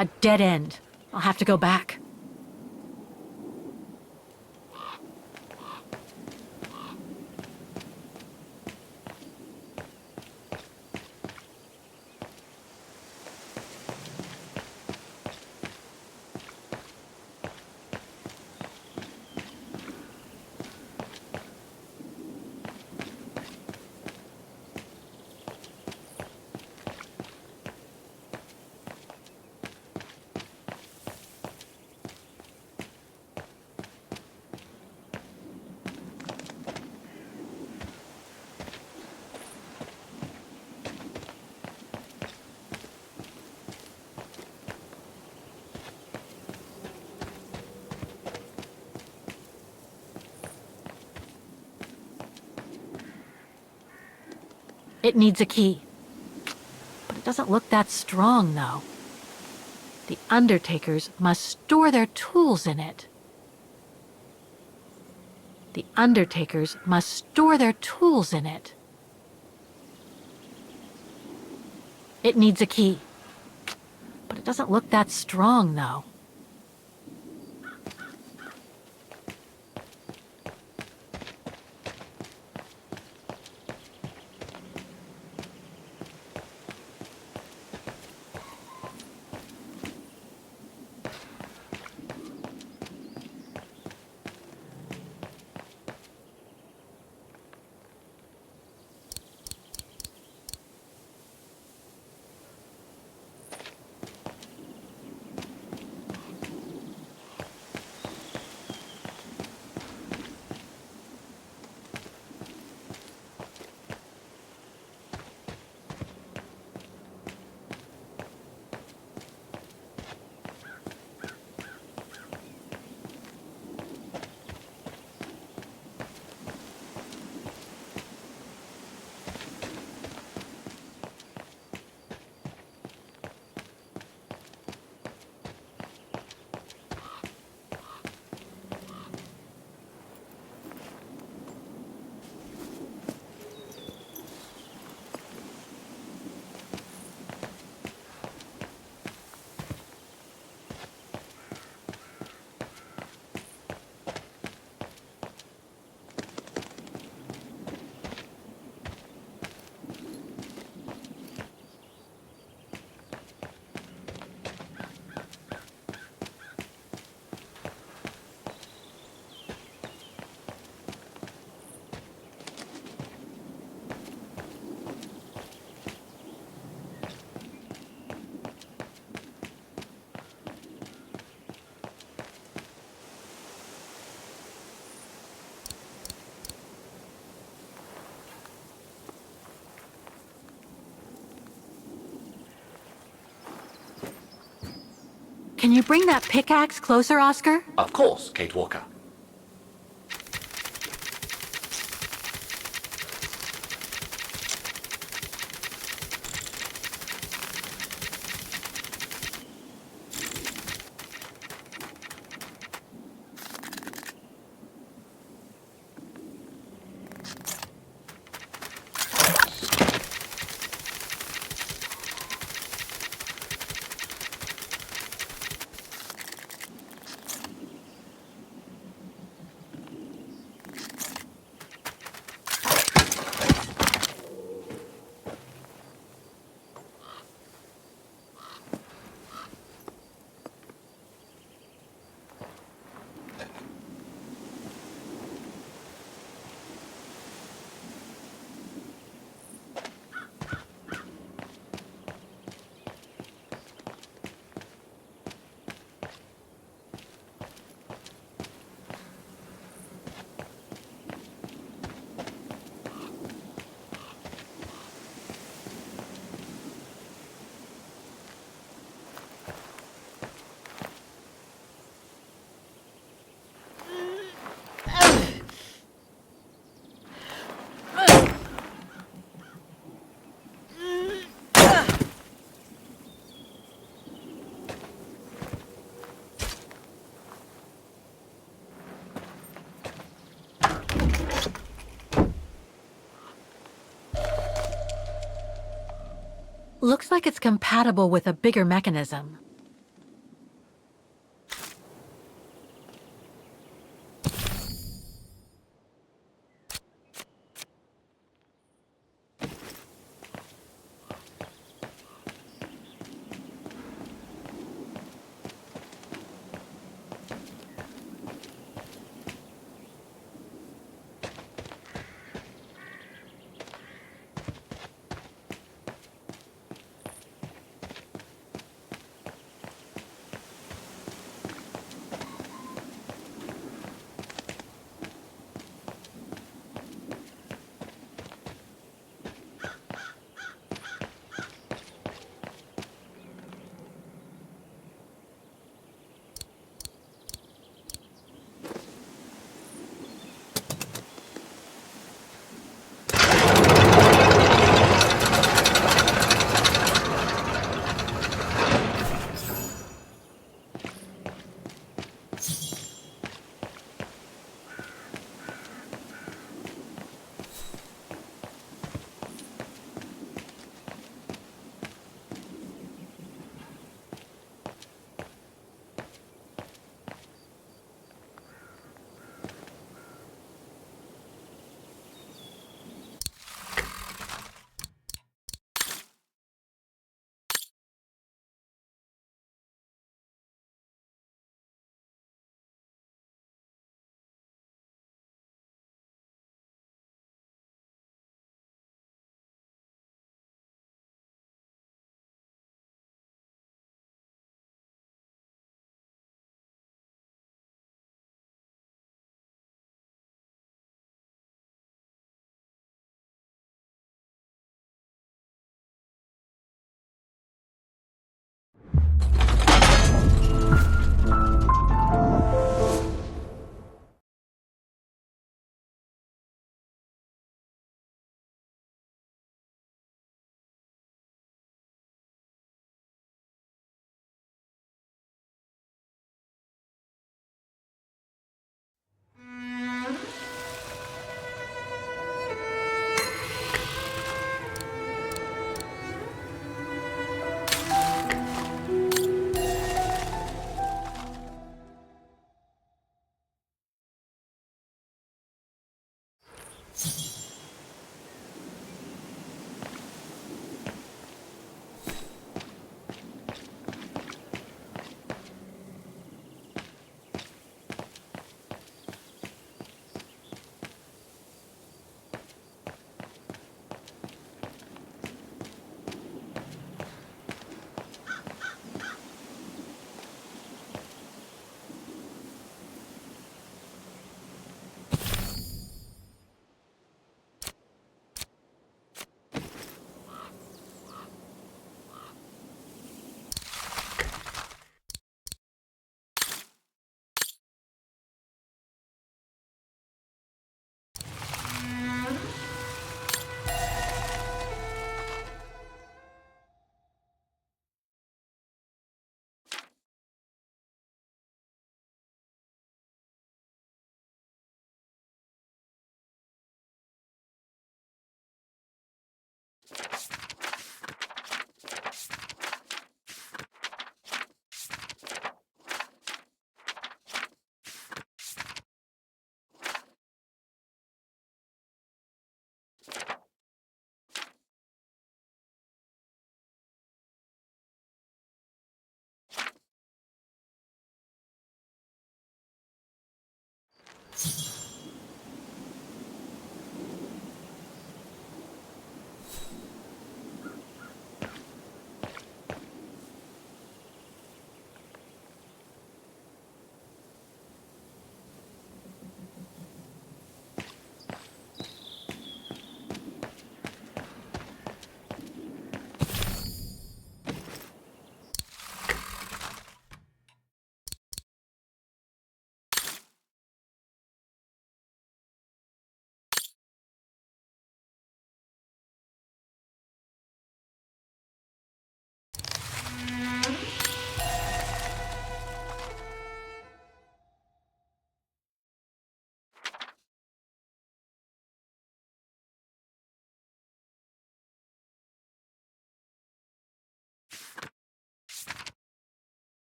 Speaker 1: A dead end. I'll have to go back. It needs a key. But it doesn't look that strong, though. The undertakers must store their tools in it. The undertakers must store their tools in it. It needs a key. But it doesn't look that strong, though. Can you bring that pickaxe closer, Oscar?
Speaker 3: Of course, Kate Walker.
Speaker 1: Looks like it's compatible with a bigger mechanism.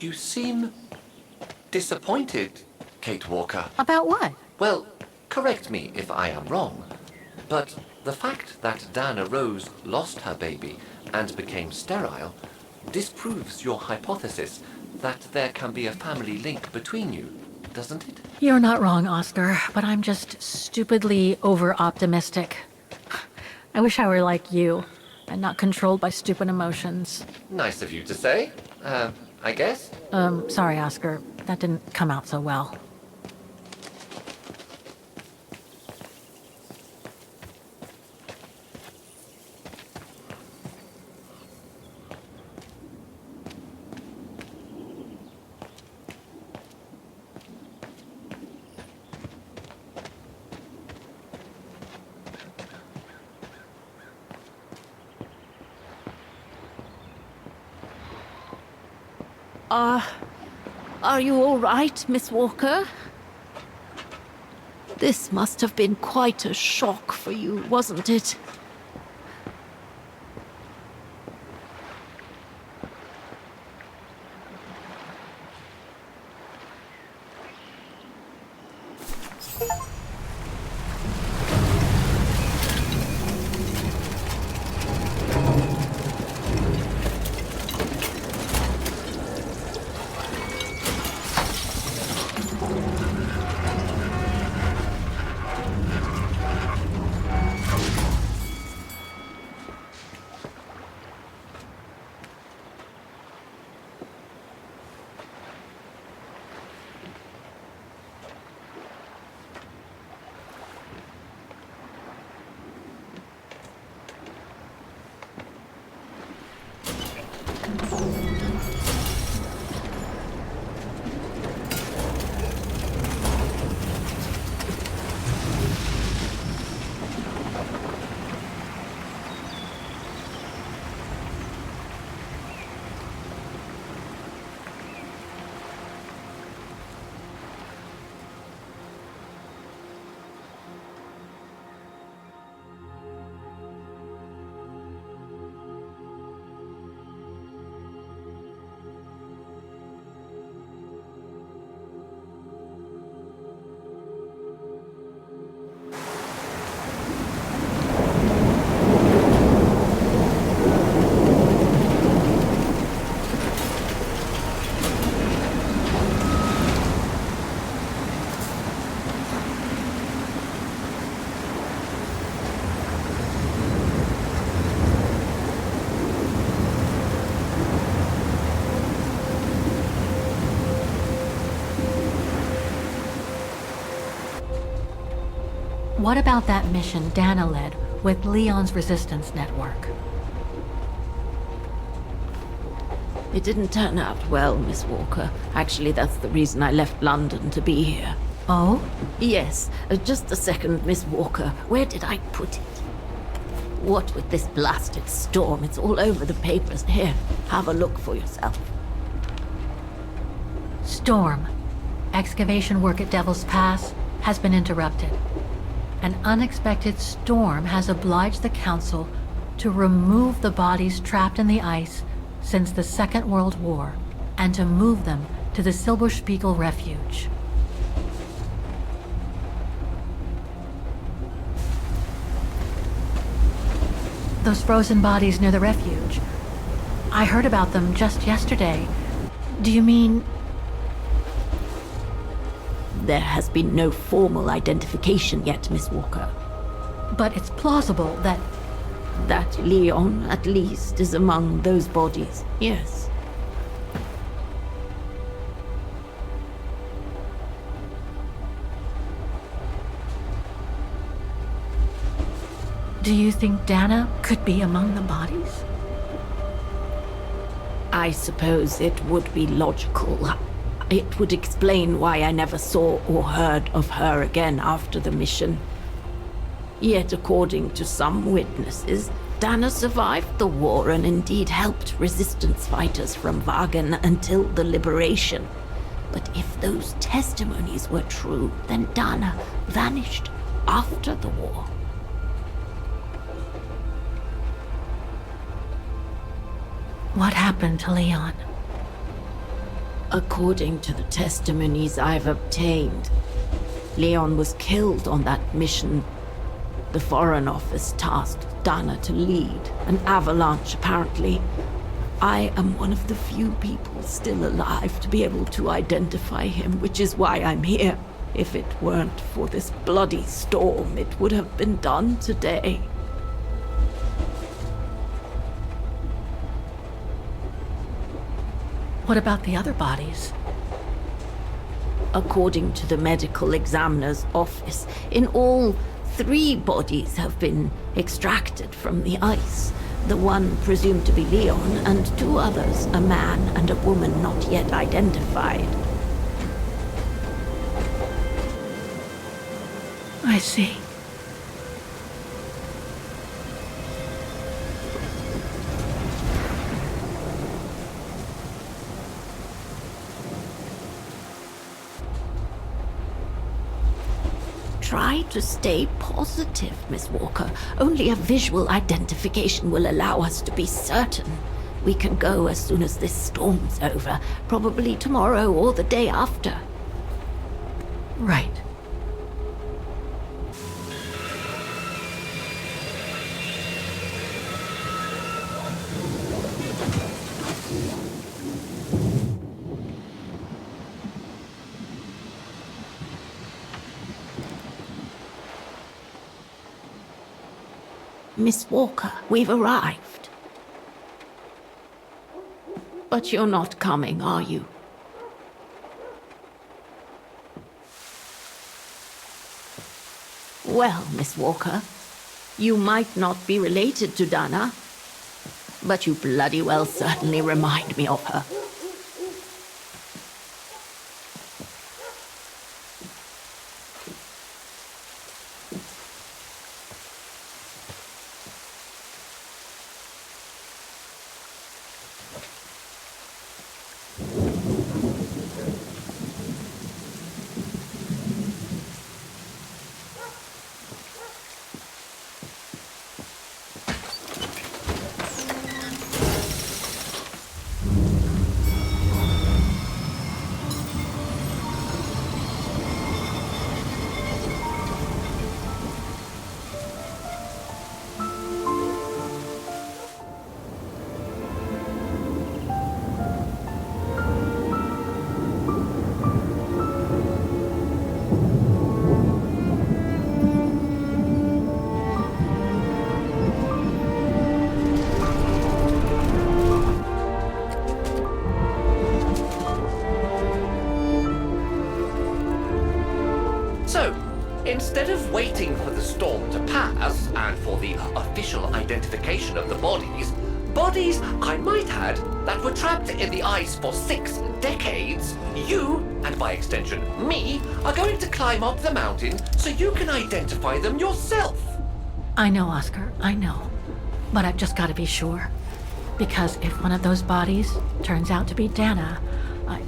Speaker 3: You seem disappointed, Kate Walker.
Speaker 1: About what?
Speaker 3: Well, correct me if I am wrong, but the fact that Dana Rose lost her baby and became sterile disproves your hypothesis that there can be a family link between you, doesn't it?
Speaker 1: You're not wrong, Oscar, but I'm just stupidly over-optimistic. I wish I were like you, and not controlled by stupid emotions.
Speaker 3: Nice of you to say, I guess.
Speaker 1: Sorry, Oscar. That didn't come out so well.
Speaker 13: Are you all right, Miss Walker? This must have been quite a shock for you, wasn't it?
Speaker 1: What about that mission Dana led with Leon's resistance network?
Speaker 13: It didn't turn out well, Miss Walker. Actually, that's the reason I left London to be here.
Speaker 1: Oh?
Speaker 13: Yes. Just a second, Miss Walker. Where did I put it? What with this blasted storm? It's all over the papers. Here, have a look for yourself.
Speaker 1: Storm. Excavation work at Devil's Pass has been interrupted. An unexpected storm has obliged the Council to remove the bodies trapped in the ice since the Second World War and to move them to the Zilberspigel refuge. Those frozen bodies near the refuge. I heard about them just yesterday. Do you mean...
Speaker 13: There has been no formal identification yet, Miss Walker.
Speaker 1: But it's plausible that...
Speaker 13: That Leon, at least, is among those bodies, yes.
Speaker 1: Do you think Dana could be among the bodies?
Speaker 13: I suppose it would be logical. It would explain why I never saw or heard of her again after the mission. Yet, according to some witnesses, Dana survived the war and indeed helped resistance fighters from Wagen until the liberation. But if those testimonies were true, then Dana vanished after the war.
Speaker 1: What happened to Leon?
Speaker 13: According to the testimonies I've obtained, Leon was killed on that mission. The Foreign Office tasked Dana to lead an avalanche, apparently. I am one of the few people still alive to be able to identify him, which is why I'm here. If it weren't for this bloody storm, it would have been done today.
Speaker 1: What about the other bodies?
Speaker 13: According to the medical examiner's office, in all, 3 bodies have been extracted from the ice. The one presumed to be Leon, and 2 others, a man and a woman not yet identified.
Speaker 1: I see.
Speaker 13: Try to stay positive, Miss Walker. Only a visual identification will allow us to be certain. We can go as soon as this storm's over, probably tomorrow or the day after.
Speaker 1: Right.
Speaker 13: Miss Walker, we've arrived. But you're not coming, are you? Well, Miss Walker, you might not be related to Dana, but you bloody well certainly remind me of her.
Speaker 3: Instead of waiting for the storm to pass and for the official identification of the bodies, I might add, that were trapped in the ice for 6 decades, you, and by extension me, are going to climb up the mountain so you can identify them yourself.
Speaker 1: I know, Oscar, I know. But I've just got to be sure. Because if one of those bodies turns out to be Dana, I...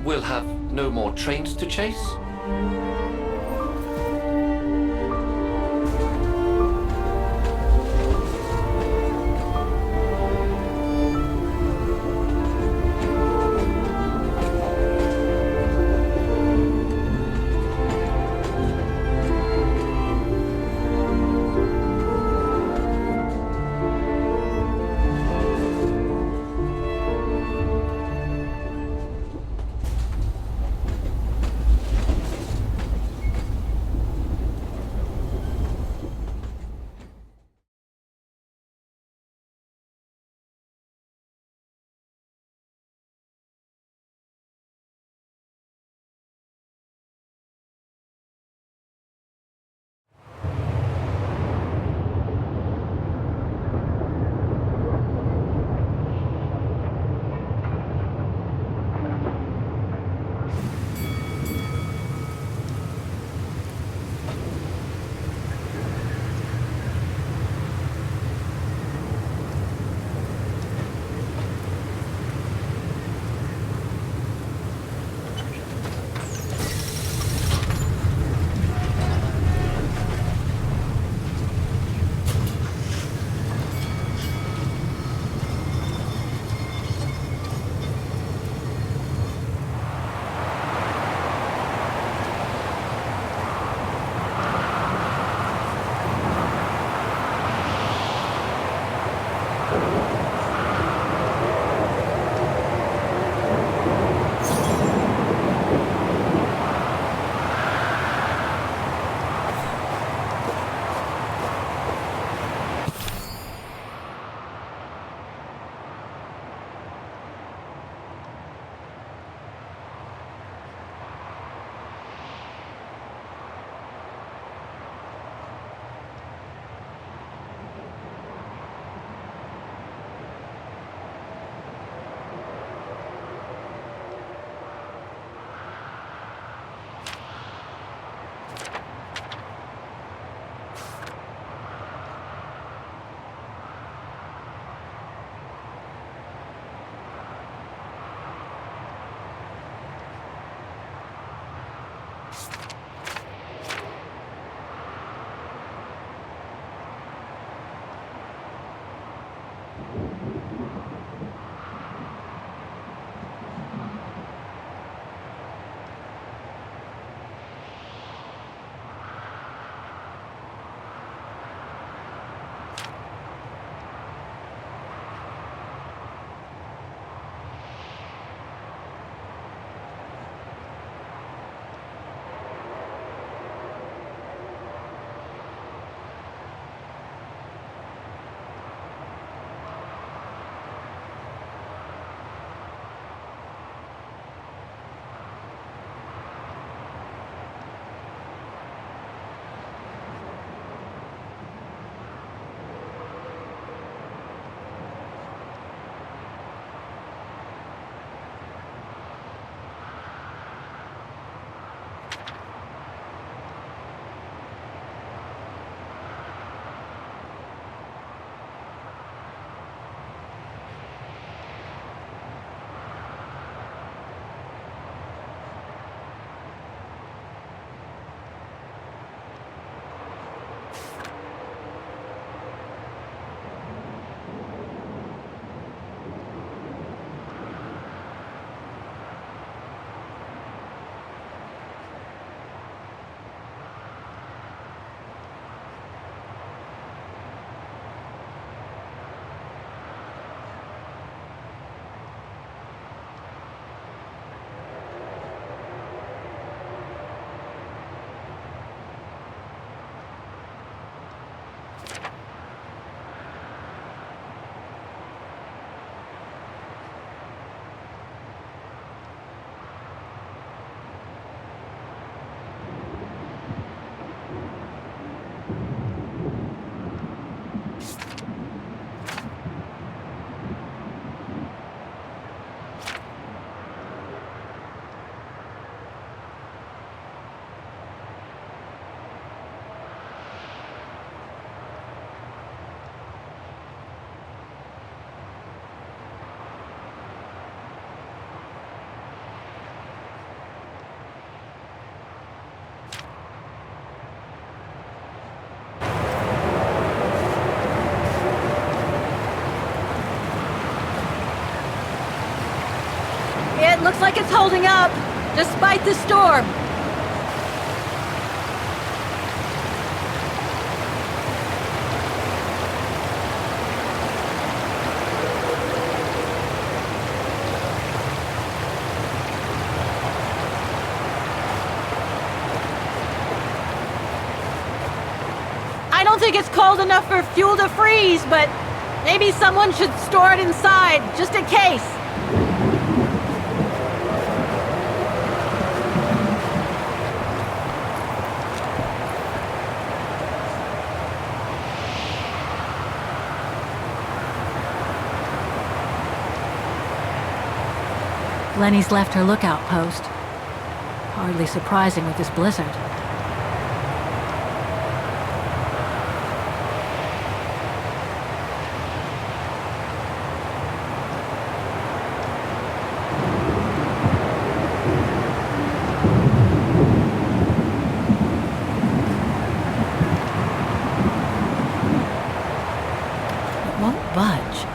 Speaker 3: We'll have no more trains to chase?
Speaker 1: It looks like it's holding up, despite the storm. I don't think it's cold enough for fuel to freeze, but maybe someone should store it inside, just in case. Lenny's left her lookout post. Hardly surprising with this blizzard. It won't budge.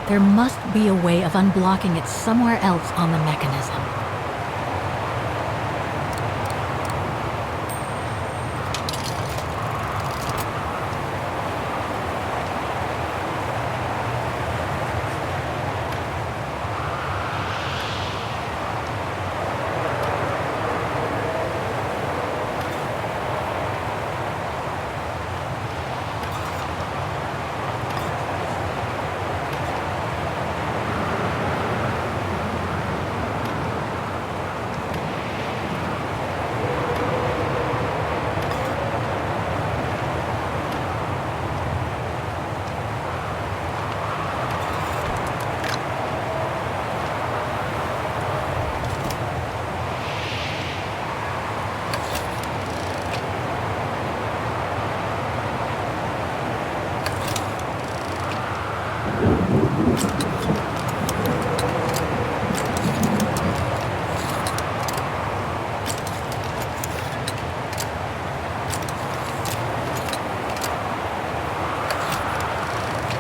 Speaker 1: There must be a way of unblocking it somewhere else on the mechanism.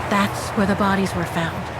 Speaker 1: That's where the bodies were found.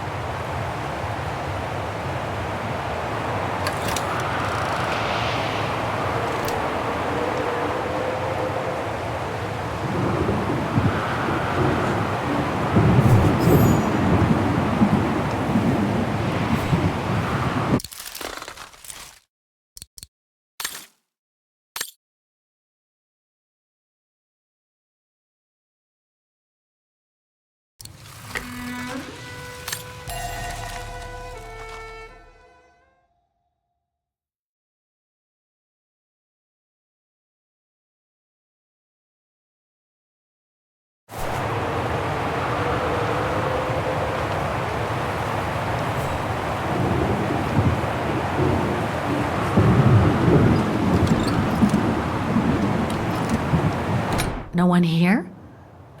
Speaker 1: No one here?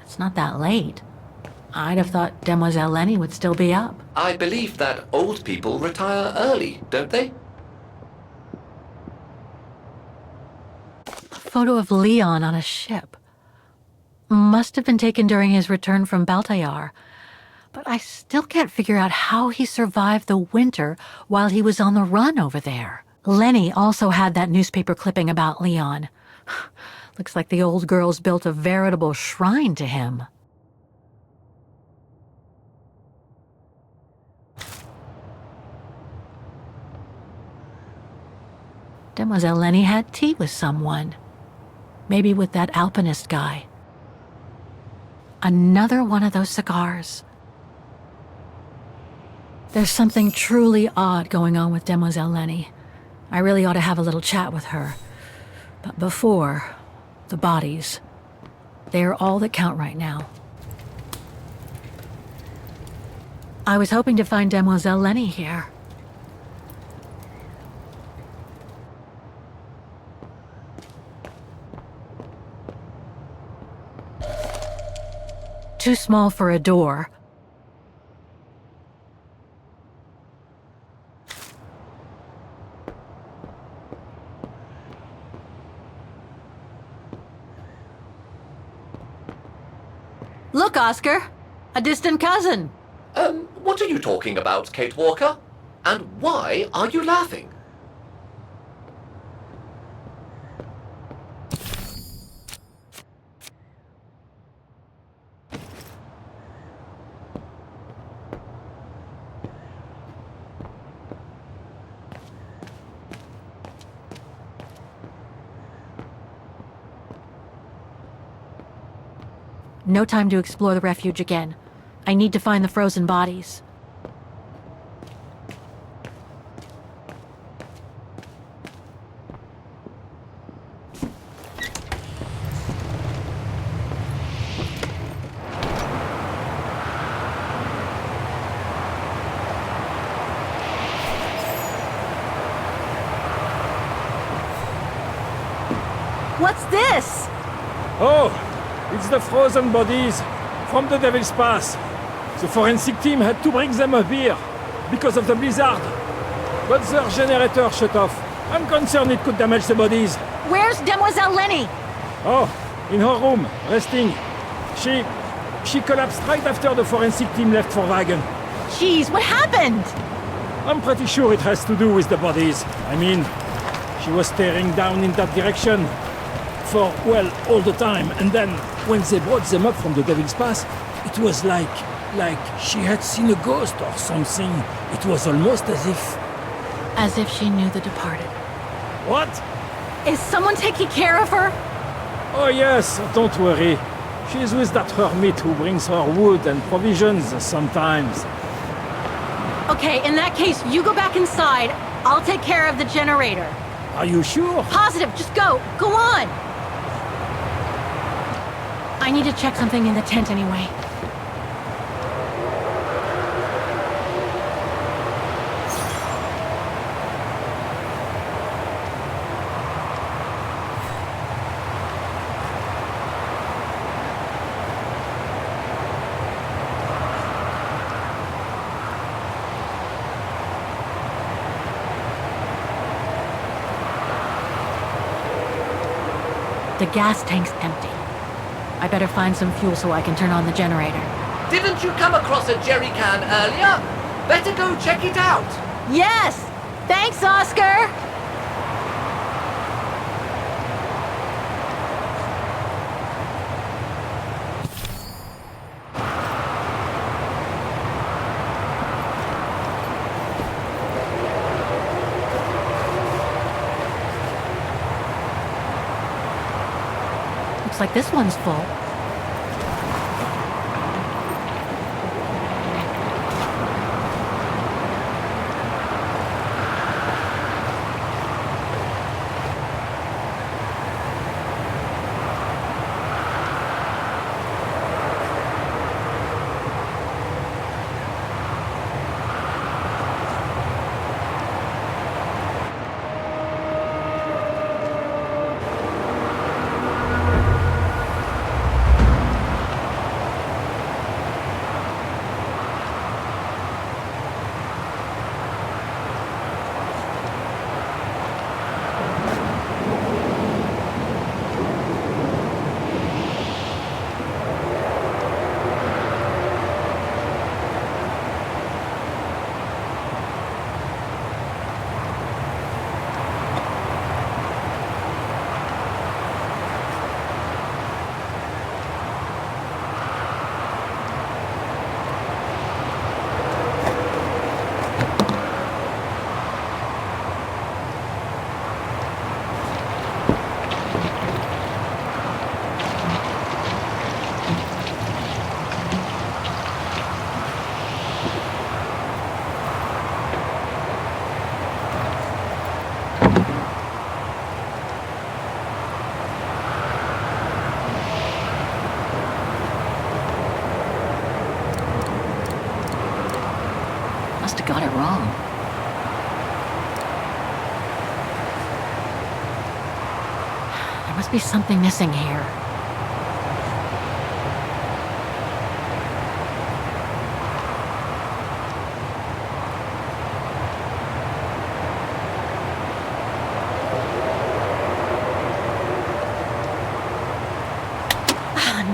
Speaker 1: It's not that late. I'd have thought Demoiselle Lenny would still be up.
Speaker 3: I believe that old people retire early, don't they?
Speaker 1: A photo of Leon on a ship. Must have been taken during his return from Baltayar. But I still can't figure out how he survived the winter while he was on the run over there. Lenny also had that newspaper clipping about Leon. Looks like the old girls built a veritable shrine to him. Demoiselle Lenny had tea with someone. Maybe with that alpinist guy. Another one of those cigars. There's something truly odd going on with Demoiselle Lenny. I really ought to have a little chat with her. But before, the bodies. They are all that count right now. I was hoping to find Demoiselle Lenny here. Too small for a door. Look, Oscar! A distant cousin!
Speaker 3: What are you talking about, Kate Walker? And why are you laughing?
Speaker 1: No time to explore the refuge again. I need to find the frozen bodies.
Speaker 2: What's this?
Speaker 14: Oh, it's the frozen bodies from the Devil's Pass. The forensic team had to bring them up here because of the blizzard. But their generator shut off. I'm concerned it could damage the bodies.
Speaker 1: Where's Demoiselle Lenny?
Speaker 14: Oh, in her room, resting. She collapsed right after the forensic team left for Wagen.
Speaker 1: Jeez, what happened?
Speaker 14: I'm pretty sure it has to do with the bodies. I mean, she was staring down in that direction for, well, all the time. And then, when they brought them up from the Devil's Pass, it was like she had seen a ghost or something. It was almost as if...
Speaker 1: As if she knew the departed.
Speaker 14: What?
Speaker 1: Is someone taking care of her?
Speaker 14: Oh yes, don't worry. She's with that hermit who brings her wood and provisions sometimes.
Speaker 1: Okay, in that case, you go back inside. I'll take care of the generator.
Speaker 14: Are you sure?
Speaker 1: Positive, just go. Go on! I need to check something in the tent anyway. The gas tank's empty. I better find some fuel so I can turn on the generator.
Speaker 3: Didn't you come across a jerry can earlier? Better go check it out.
Speaker 1: Yes! Thanks, Oscar! Looks like this one's full.
Speaker 4: Got it wrong.
Speaker 1: There must be something missing here.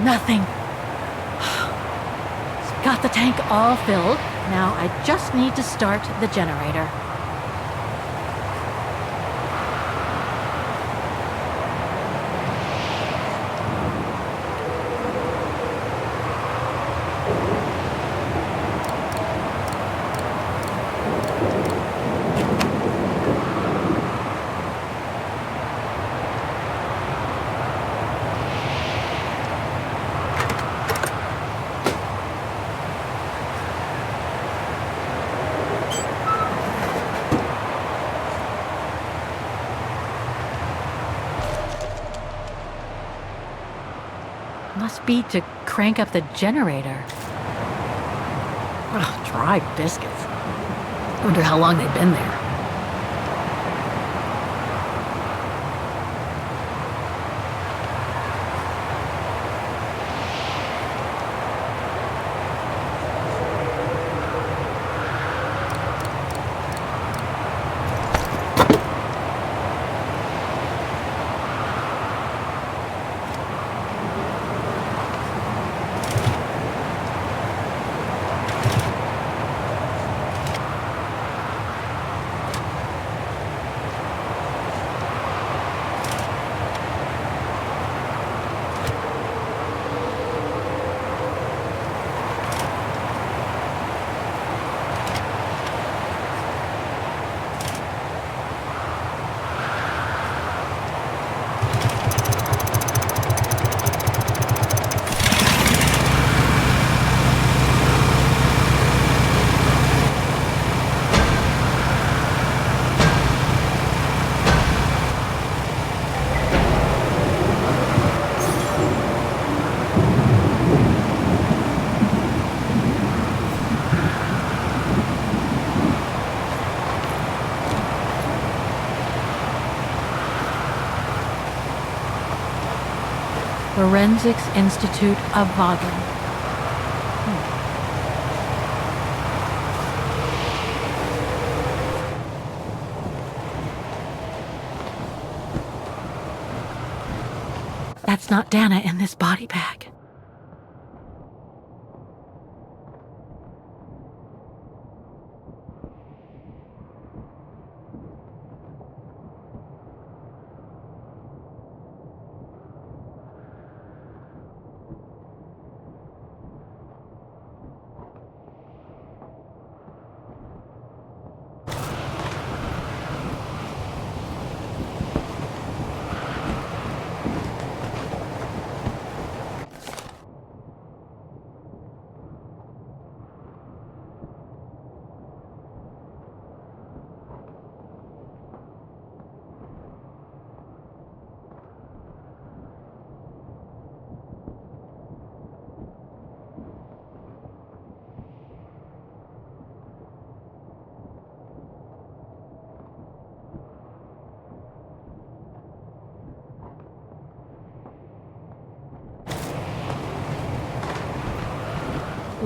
Speaker 1: Nothing. Got the tank all filled. Now I just need to start the generator. Must be to crank up the generator. Oh, dry biscuits. Wonder how long they've been there. Forensics Institute of Vagen. That's not Dana in this body bag.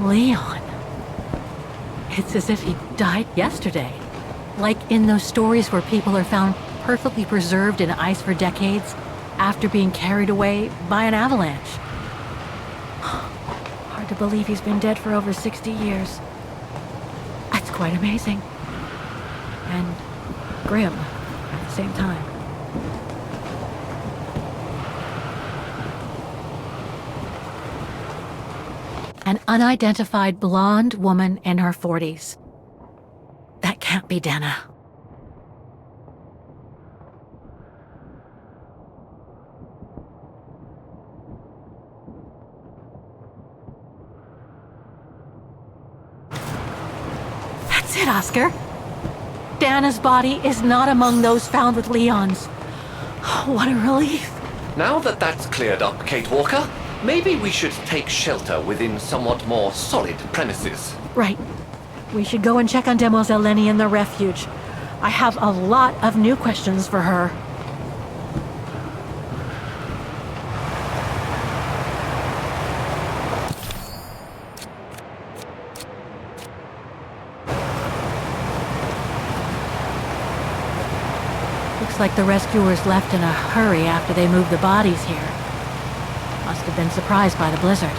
Speaker 1: Leon. It's as if he died yesterday. Like in those stories where people are found perfectly preserved in ice for decades after being carried away by an avalanche. Hard to believe he's been dead for over 60 years. That's quite amazing. And grim at the same time. An unidentified blonde woman in her 40s. That can't be Dana. That's it, Oscar. Dana's body is not among those found with Leon's. What a relief.
Speaker 3: Now that that's cleared up, Kate Walker, maybe we should take shelter within somewhat more solid premises.
Speaker 1: Right. We should go and check on Demoiselle Lenny in the refuge. I have a lot of new questions for her. Looks like the rescuers left in a hurry after they moved the bodies here. Must have been surprised by the blizzard.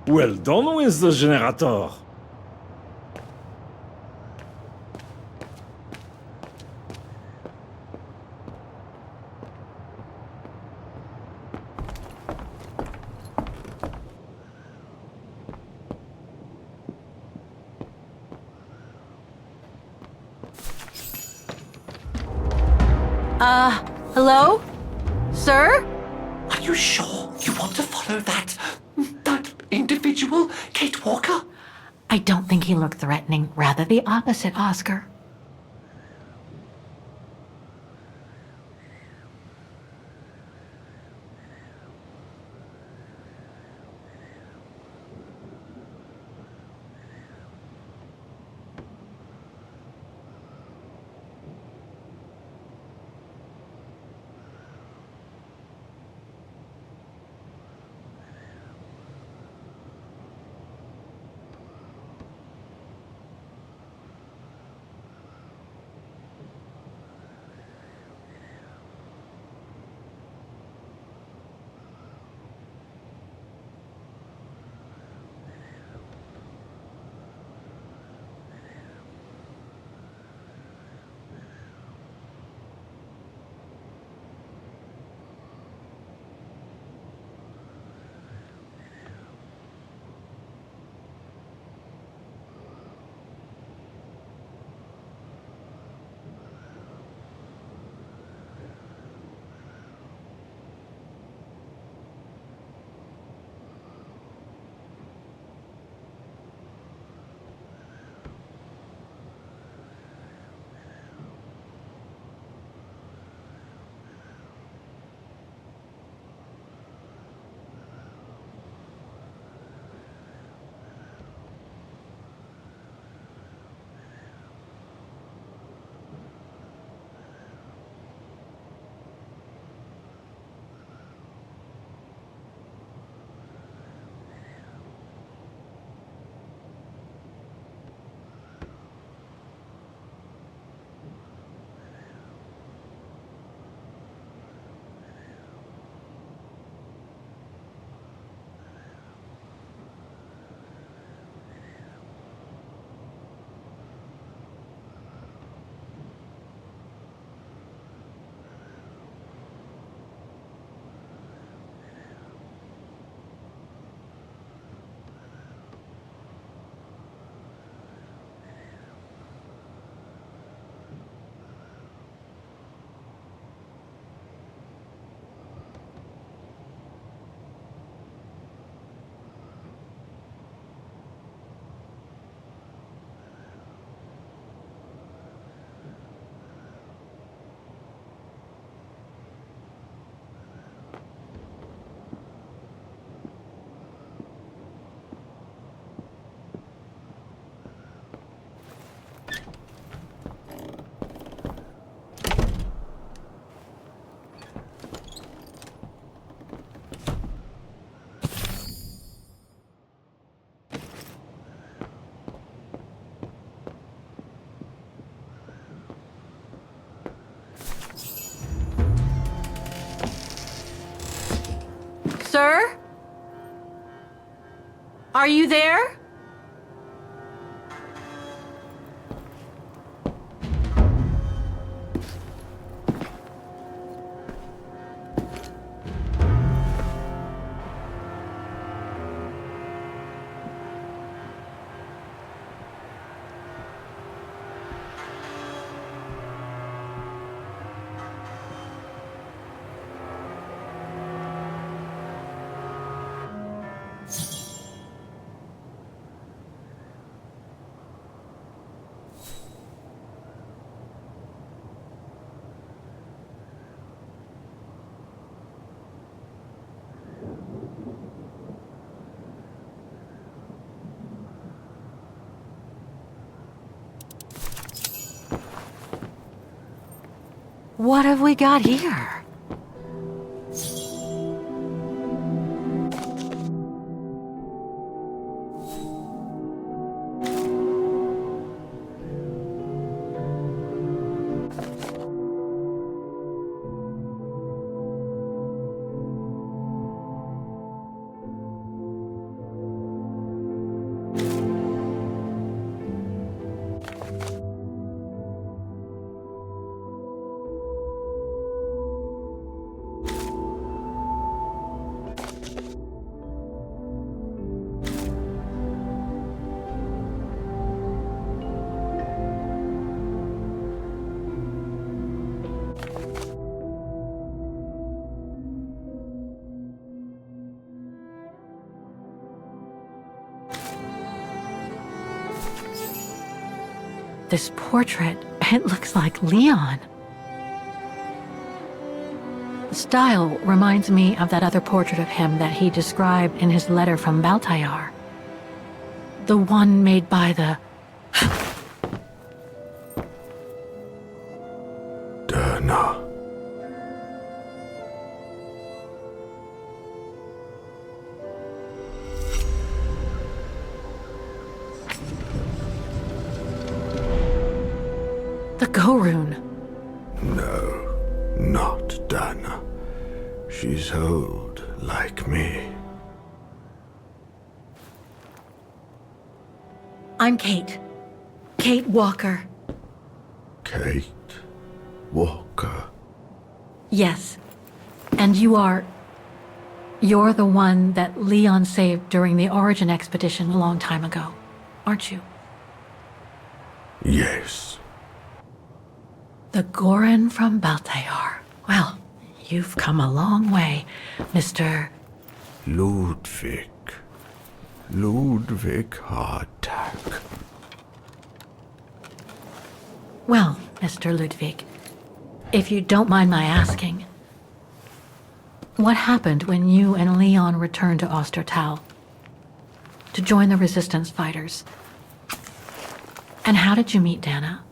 Speaker 14: Well done with the generator.
Speaker 1: Hello? Sir?
Speaker 3: Are you sure you want to follow that individual, Kate Walker?
Speaker 1: I don't think he looked threatening. Rather the opposite, Oscar. Sir? Are you there? What have we got here? This portrait, it looks like Leon. The style reminds me of that other portrait of him that he described in his letter from Baltayar. The one made by the...
Speaker 15: Derna.
Speaker 1: The Gorun.
Speaker 15: No, not Dana. She's old, like me.
Speaker 1: I'm Kate. Kate Walker.
Speaker 15: Kate Walker.
Speaker 1: Yes. And you're the one that Leon saved during the Origin expedition a long time ago, aren't you?
Speaker 15: Yes.
Speaker 1: The Gorin from Baltayar. Well, you've come a long way, Mr.
Speaker 15: Ludwig. Ludwig Hardtack.
Speaker 1: Well, Mr. Ludwig, if you don't mind my asking, what happened when you and Leon returned to Ostertal to join the resistance fighters? And how did you meet Dana?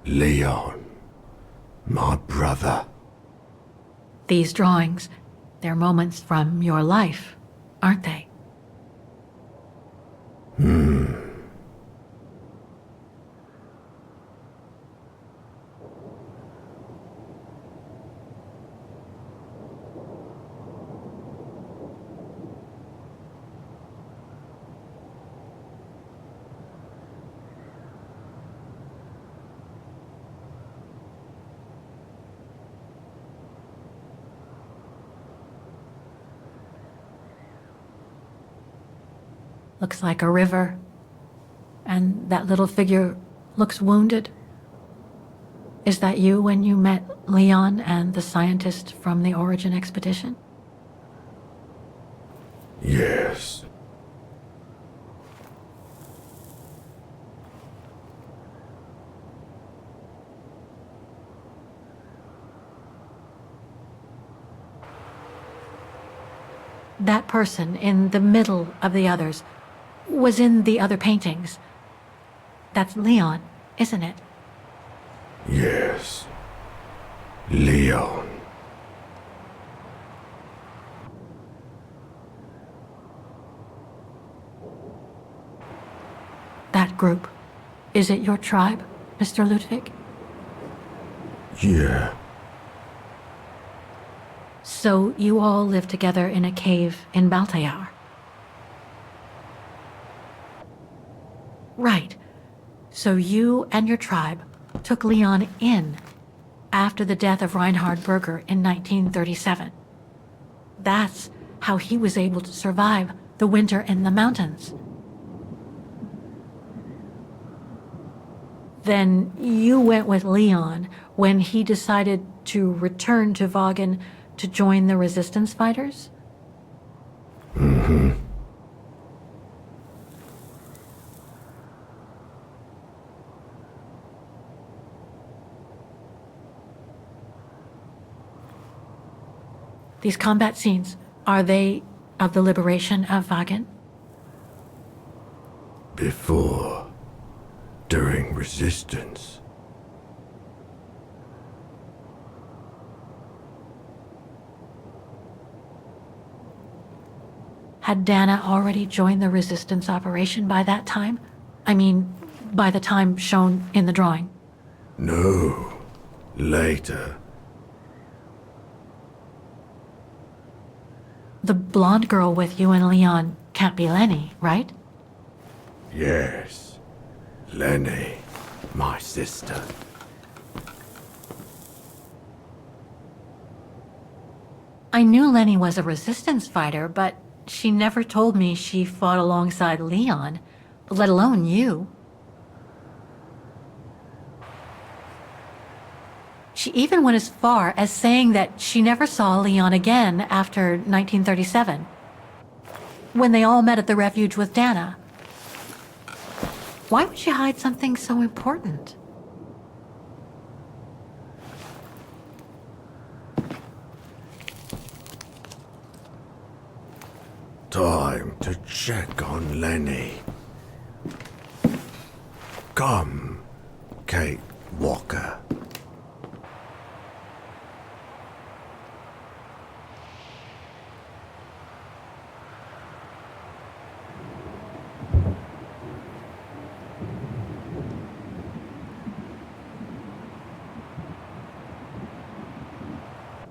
Speaker 15: Leon. My brother.
Speaker 1: These drawings, they're moments from your life, aren't they? Looks like a river. And that little figure looks wounded. Is that you when you met Leon and the scientist from the Origin expedition?
Speaker 15: Yes.
Speaker 1: That person in the middle of the others was in the other paintings. That's Leon, isn't it?
Speaker 15: Yes. Leon.
Speaker 1: That group, Is it your tribe, Mr. Ludwig?
Speaker 15: Yeah.
Speaker 1: So you all live together in a cave in Baltayar? Right. So you and your tribe took Leon in after the death of Reinhard Berger in 1937. That's how he was able to survive the winter in the mountains. Then you went with Leon when he decided to return to Vagen to join the resistance fighters?
Speaker 15: Mm-hmm.
Speaker 1: These combat scenes, are they of the liberation of Vagen?
Speaker 15: Before. During resistance.
Speaker 1: Had Dana already joined the resistance operation by that time? I mean, by the time shown in the drawing.
Speaker 15: No. Later.
Speaker 1: The blonde girl with you and Leon can't be Lenny, right?
Speaker 15: Yes. Lenny, my sister.
Speaker 1: I knew Lenny was a resistance fighter, but she never told me she fought alongside Leon, let alone you. She even went as far as saying that she never saw Leon again after 1937, when they all met at the refuge with Dana. Why would she hide something so important?
Speaker 15: Time to check on Lenny. Come, Kate Walker.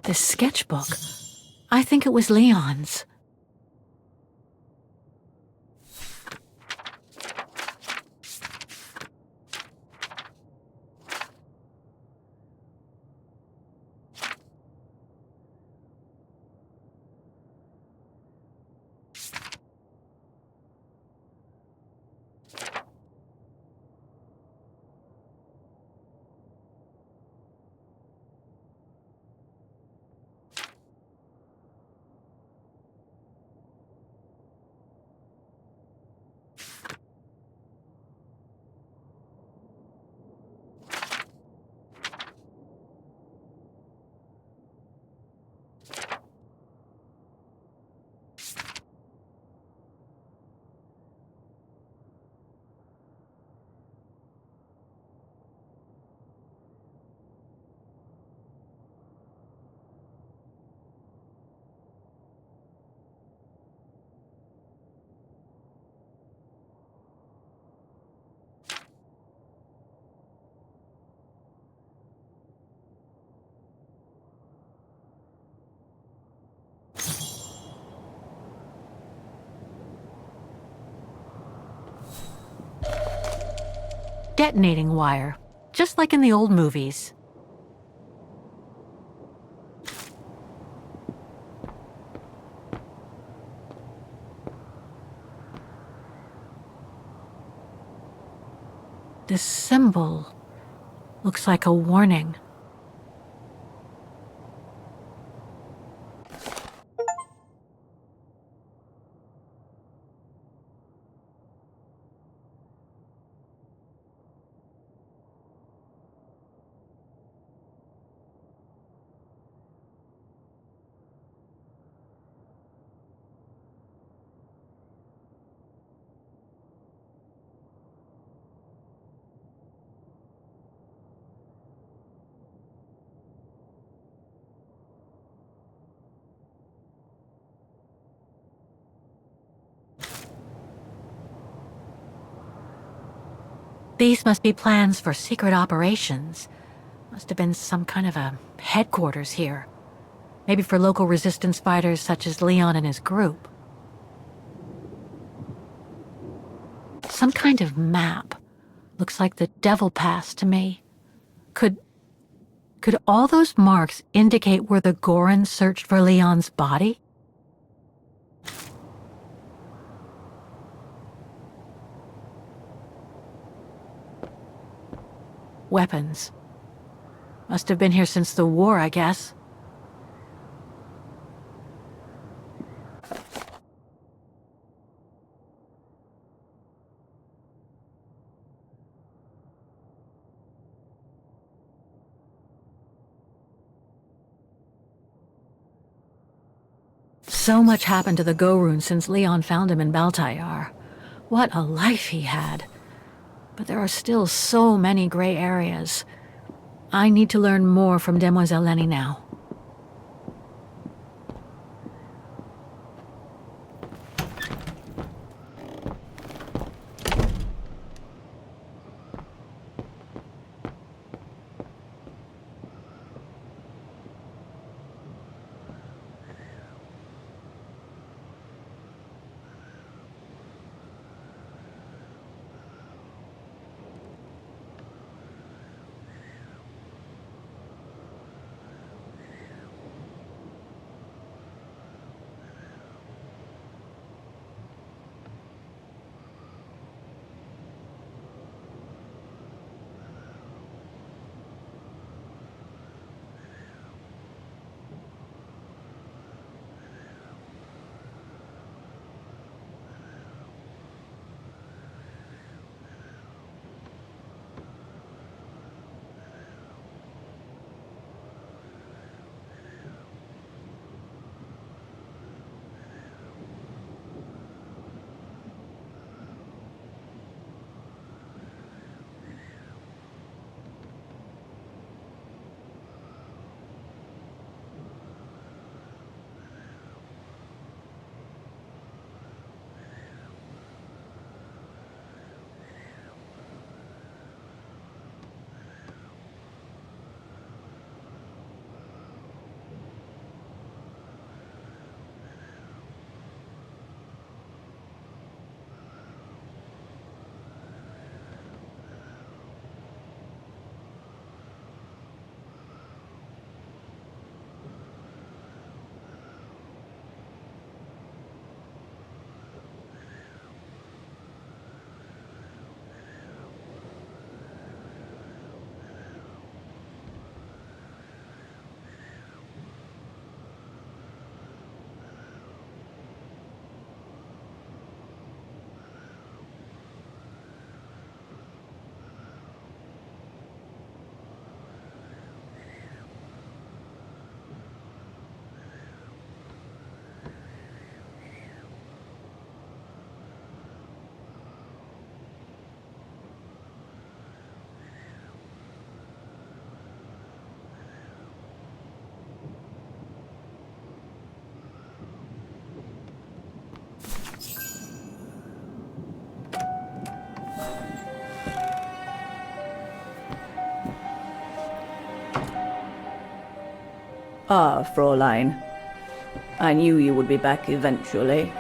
Speaker 1: This sketchbook. I think it was Leon's. Detonating wire, just like in the old movies. This symbol looks like a warning. These must be plans for secret operations. Must have been some kind of a headquarters here. Maybe for local resistance fighters such as Leon and his group. Some kind of map. Looks like the Devil Pass to me. Could all those marks indicate where the Gorons searched for Leon's body? Weapons. Must have been here since the war, I guess. So much happened to the Gorun since Leon found him in Baltayar. What a life he had. But there are still so many gray areas. I need to learn more from Demoiselle Lenny now.
Speaker 16: Ah, Fräulein. I knew you would be back eventually.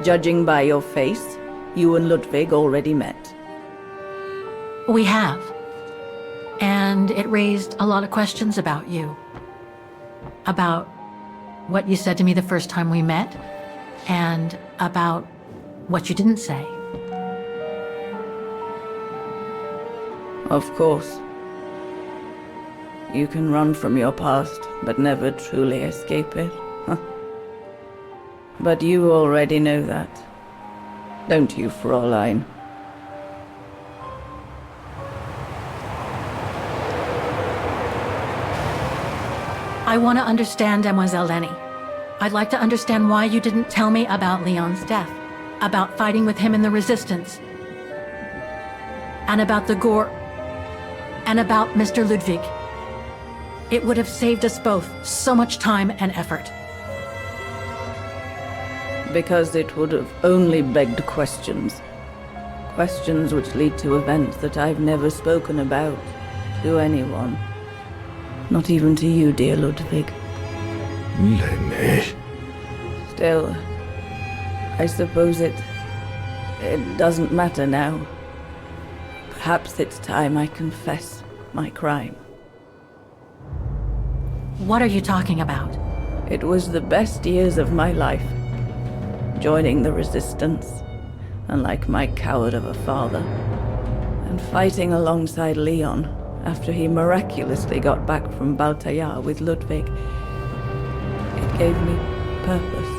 Speaker 16: Judging by your face, you and Ludwig already met.
Speaker 1: We have. And it raised a lot of questions about you. About what you said to me the first time we met, and about what you didn't say.
Speaker 16: Of course. You can run from your past, but never truly escape it. But you already know that. Don't you, Fräulein?
Speaker 1: I want to understand Demoiselle Lenny. I'd like to understand why you didn't tell me about Leon's death, about fighting with him in the Resistance, and about the Gore, and about Mr. Ludwig. It would have saved us both so much time and effort.
Speaker 16: Because it would have only begged questions. Questions which lead to events that I've never spoken about to anyone. Not even to you, dear Ludwig.
Speaker 15: Lenny.
Speaker 16: Still, I suppose it doesn't matter now. Perhaps it's time I confess my crime.
Speaker 1: What are you talking about?
Speaker 16: It was the best years of my life. Joining the resistance, unlike my coward of a father, and fighting alongside Leon after he miraculously got back from Baltayar with Ludwig. It gave me purpose.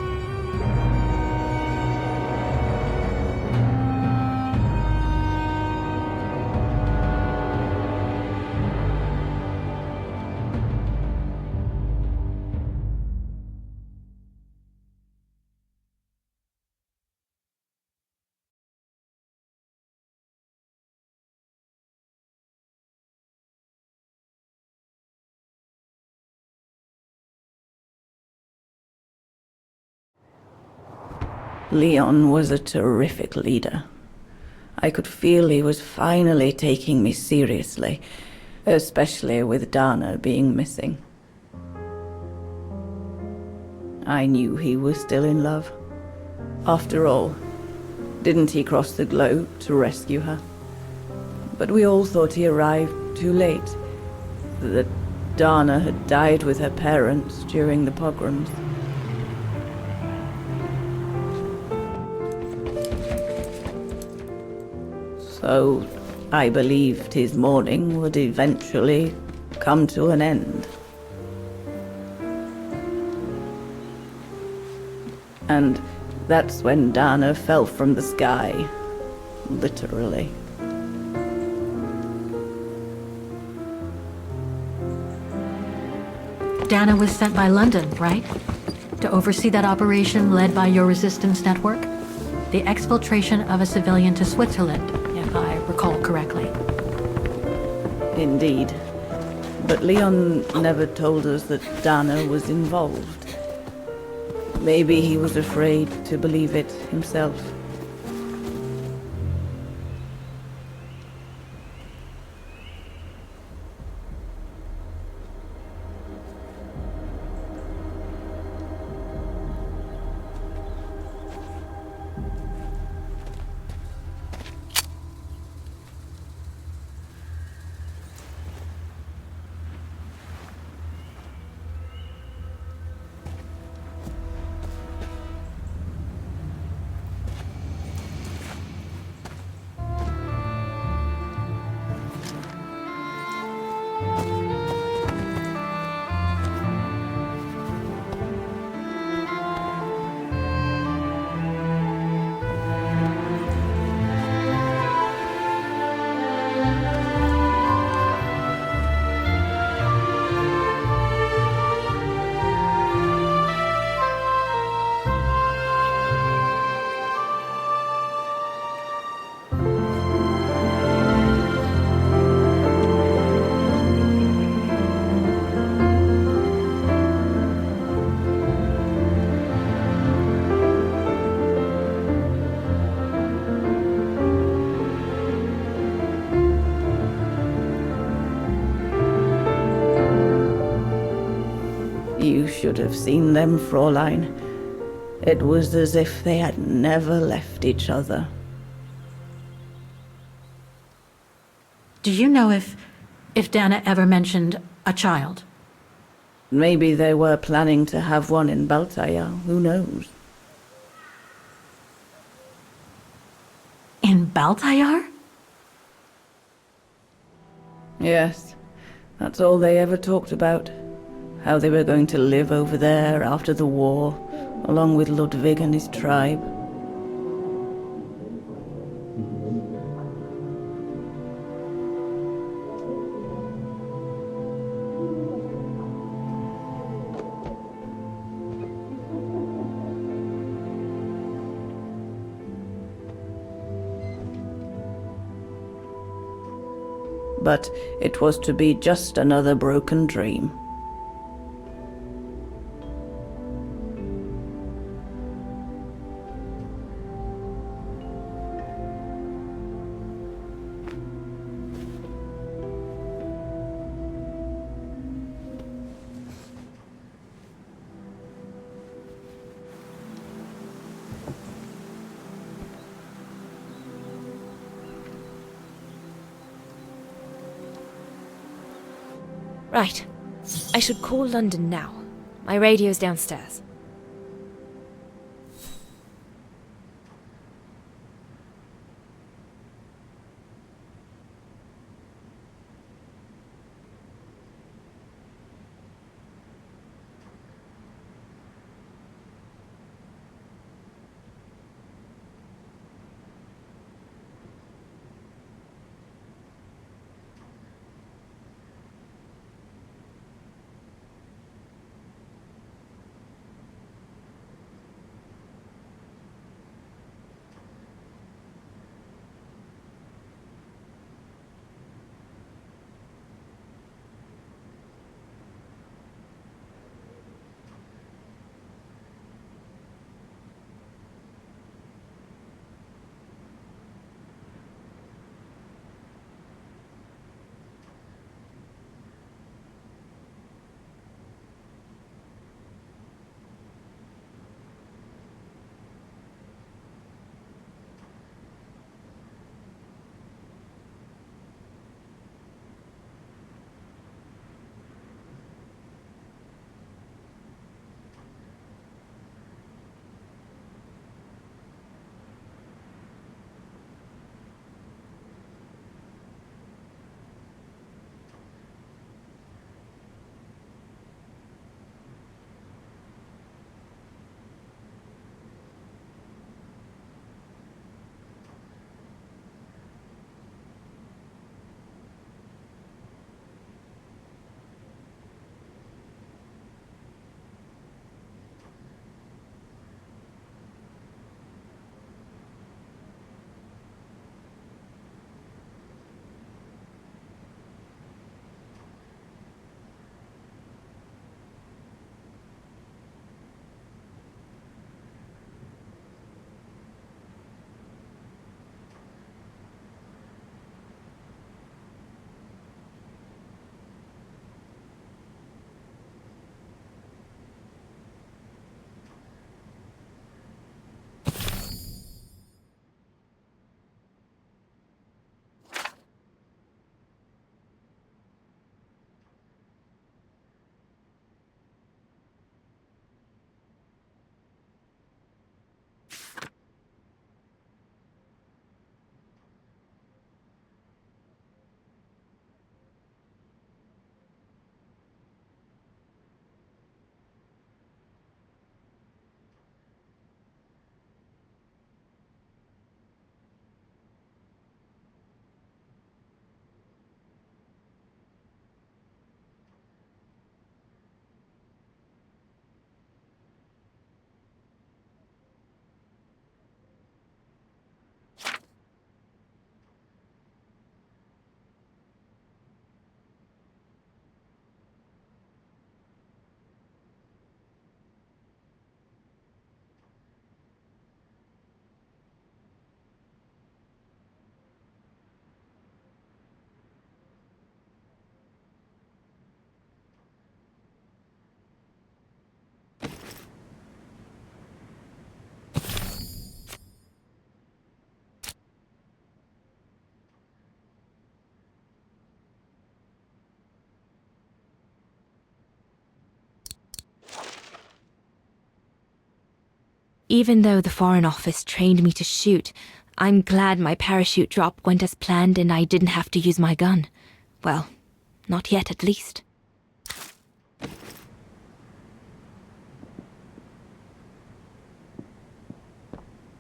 Speaker 16: Leon was a terrific leader. I could feel he was finally taking me seriously, especially with Dana being missing. I knew he was still in love. After all, didn't he cross the globe to rescue her? But we all thought he arrived too late, that Dana had died with her parents during the pogroms. So I believed his mourning would eventually come to an end. And that's when Dana fell from the sky, literally.
Speaker 1: Dana was sent by London, right? To oversee that operation led by your resistance network? The exfiltration of a civilian to Switzerland, if I recall correctly.
Speaker 16: Indeed. But Leon never told us that Dana was involved. Maybe he was afraid to believe it himself. You should have seen them, Fräulein. It was as if they had never left each other.
Speaker 1: Do you know if Dana ever mentioned a child?
Speaker 16: Maybe they were planning to have one in Baltayar, who knows?
Speaker 1: In Baltayar?
Speaker 16: Yes, that's all they ever talked about. How they were going to live over there after the war, along with Ludwig and his tribe. But it was to be just another broken dream.
Speaker 12: Right. I should call London now. My radio's downstairs. Even though the Foreign Office trained me to shoot, I'm glad my parachute drop went as planned and I didn't have to use my gun. Well, not yet at least.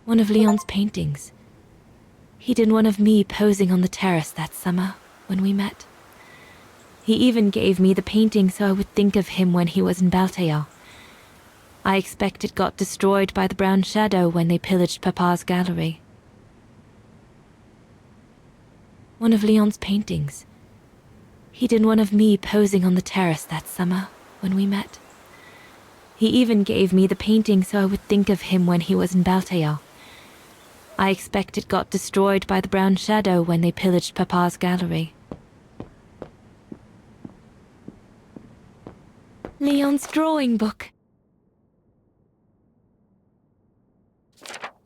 Speaker 12: One of Leon's paintings. He did one of me posing on the terrace that summer when we met. He even gave me the painting so I would think of him when he was in Baltayar. I expect it got destroyed by the Brown Shadow when they pillaged Papa's gallery. One of Leon's paintings. He did one of me posing on the terrace that summer when we met. He even gave me the painting so I would think of him when he was in Baltayar. I expect it got destroyed by the Brown Shadow when they pillaged Papa's gallery. Leon's drawing book.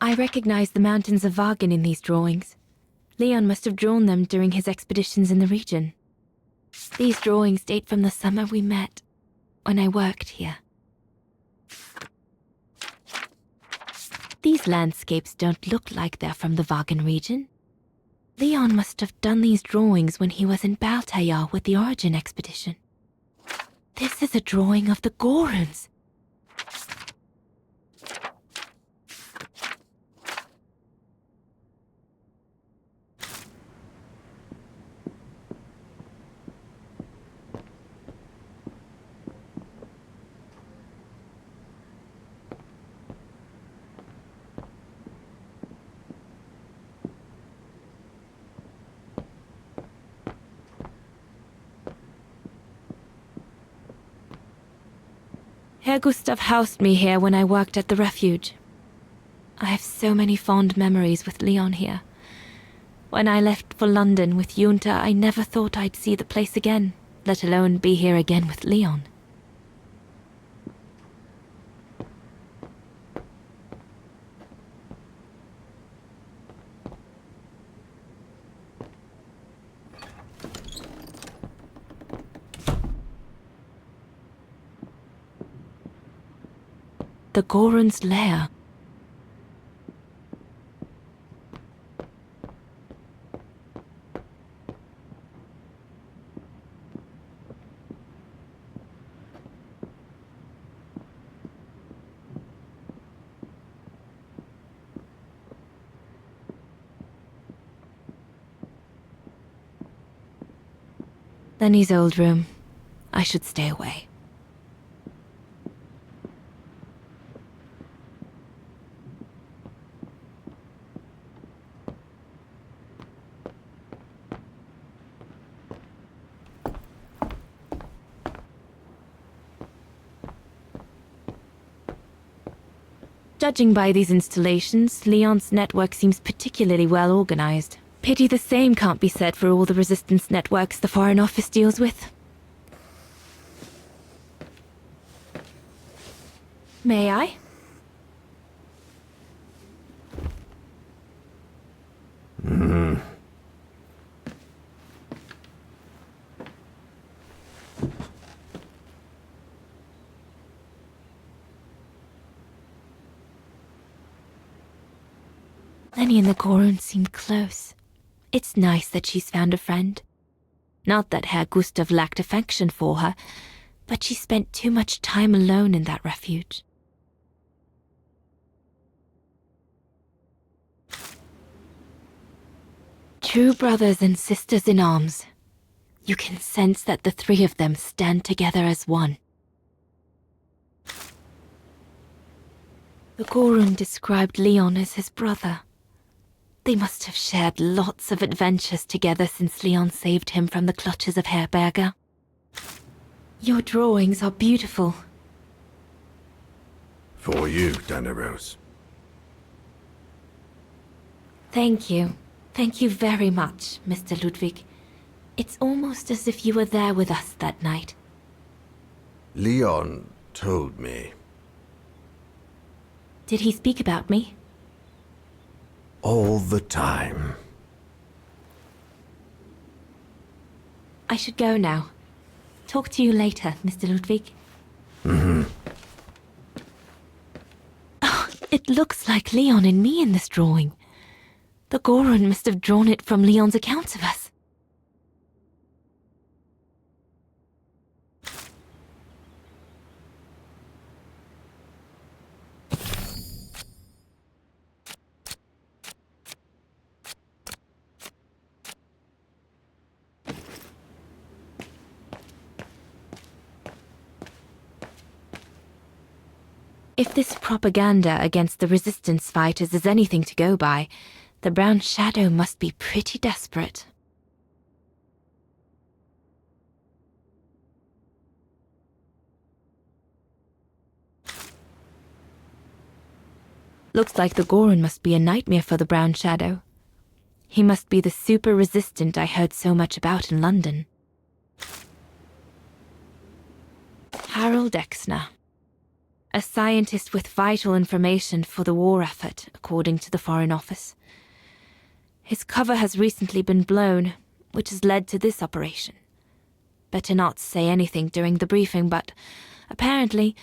Speaker 12: I recognize the mountains of Vagen in these drawings. Leon must have drawn them during his expeditions in the region. These drawings date from the summer we met, when I worked here. These landscapes don't look like they're from the Vagan region. Leon must have done these drawings when he was in Baltayar with the Origin expedition. This is a drawing of the Goruns. Herr Gustav housed me here when I worked at the refuge. I have so many fond memories with Leon here. When I left for London with Junta, I never thought I'd see the place again, let alone be here again with Leon. The Goron's lair. Lenny's old room. I should stay away. Judging by these installations, Leon's network seems particularly well organized. Pity the same can't be said for all the resistance networks the Foreign Office deals with. May I? Lenny and the Gorun seem close. It's nice that she's found a friend. Not that Herr Gustav lacked affection for her, but she spent too much time alone in that refuge. True brothers and sisters in arms. You can sense that the three of them stand together as one. The Gorun described Leon as his brother. They must have shared lots of adventures together since Leon saved him from the clutches of Herberger. Your drawings are beautiful.
Speaker 15: For you, Dana Rose.
Speaker 12: Thank you. Thank you very much, Mr. Ludwig. It's almost as if you were there with us that night.
Speaker 15: Leon told me.
Speaker 12: Did he speak about me?
Speaker 15: All the time.
Speaker 12: I should go now. Talk to you later, Mr. Ludwig.
Speaker 15: Mm-hmm.
Speaker 12: Oh, it looks like Leon and me in this drawing. The Gorun must have drawn it from Leon's accounts of us. If this propaganda against the resistance fighters is anything to go by, the Brown Shadow must be pretty desperate. Looks like the Gorun must be a nightmare for the Brown Shadow. He must be the super resistant I heard so much about in London. Harold Exner. A scientist with vital information for the war effort, according to the Foreign Office. His cover has recently been blown, which has led to this operation. better not say anything during the briefing, but apparently,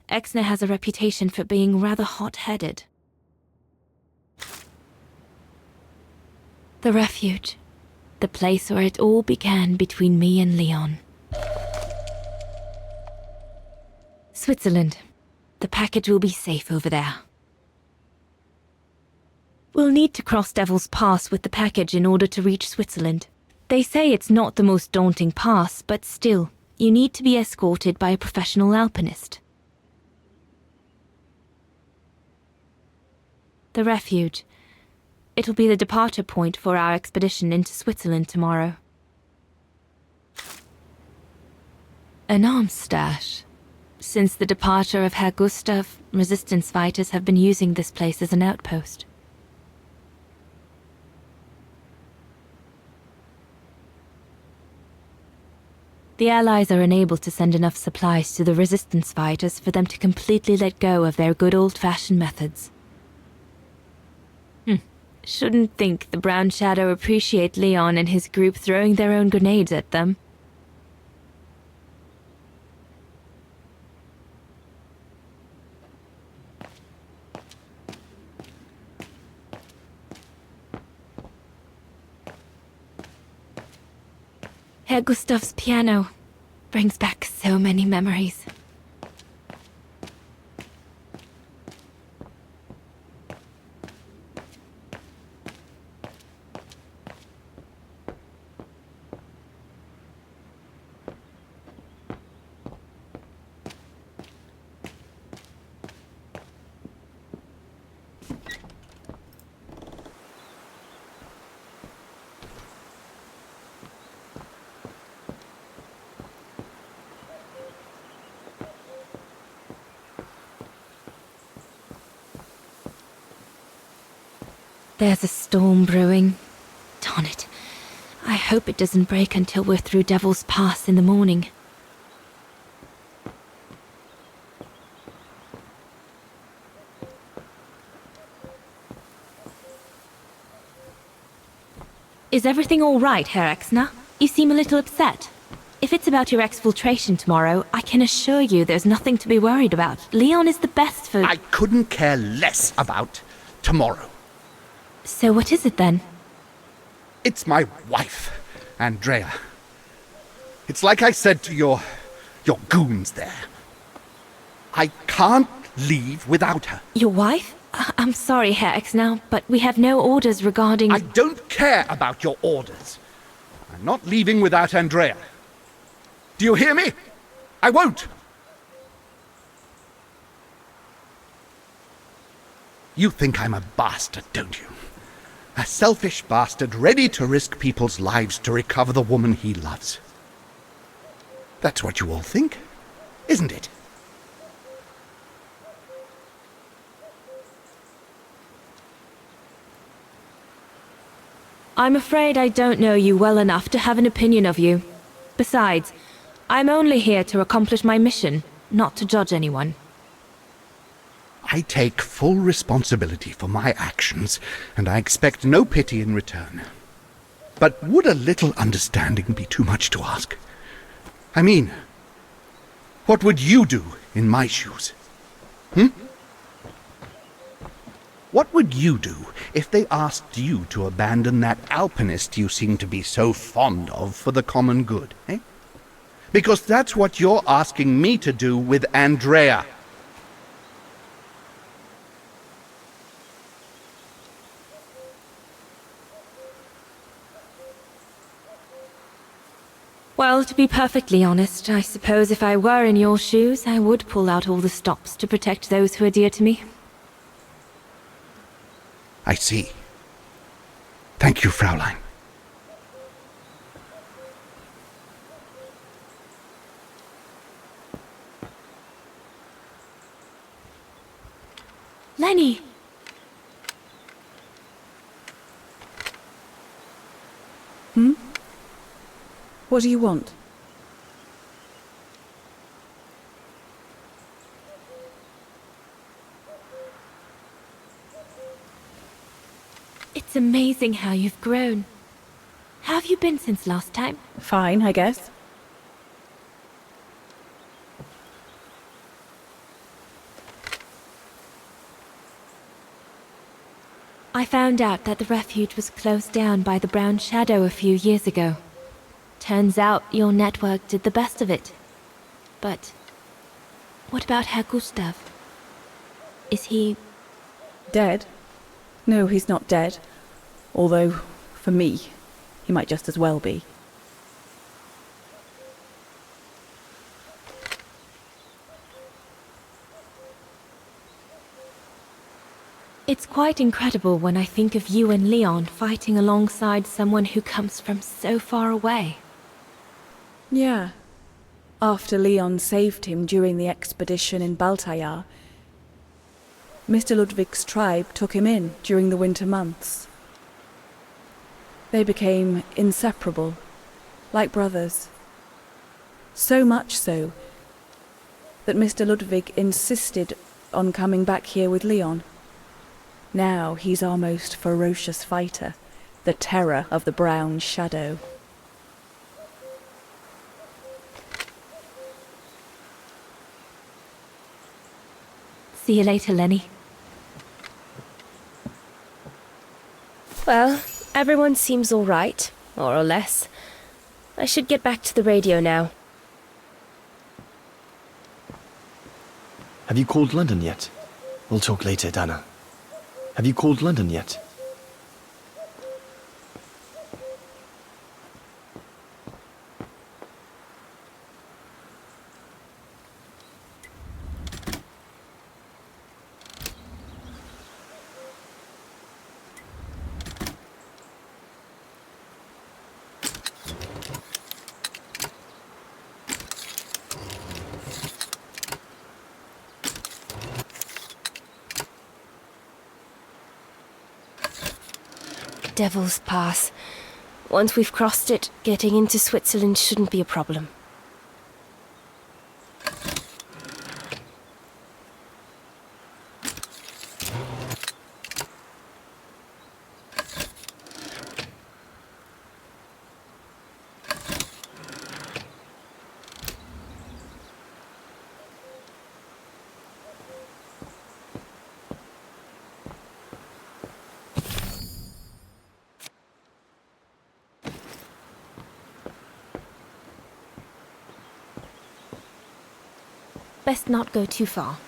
Speaker 12: Exner has a reputation for being rather hot-headed. The refuge. The place where it all began between me and Leon. Switzerland. The package will be safe over there. We'll need to cross Devil's Pass with the package in order to reach Switzerland. They say it's not the most daunting pass, but still, you need to be escorted by a professional alpinist. The refuge. It'll be the departure point for our expedition into Switzerland tomorrow. An arms stash. Since the departure of Herr Gustav, resistance fighters have been using this place as an outpost. The Allies are unable to send enough supplies to the resistance fighters for them to completely let go of their good old-fashioned methods. Shouldn't think the Brown Shadow appreciate Leon and his group throwing their own grenades at them. Herr Gustav's piano brings back so many memories. There's a storm brewing. Darn it. I hope it doesn't break until we're through Devil's Pass in the morning. Is everything all right, Herr Exner? You seem a little upset. If it's about your exfiltration tomorrow, I can assure you there's nothing to be worried about. Leon is the best for...
Speaker 6: I couldn't care less about tomorrow.
Speaker 12: So what is it then?
Speaker 6: It's my wife, Andrea. It's like I said to your goons there. I can't leave without her.
Speaker 12: Your wife? I'm sorry, Herr Exner, but we have no orders regarding...
Speaker 6: I don't care about your orders. I'm not leaving without Andrea. Do you hear me? I won't. You think I'm a bastard, don't you? A selfish bastard ready to risk people's lives to recover the woman he loves. That's what you all think, isn't it?
Speaker 12: I'm afraid I don't know you well enough to have an opinion of you. Besides, I'm only here to accomplish my mission, not to judge anyone.
Speaker 6: I take full responsibility for my actions, and I expect no pity in return. But would a little understanding be too much to ask? I mean, what would you do in my shoes? What would you do if they asked you to abandon that alpinist you seem to be so fond of for the common good, eh? Because that's what you're asking me to do with Andrea.
Speaker 12: Well, to be perfectly honest, I suppose if I were in your shoes, I would pull out all the stops to protect those who are dear to me.
Speaker 6: I see. Thank you, Fraulein.
Speaker 12: Lenny!
Speaker 16: What do you want?
Speaker 12: It's amazing how you've grown. How have you been since last time?
Speaker 16: Fine, I guess.
Speaker 12: I found out that the refuge was closed down by the Brown Shadow a few years ago. Turns out your network did the best of it. But what about Herr Gustav? Is he...
Speaker 16: Dead? No, he's not dead. Although, for me, he might just as well be.
Speaker 12: It's quite incredible when I think of you and Leon fighting alongside someone who comes from so far away.
Speaker 16: Yeah. After Leon saved him during the expedition in Baltayar, Mr. Ludwig's tribe took him in during the winter months. They became inseparable, like brothers. So much so that Mr. Ludwig insisted on coming back here with Leon. Now he's our most ferocious fighter, the terror of the Brown Shadow.
Speaker 12: See you later, Lenny.
Speaker 17: Well, everyone seems all right, more or less. I should get back to the radio now.
Speaker 5: Have you called London yet? We'll talk later, Dana. Have you called London yet?
Speaker 17: Devil's Pass. Once we've crossed it, getting into Switzerland shouldn't be a problem.
Speaker 12: Best not go too far.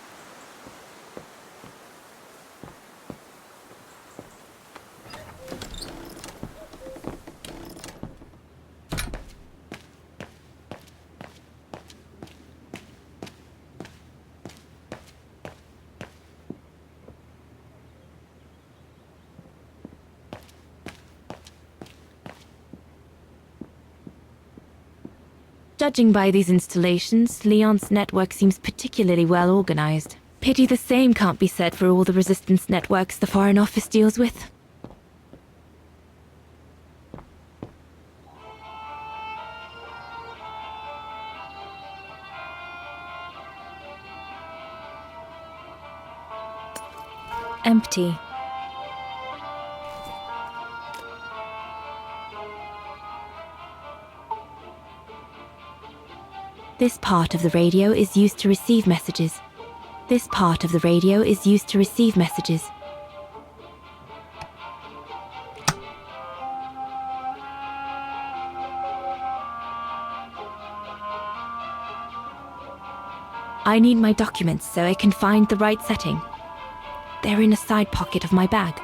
Speaker 12: Judging by these installations, Leon's network seems particularly well organized. Pity the same can't be said for all the resistance networks the Foreign Office deals with. Empty. This part of the radio is used to receive messages. This part of the radio is used to receive messages. I need my documents so I can find the right setting. They're in a side pocket of my bag.